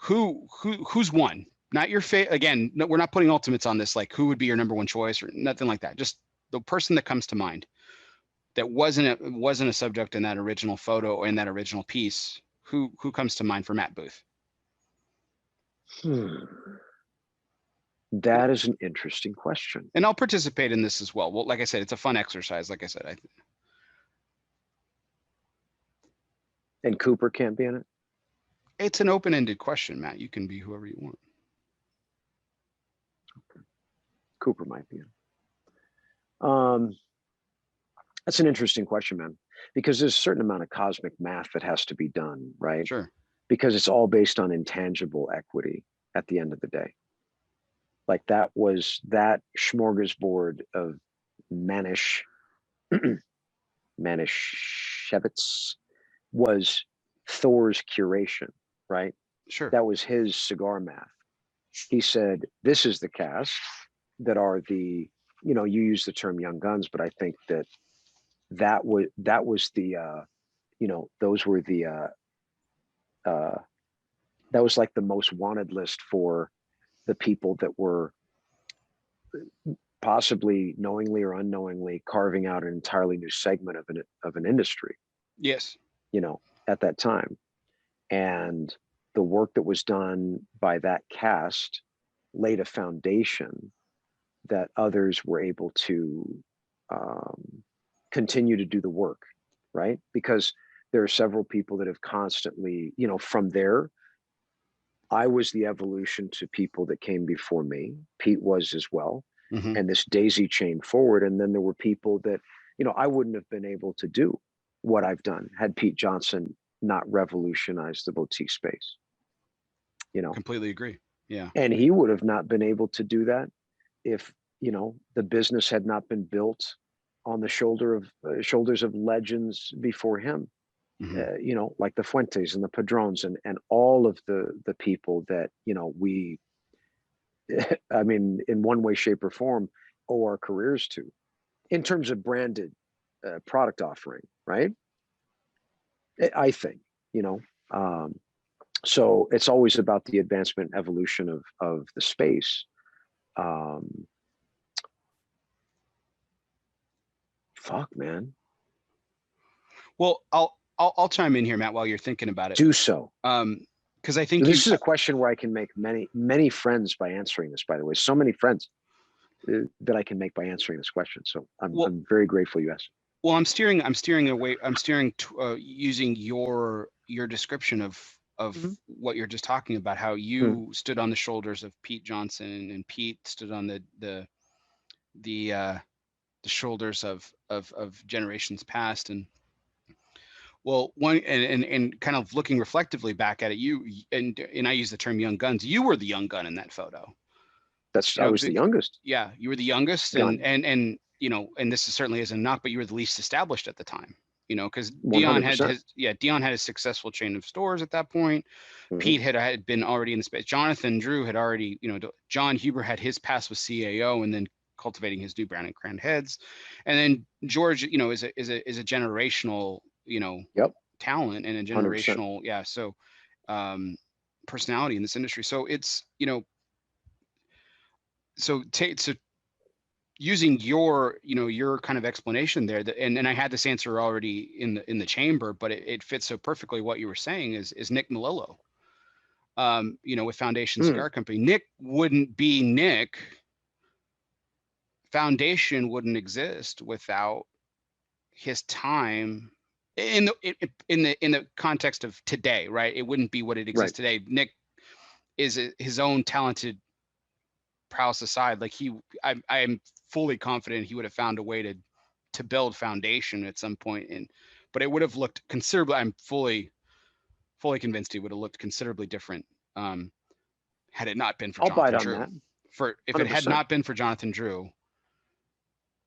Who's one? Not your favorite. Again, no, we're not putting ultimates on this, like who would be your number one choice or nothing like that. Just the person that comes to mind that wasn't a subject in that original photo or in that original piece. Who comes to mind for Matt Booth? That is an interesting question. And I'll participate in this as well. Well, like I said, it's a fun exercise. Like I said, and Cooper can't be in it? It's an open-ended question, Matt. You can be whoever you want. Okay. Cooper might be in. That's an interesting question, man, because there's a certain amount of cosmic math that has to be done, right? Sure. Because it's all based on intangible equity at the end of the day. Like that smorgasbord of Manischewitz was Thor's curation, right? Sure. That was his cigar math. He said, this is the cast that are the, you use the term young guns, but I think that was the, those were the, that was like the most wanted list for the people that were possibly knowingly or unknowingly carving out an entirely new segment of an industry. Yes. At that time. And the work that was done by that cast laid a foundation that others were able to continue to do the work, right? Because there are several people that have constantly, you know, from there, I was the evolution to people that came before me. Pete was as well. Mm-hmm. And this daisy chain forward. And then there were people that, you know, I wouldn't have been able to do what I've done had Pete Johnson not revolutionized the boutique space. You know, Completely agree. Yeah. and he would have not been able to do that if, you know, the business had not been built on the shoulders of legends before him. Mm-hmm. You know, like the Fuentes and the Padrones and all of the people that, you know, we, I mean, in one way, shape, or form, owe our careers to, in terms of branded product offering, right? I think, you know, so it's always about the advancement, evolution of the space. Fuck, man. Well, I'll chime in here, Matt, while you're thinking about it. Do so. Because I think this is a question where I can make many friends by answering this. By the way, so many friends that I can make by answering this question. So I'm very grateful you asked. Well, I'm steering away. I'm steering using your description of Mm-hmm. what you're just talking about. How you stood on the shoulders of Pete Johnson, and Pete stood on the shoulders of generations past. And well, one and kind of looking reflectively back at it, you and I use the term young guns. You were the young gun in that photo. That's I was the youngest. Yeah, you were the youngest, and you know, and this is certainly isn't a knock, but you were the least established at the time. You know, because Dion had his successful chain of stores at that point. Mm-hmm. Pete had been already in the space. Jonathan Drew had already, you know, John Huber had his past with CAO, and then cultivating his new brand and Grand Heads, and then George, you know, is a generational, you know, talent and a generational, 100%. So personality in this industry. So it's, you know, so using your, you know, your kind of explanation there, that, and I had this answer already in the chamber, but it fits so perfectly what you were saying is Nick Melillo, you know, with Foundation Cigar Company. Nick wouldn't be Nick. Foundation wouldn't exist without his time in the context of today, right? It wouldn't be what it exists today. Nick is his own talented prowess aside, like I'm fully confident he would have found a way to build Foundation at some point, but it would have looked considerably, I'm fully convinced he would have looked considerably different had it not been for Jonathan Drew. If it had not been for Jonathan Drew,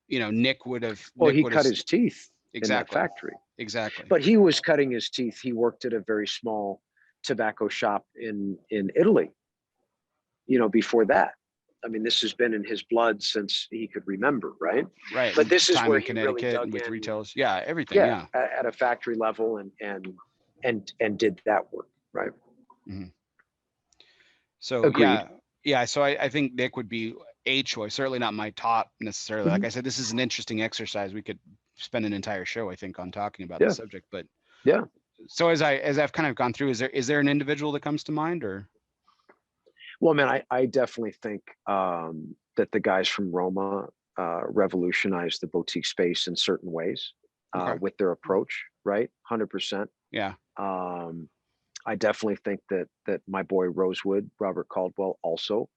you know, Nick would have. Well, he cut his teeth in that factory. Exactly. But he was cutting his teeth. He worked at a very small tobacco shop in Italy. You know, before that. I mean, this has been in his blood since he could remember, right? Right. But this is where he Connecticut really dug with in, retailers. Yeah, everything. Yeah. At a factory level and did that work, right? Mm-hmm. So agreed. Yeah. So I think Nick would be a choice. Certainly not my top necessarily. Like I said, this is an interesting exercise. We could spend an entire show, I think, on talking about the subject. But So as I've kind of gone through, is there an individual that comes to mind, or? Well, man, I definitely think that the guys from Roma revolutionized the boutique space in certain ways with their approach, right? 100%. Yeah. I definitely think that my boy Rosewood, Robert Caldwell, also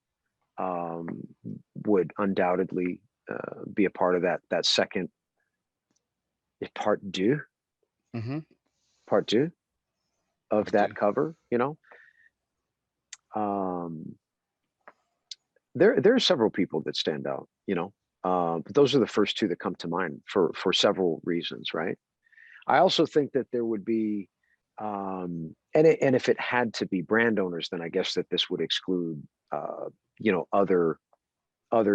would undoubtedly be a part of that second part deux of that cover, you know. There are several people that stand out, you know, but those are the first two that come to mind for several reasons, right? I also think that there would be, and if it had to be brand owners, then I guess that this would exclude, you know, other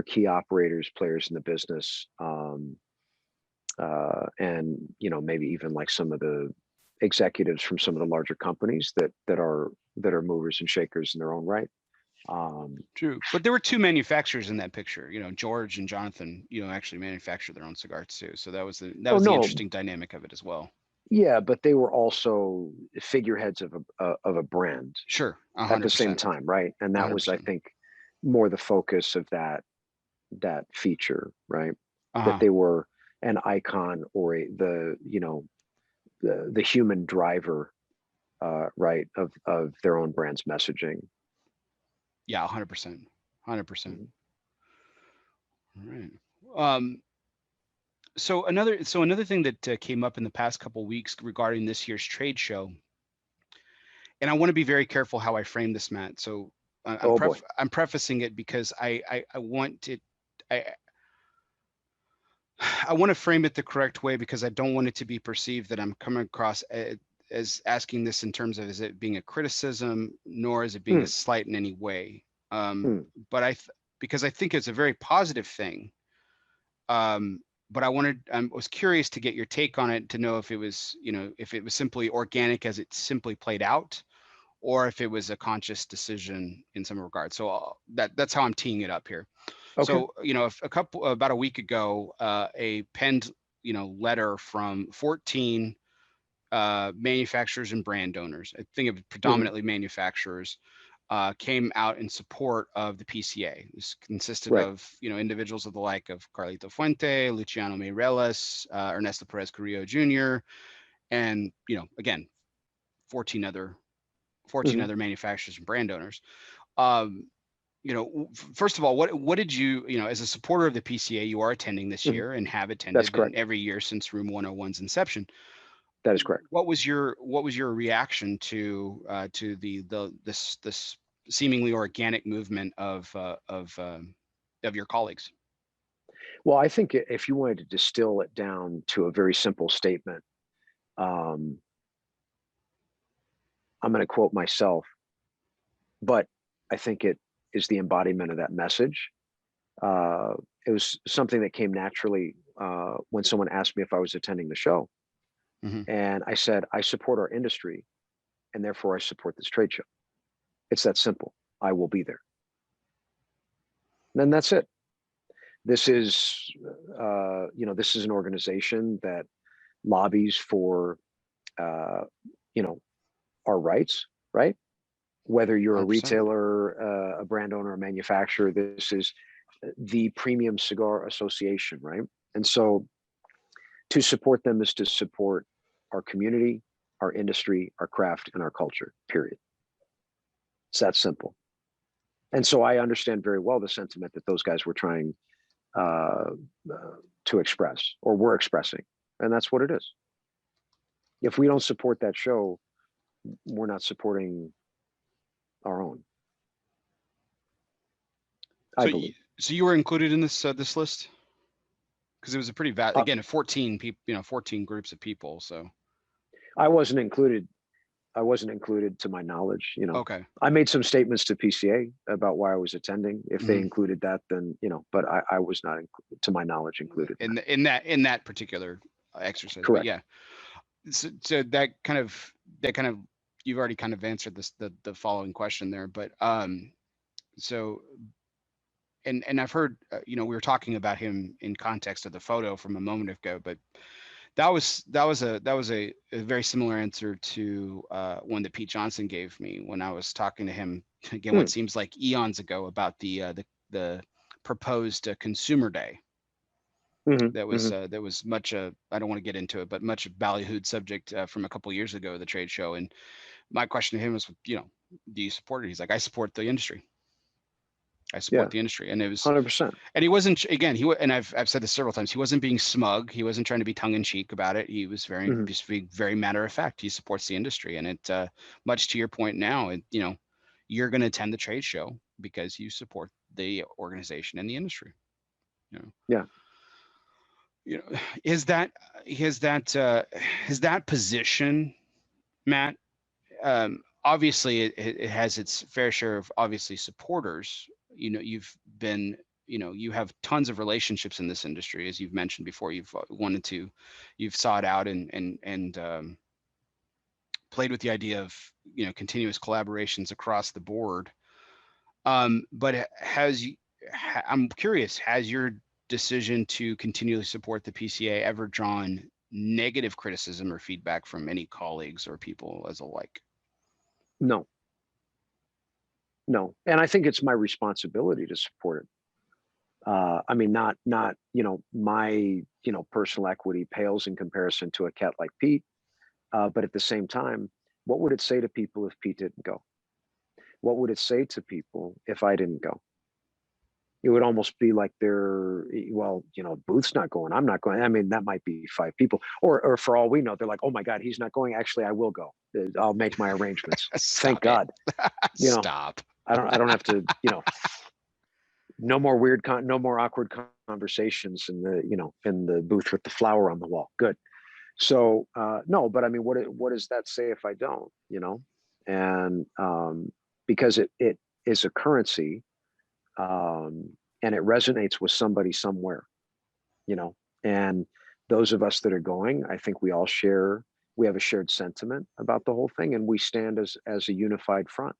key operators, players in the business, and you know, maybe even like some of the executives from some of the larger companies that are movers and shakers in their own right. True, but there were two manufacturers in that picture. You know, George and Jonathan, you know, actually manufactured their own cigars too. So that was the interesting dynamic of it as well. Yeah, but they were also figureheads of a brand. Sure, 100%. At the same time, right? And that 100%. Was, I think, more the focus of that that feature, right? That they were an icon or the human driver, right, of their own brand's messaging. Yeah, 100%, 100%. All right. So another thing that came up in the past couple of weeks regarding this year's trade show, and I want to be very careful how I frame this, Matt. So I'm prefacing it because I want it. I want to frame it the correct way because I don't want it to be perceived that I'm coming across as asking this in terms of is it being a criticism, nor is it being a slight in any way. But because I think it's a very positive thing. But I was curious to get your take on it, to know if it was, if it was simply organic as it simply played out, or if it was a conscious decision in some regard. So that's how I'm teeing it up here. Okay. So, about a week ago, a penned, letter from 14 manufacturers and brand owners, I think of predominantly manufacturers, came out in support of the PCA. This consisted of, individuals of the like of Carlito Fuente, Luciano Meireles, Ernesto Perez Carrillo Jr., and, again, 14 other manufacturers and brand owners. First of all, what did you, as a supporter of the PCA, you are attending this year and have attended every year since Room 101's inception. That is correct. What was your reaction to this seemingly organic movement of your colleagues? Well, I think if you wanted to distill it down to a very simple statement, I'm going to quote myself, but I think it is the embodiment of that message. It was something that came naturally when someone asked me if I was attending the show. And I said, I support our industry, and therefore I support this trade show. It's that simple. I will be there. And then that's it. This is, this is an organization that lobbies for, our rights, right? Whether you're 100%. A retailer, a brand owner, a manufacturer, this is the Premium Cigar Association, right? And so to support them is to support our community, our industry, our craft, and our culture, period. It's that simple. And so I understand very well the sentiment that those guys were trying to express, or were expressing, and that's what it is. If we don't support that show, we're not supporting our own. So you were included in this this list? Because it was a pretty again, 14 people, 14 groups of people. So I wasn't included. To my knowledge, Okay. I made some statements to PCA about why I was attending. If they included that, then, but I was not, to my knowledge, included in that particular exercise. Correct. But yeah. So that kind of, you've already kind of answered this, the following question there, but so, and I've heard, we were talking about him in context of the photo from a moment ago, but that was a very similar answer to one that Pete Johnson gave me when I was talking to him again, what seems like eons ago, about the proposed consumer day. That was much I don't want to get into it, but much ballyhooed subject from a couple of years ago at the trade show. And my question to him was, do you support it? He's like, I support the industry. I support the industry. And it was 100%. And he wasn't, again, and I've said this several times, he wasn't being smug. He wasn't trying to be tongue in cheek about it. He was just being very matter of fact. He supports the industry. And it, much to your point now, you're going to attend the trade show because you support the organization and the industry. Yeah. Is that position, Matt, obviously it has its fair share of obviously supporters. You've been, you have tons of relationships in this industry, as you've mentioned before. You've sought out and played with the idea of, continuous collaborations across the board. But I'm curious, has your decision to continually support the PCA ever drawn negative criticism or feedback from any colleagues or people as alike? No. And I think it's my responsibility to support it. I mean, not, my, personal equity pales in comparison to a cat like Pete. But at the same time, what would it say to people if Pete didn't go? What would it say to people if I didn't go? It would almost be like well, Booth's not going, I'm not going. I mean, that might be 5 people, or for all we know, they're like, oh my God, he's not going. Actually, I will go. I'll make my arrangements. Thank God. Stop. I don't have to, no more no more awkward conversations in the booth with the flower on the wall. Good. So no, but I mean, what does that say if I don't, and because it is a currency, and it resonates with somebody somewhere, and those of us that are going, I think we have a shared sentiment about the whole thing, and we stand as a unified front.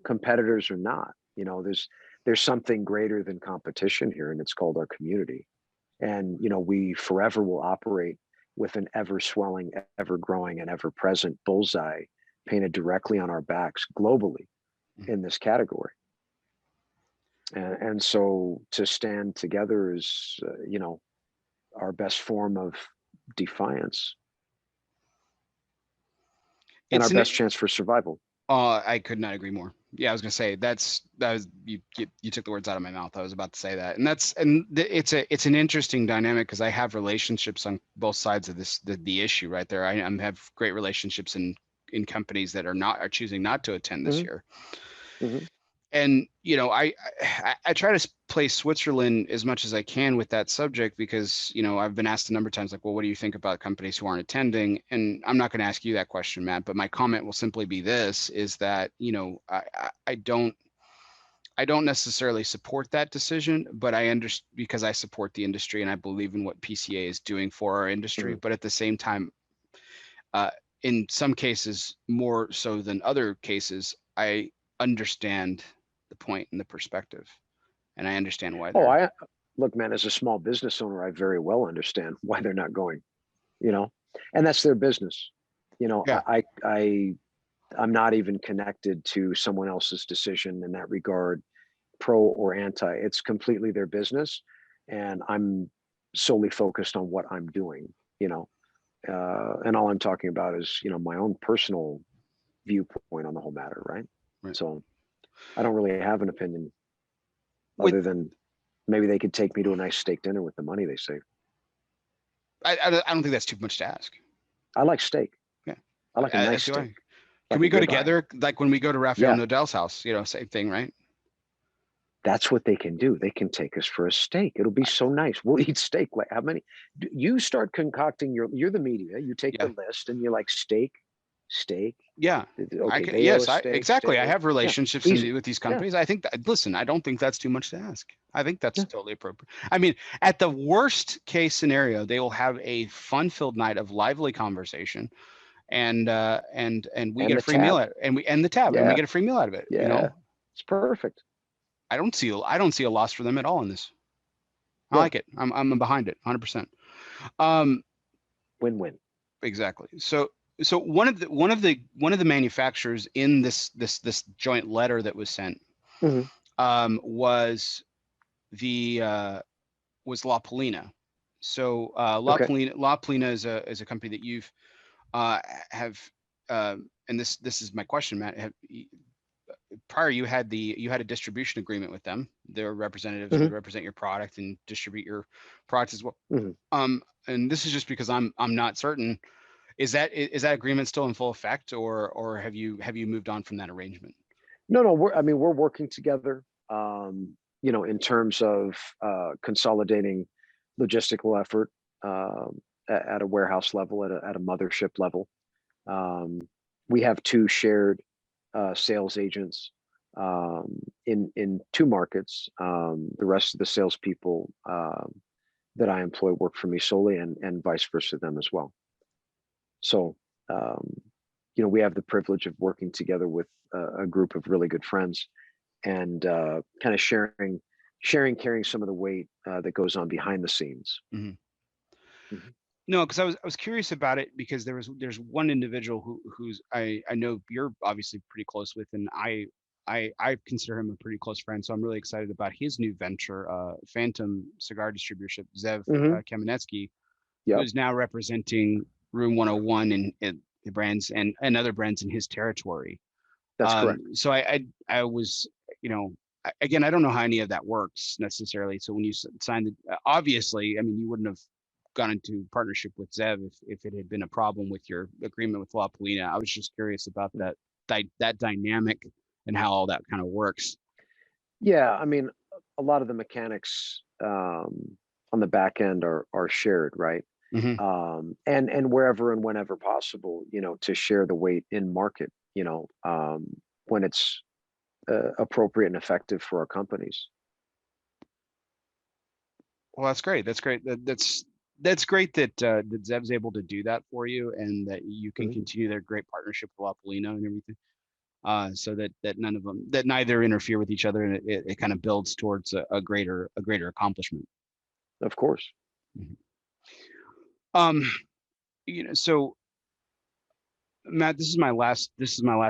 Competitors or not, there's something greater than competition here, and it's called our community. And we forever will operate with an ever swelling, ever growing, and ever present bullseye painted directly on our backs globally in this category. And so to stand together is our best form of defiance and our best chance for survival. I could not agree more. Yeah, I was gonna say you took the words out of my mouth. I was about to say that, and it's an interesting dynamic because I have relationships on both sides of the issue right there. I have great relationships in companies that are choosing not to attend this year. And I try to play Switzerland as much as I can with that subject because I've been asked a number of times, like, well, what do you think about companies who aren't attending? And I'm not going to ask you that question, Matt, but my comment will simply be this: is that I don't necessarily support that decision, but I understand because I support the industry and I believe in what PCA is doing for our industry. But at the same time, in some cases more so than other cases, I understand the point and the perspective, and I understand why. Look, man, as a small business owner, I very well understand why they're not going, and that's their business. Yeah. I'm not even connected to someone else's decision in that regard, pro or anti. It's completely their business, and I'm solely focused on what I'm doing, and all I'm talking about is, my own personal viewpoint on the whole matter, right? So I don't really have an opinion other than maybe they could take me to a nice steak dinner with the money they save. I don't think that's too much to ask. I like steak. Yeah, I like a nice steak. Can we go together? Like when we go to Rafael Nodal's house, same thing, right? That's what they can do. They can take us for a steak. It'll be so nice. We'll eat steak. Like how many? You start concocting you're the media. You take the list and you're like steak. Yeah. Okay, exactly. Steak. I have relationships with these companies. I think that, listen, I don't think that's too much to ask. I think that's totally appropriate. I mean, at the worst case scenario, they will have a fun-filled night of lively conversation, and we get a free meal and we get a free meal out of it. Yeah. It's perfect. I don't see a loss for them at all in this. I like it. I'm behind it 100%. Win-win. Exactly. So one of the manufacturers in this joint letter that was sent was La Polina. So La Polina is a company that you've have and this is my question, Matt. Prior you had a distribution agreement with them. Their representatives would represent your product and distribute your products as well. And this is just because I'm not certain. Is that agreement still in full effect, or have you moved on from that arrangement? No, we're working together, in terms of consolidating logistical effort at a warehouse level, at a mothership level. We have 2 shared sales agents in 2 markets. The rest of the salespeople that I employ work for me solely, and vice versa them as well. So, we have the privilege of working together with a group of really good friends, and kind of carrying some of the weight that goes on behind the scenes. No, because I was curious about it because there's one individual who's I know you're obviously pretty close with, and I consider him a pretty close friend, so I'm really excited about his new venture, Phantom Cigar Distributorship. Zev Kamenetsky, who's now representing Room 101 and the brands and other brands in his territory. That's correct. So I was, again, I don't know how any of that works necessarily. So when you signed it, obviously, I mean, you wouldn't have gone into partnership with Zev if it had been a problem with your agreement with La Polina. I was just curious about that dynamic and how all that kind of works. Yeah, I mean, a lot of the mechanics on the back end are shared, right? And wherever and whenever possible, to share the weight in market, when it's appropriate and effective for our companies. Well, that's great. That's great. That's great that that Zev's able to do that for you, and that you can continue their great partnership with La Polina and everything. So that neither interfere with each other, and it kind of builds towards a greater accomplishment. Of course. So Matt, this is my last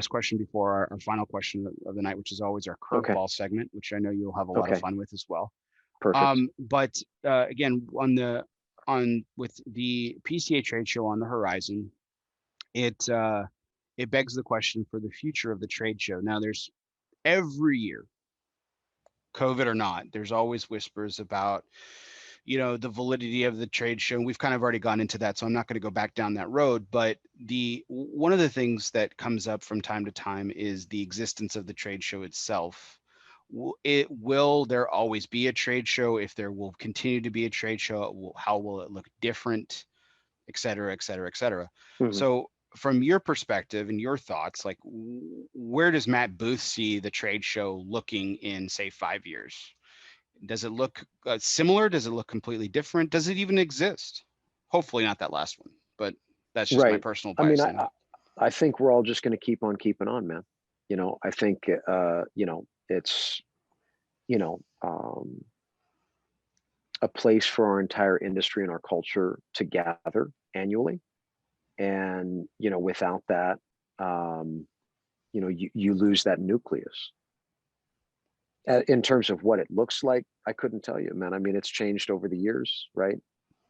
question before our final question of the night, which is always our curveball segment, which I know you'll have a lot of fun with as well. Perfect. But again, with the PCA trade show on the horizon, it begs the question for the future of the trade show. Now, there's every year, COVID or not, there's always whispers about the validity of the trade show. And we've kind of already gone into that, so I'm not going to go back down that road. But one of the things that comes up from time to time is the existence of the trade show itself. Will there always be a trade show? If there will continue to be a trade show, how will it look different, et cetera, et cetera, et cetera. So from your perspective and your thoughts, like, where does Matt Booth see the trade show looking in, say, 5 years? Does it look similar? Does it look completely different? Does it even exist? Hopefully not that last one, but that's just my personal bias. I mean, I think we're all just going to keep on keeping on, man. I think, it's, a place for our entire industry and our culture to gather annually. And, without that, you lose that nucleus. In terms of what it looks like, I couldn't tell you, man. I mean, it's changed over the years, right?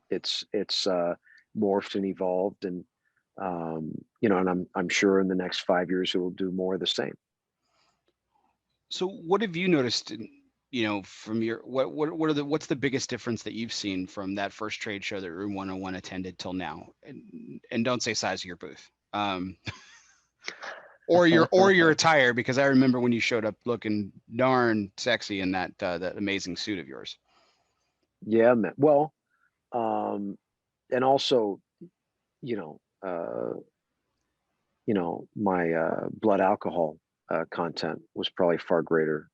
It's morphed and evolved, and and I'm sure in the next 5 years it will do more of the same. So, what have you noticed? From your what's the biggest difference that you've seen from that first trade show that Room 101 attended till now? And don't say size of your booth. Or your attire, because I remember when you showed up looking darn sexy in that amazing suit of yours. Yeah, man. Well, and also, my blood alcohol content was probably far greater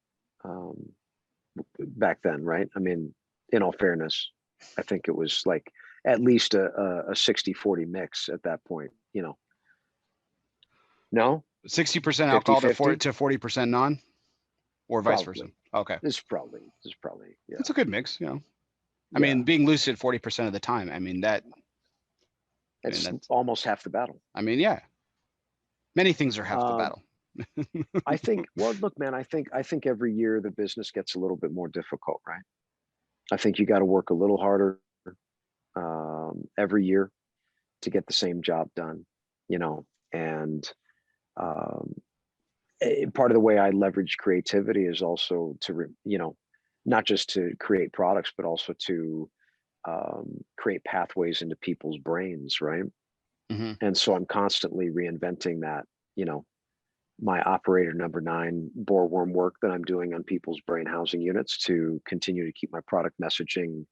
back then, right? I mean, in all fairness, I think it was like at least a 60-40 mix at that point. No. 60% alcohol 50-50? to 40% non, or vice versa. Okay. This is probably, yeah. It's a good mix, I mean, being lucid 40% of the time. I mean, that's almost half the battle. I mean, yeah. Many things are half the battle. I think, well, look, man, I think every year the business gets a little bit more difficult, right? I think you got to work a little harder every year to get the same job done, and part of the way I leverage creativity is also to, not just to create products, but also to create pathways into people's brains, right? And so I'm constantly reinventing that, my operator number 9 boreworm work that I'm doing on people's brain housing units to continue to keep my product messaging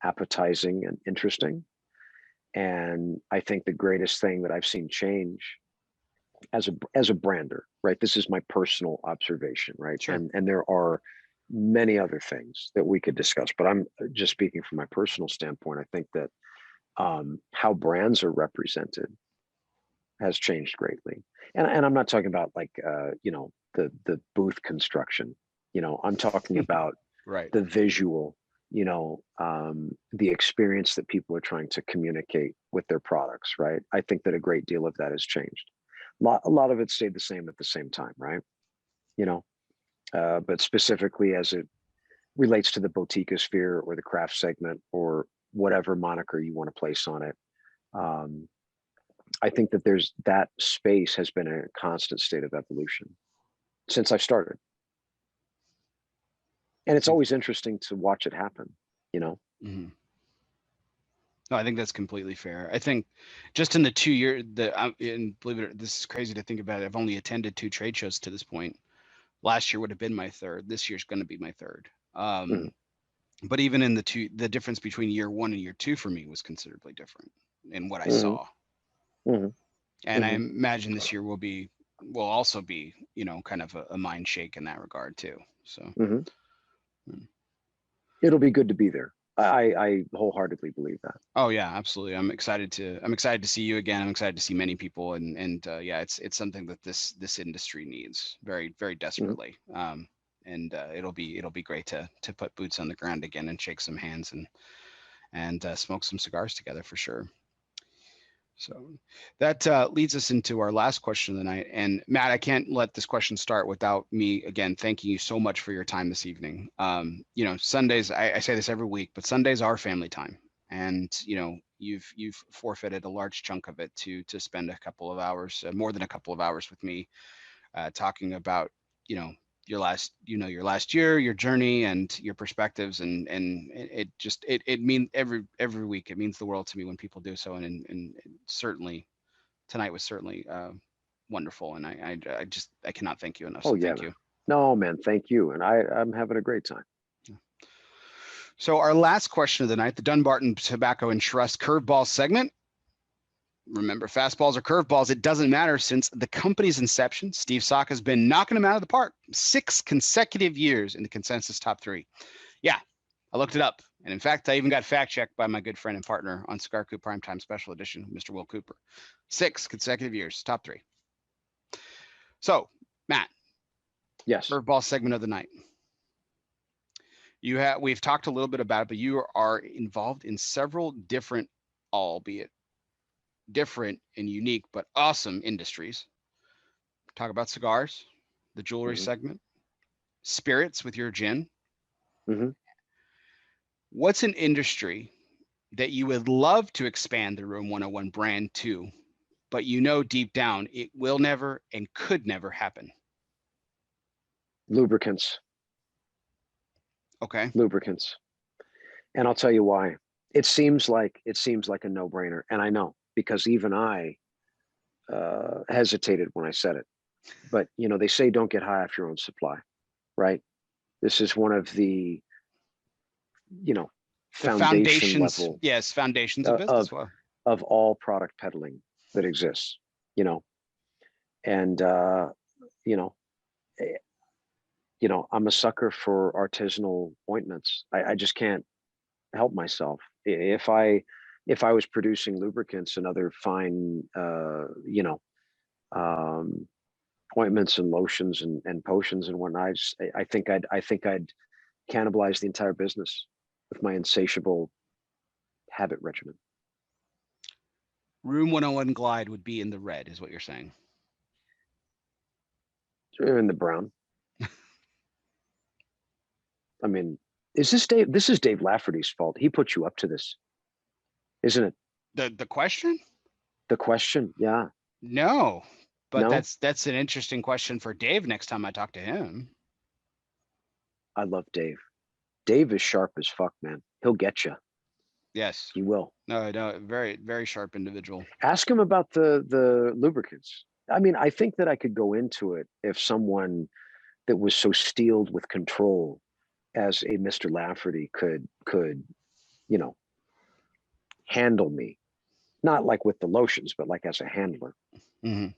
appetizing and interesting. And I think the greatest thing that I've seen change as a brander, right? This is my personal observation, right? Sure. And there are many other things that we could discuss, but I'm just speaking from my personal standpoint. I think that how brands are represented has changed greatly. And I'm not talking about like the booth construction. I'm talking about right. the visual, the experience that people are trying to communicate with their products, right? I think that a great deal of that has changed. A lot of it stayed the same at the same time, right? but specifically as it relates to the boutique sphere or the craft segment or whatever moniker you want to place on it. I think that that space has been a constant state of evolution since I've started. And it's always interesting to watch it happen, you know? Mm-hmm. No, I think that's completely fair. I think just in the 2 years and believe it or not, this is crazy to think about it. I've only attended 2 trade shows to this point. Last year would have been my third. This year's going to be my third. But even in the difference between year 1 and year 2 for me was considerably different in what I saw. And I imagine this year will also be, you know, kind of a mind shake in that regard too. So it'll be good to be there. I wholeheartedly believe that. Oh yeah, absolutely. I'm excited to see you again. I'm excited to see many people, and yeah, it's something that this industry needs very, very desperately. And it'll be great to put boots on the ground again and shake some hands and smoke some cigars together for sure. So that leads us into our last question of the night. And Matt, I can't let this question start without me again thanking you so much for your time this evening. You know, Sundays, I say this every week, but Sundays are family time, and you know, you've forfeited a large chunk of it to spend a couple of hours, more than a couple of hours with me, talking about, you know, your last year, your journey, and your perspectives, and it means every week it means the world to me when people do so, and certainly tonight was certainly wonderful, and I cannot thank you enough. So thank you. No, man, thank you, and I'm having a great time. So our last question of the night, the Dunbarton Tobacco and Trust curveball segment. Remember, fastballs or curveballs, it doesn't matter. Since the company's inception, Steve Saka has been knocking them out of the park 6 consecutive years in the consensus top 3. Yeah, I looked it up. And in fact, I even got fact checked by my good friend and partner on Cigar Coop Primetime Special Edition, Mr. Will Cooper. 6 consecutive years, top 3. So, Matt. Yes. Curveball segment of the night. We've talked a little bit about it, but you are involved in several different, albeit different and unique but awesome industries. Talk about cigars, the jewelry segment, spirits with your gin. What's an industry that you would love to expand the Room 101 brand to, but you know deep down it will never and could never happen? Lubricants. Okay. Lubricants. And I'll tell you why. It seems like a no-brainer, and I know, because even I hesitated when I said it. But you know, they say don't get high off your own supply, right? This is one of the, you know, foundations level, yes, foundations of business of all product peddling that exists, you know. And you know, I'm a sucker for artisanal ointments. I just can't help myself. If I was producing lubricants and other fine, you know, ointments and lotions and potions and whatnot, I think I'd cannibalize the entire business with my insatiable habit regimen. Room 101 Glide would be in the red, is what you're saying. In the brown. I mean, is this Dave? This is Dave Lafferty's fault. He put you up to this, isn't it? The question? The question, yeah. No, but no? that's an interesting question for Dave next time I talk to him. I love Dave. Dave is sharp as fuck, man. He'll get you. Yes, he will. No, very, very sharp individual. Ask him about the lubricants. I mean, I think that I could go into it if someone that was so steeled with control as a Mr. Lafferty could, you know, handle me, not like with the lotions, but like as a handler. You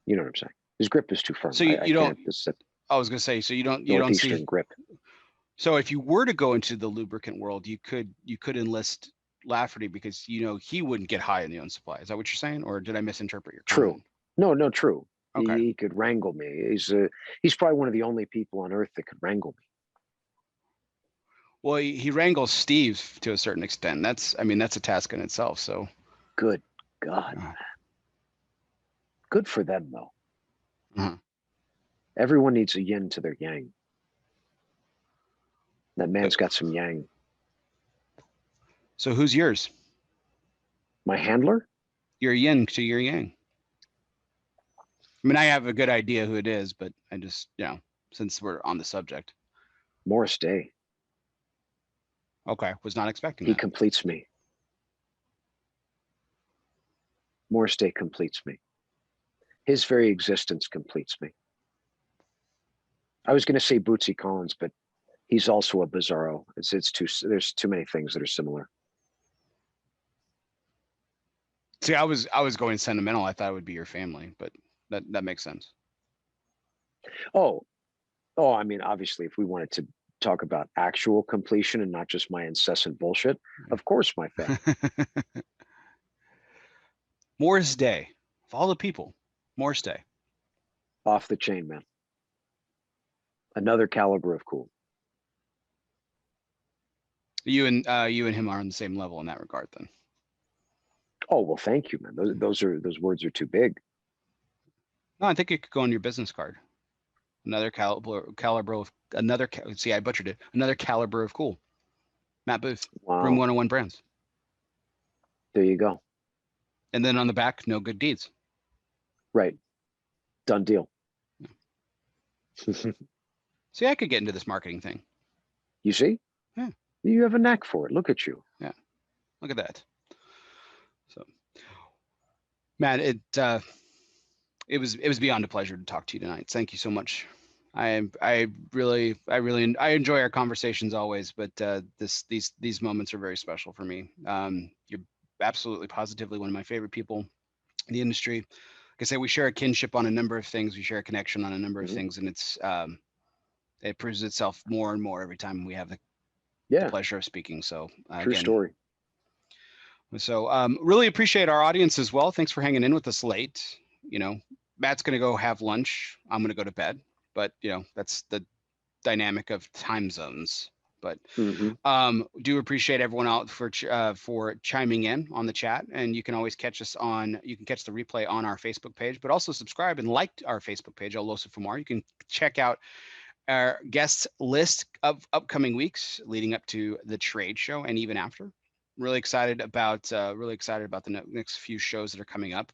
know what I'm saying? His grip is too firm. So you don't. I was gonna say, so you don't see grip. So if you were to go into the lubricant world, you could enlist Lafferty because you know he wouldn't get high in the own supply. Is that what you're saying, or did I misinterpret your comment? True. No, true. Okay. He could wrangle me. He's probably one of the only people on earth that could wrangle me. Well, he wrangles Steve to a certain extent. That's a task in itself. So good God, man. Good for them though. Everyone needs a yin to their yang. That man's got some yang. So who's yours? My handler? Your yin to your yang. I mean, I have a good idea who it is, but I just, since we're on the subject. Morris Day. Okay, was not expecting He that. completes me. Morris Day completes me. His very existence completes me. I was going to say Bootsy Collins, but he's also a bizarro. There's too many things that are similar. See, I was going sentimental. I thought it would be your family, but that makes sense. Oh, I mean, obviously, if we wanted to talk about actual completion and not just my incessant bullshit, of course, my family. Morris Day, of all the people, Morris Day. Off the chain, man. Another caliber of cool. You and him are on the same level in that regard, then. Oh, well, thank you, man. Those words are too big. No, I think it could go on your business card. Another caliber of another. See, I butchered it. Another caliber of cool. Matt Booth. Wow. Room 101 Brands. There you go. And then on the back, no good deeds. Right. Done deal. Yeah. See, I could get into this marketing thing. You see? Yeah. You have a knack for it. Look at you. Yeah. Look at that. So, Matt, it was beyond a pleasure to talk to you tonight. Thank you so much. I really enjoy our conversations always, but these moments are very special for me. You're absolutely positively one of my favorite people in the industry. Like I say, we share a kinship on a number of things. We share a connection on a number of things, and it proves itself more and more every time we have the pleasure of speaking. So true story. So really appreciate our audience as well. Thanks for hanging in with us late. Matt's going to go have lunch. I'm going to go to bed, but that's the dynamic of time zones. But do appreciate everyone out for chiming in on the chat, and you can always catch the replay on our Facebook page, but also subscribe and like our Facebook page, ELOSOFUMAR. You can check out our guest list of upcoming weeks leading up to the trade show and even after. Really excited about the next few shows that are coming up.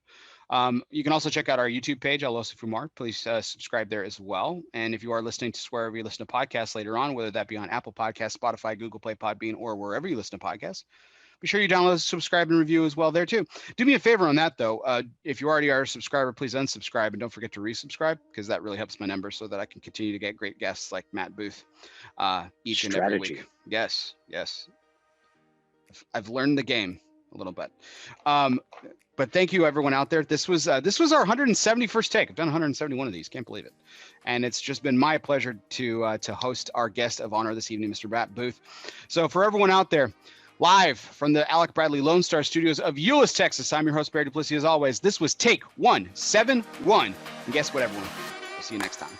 You can also check out our YouTube page, ELOSOFUMAR. Please subscribe there as well. And if you are listening to wherever you listen to podcasts later on, whether that be on Apple Podcasts, Spotify, Google Play, Podbean, or wherever you listen to podcasts, be sure you download, subscribe, and review as well there too. Do me a favor on that though. If you already are a subscriber, please unsubscribe and don't forget to resubscribe, because that really helps my numbers so that I can continue to get great guests like Matt Booth each and every week. Yes. I've learned the game a little bit. But thank you everyone out there. This was our 171st take. I've done 171 of these. Can't believe it. And it's just been my pleasure to host our guest of honor this evening, Mr. Matt Booth. So for everyone out there, live from the Alec Bradley Lone Star Studios of Euless, Texas, I'm your host, Barry Duplessis, as always. This was Take 171. And guess what, everyone? We'll see you next time.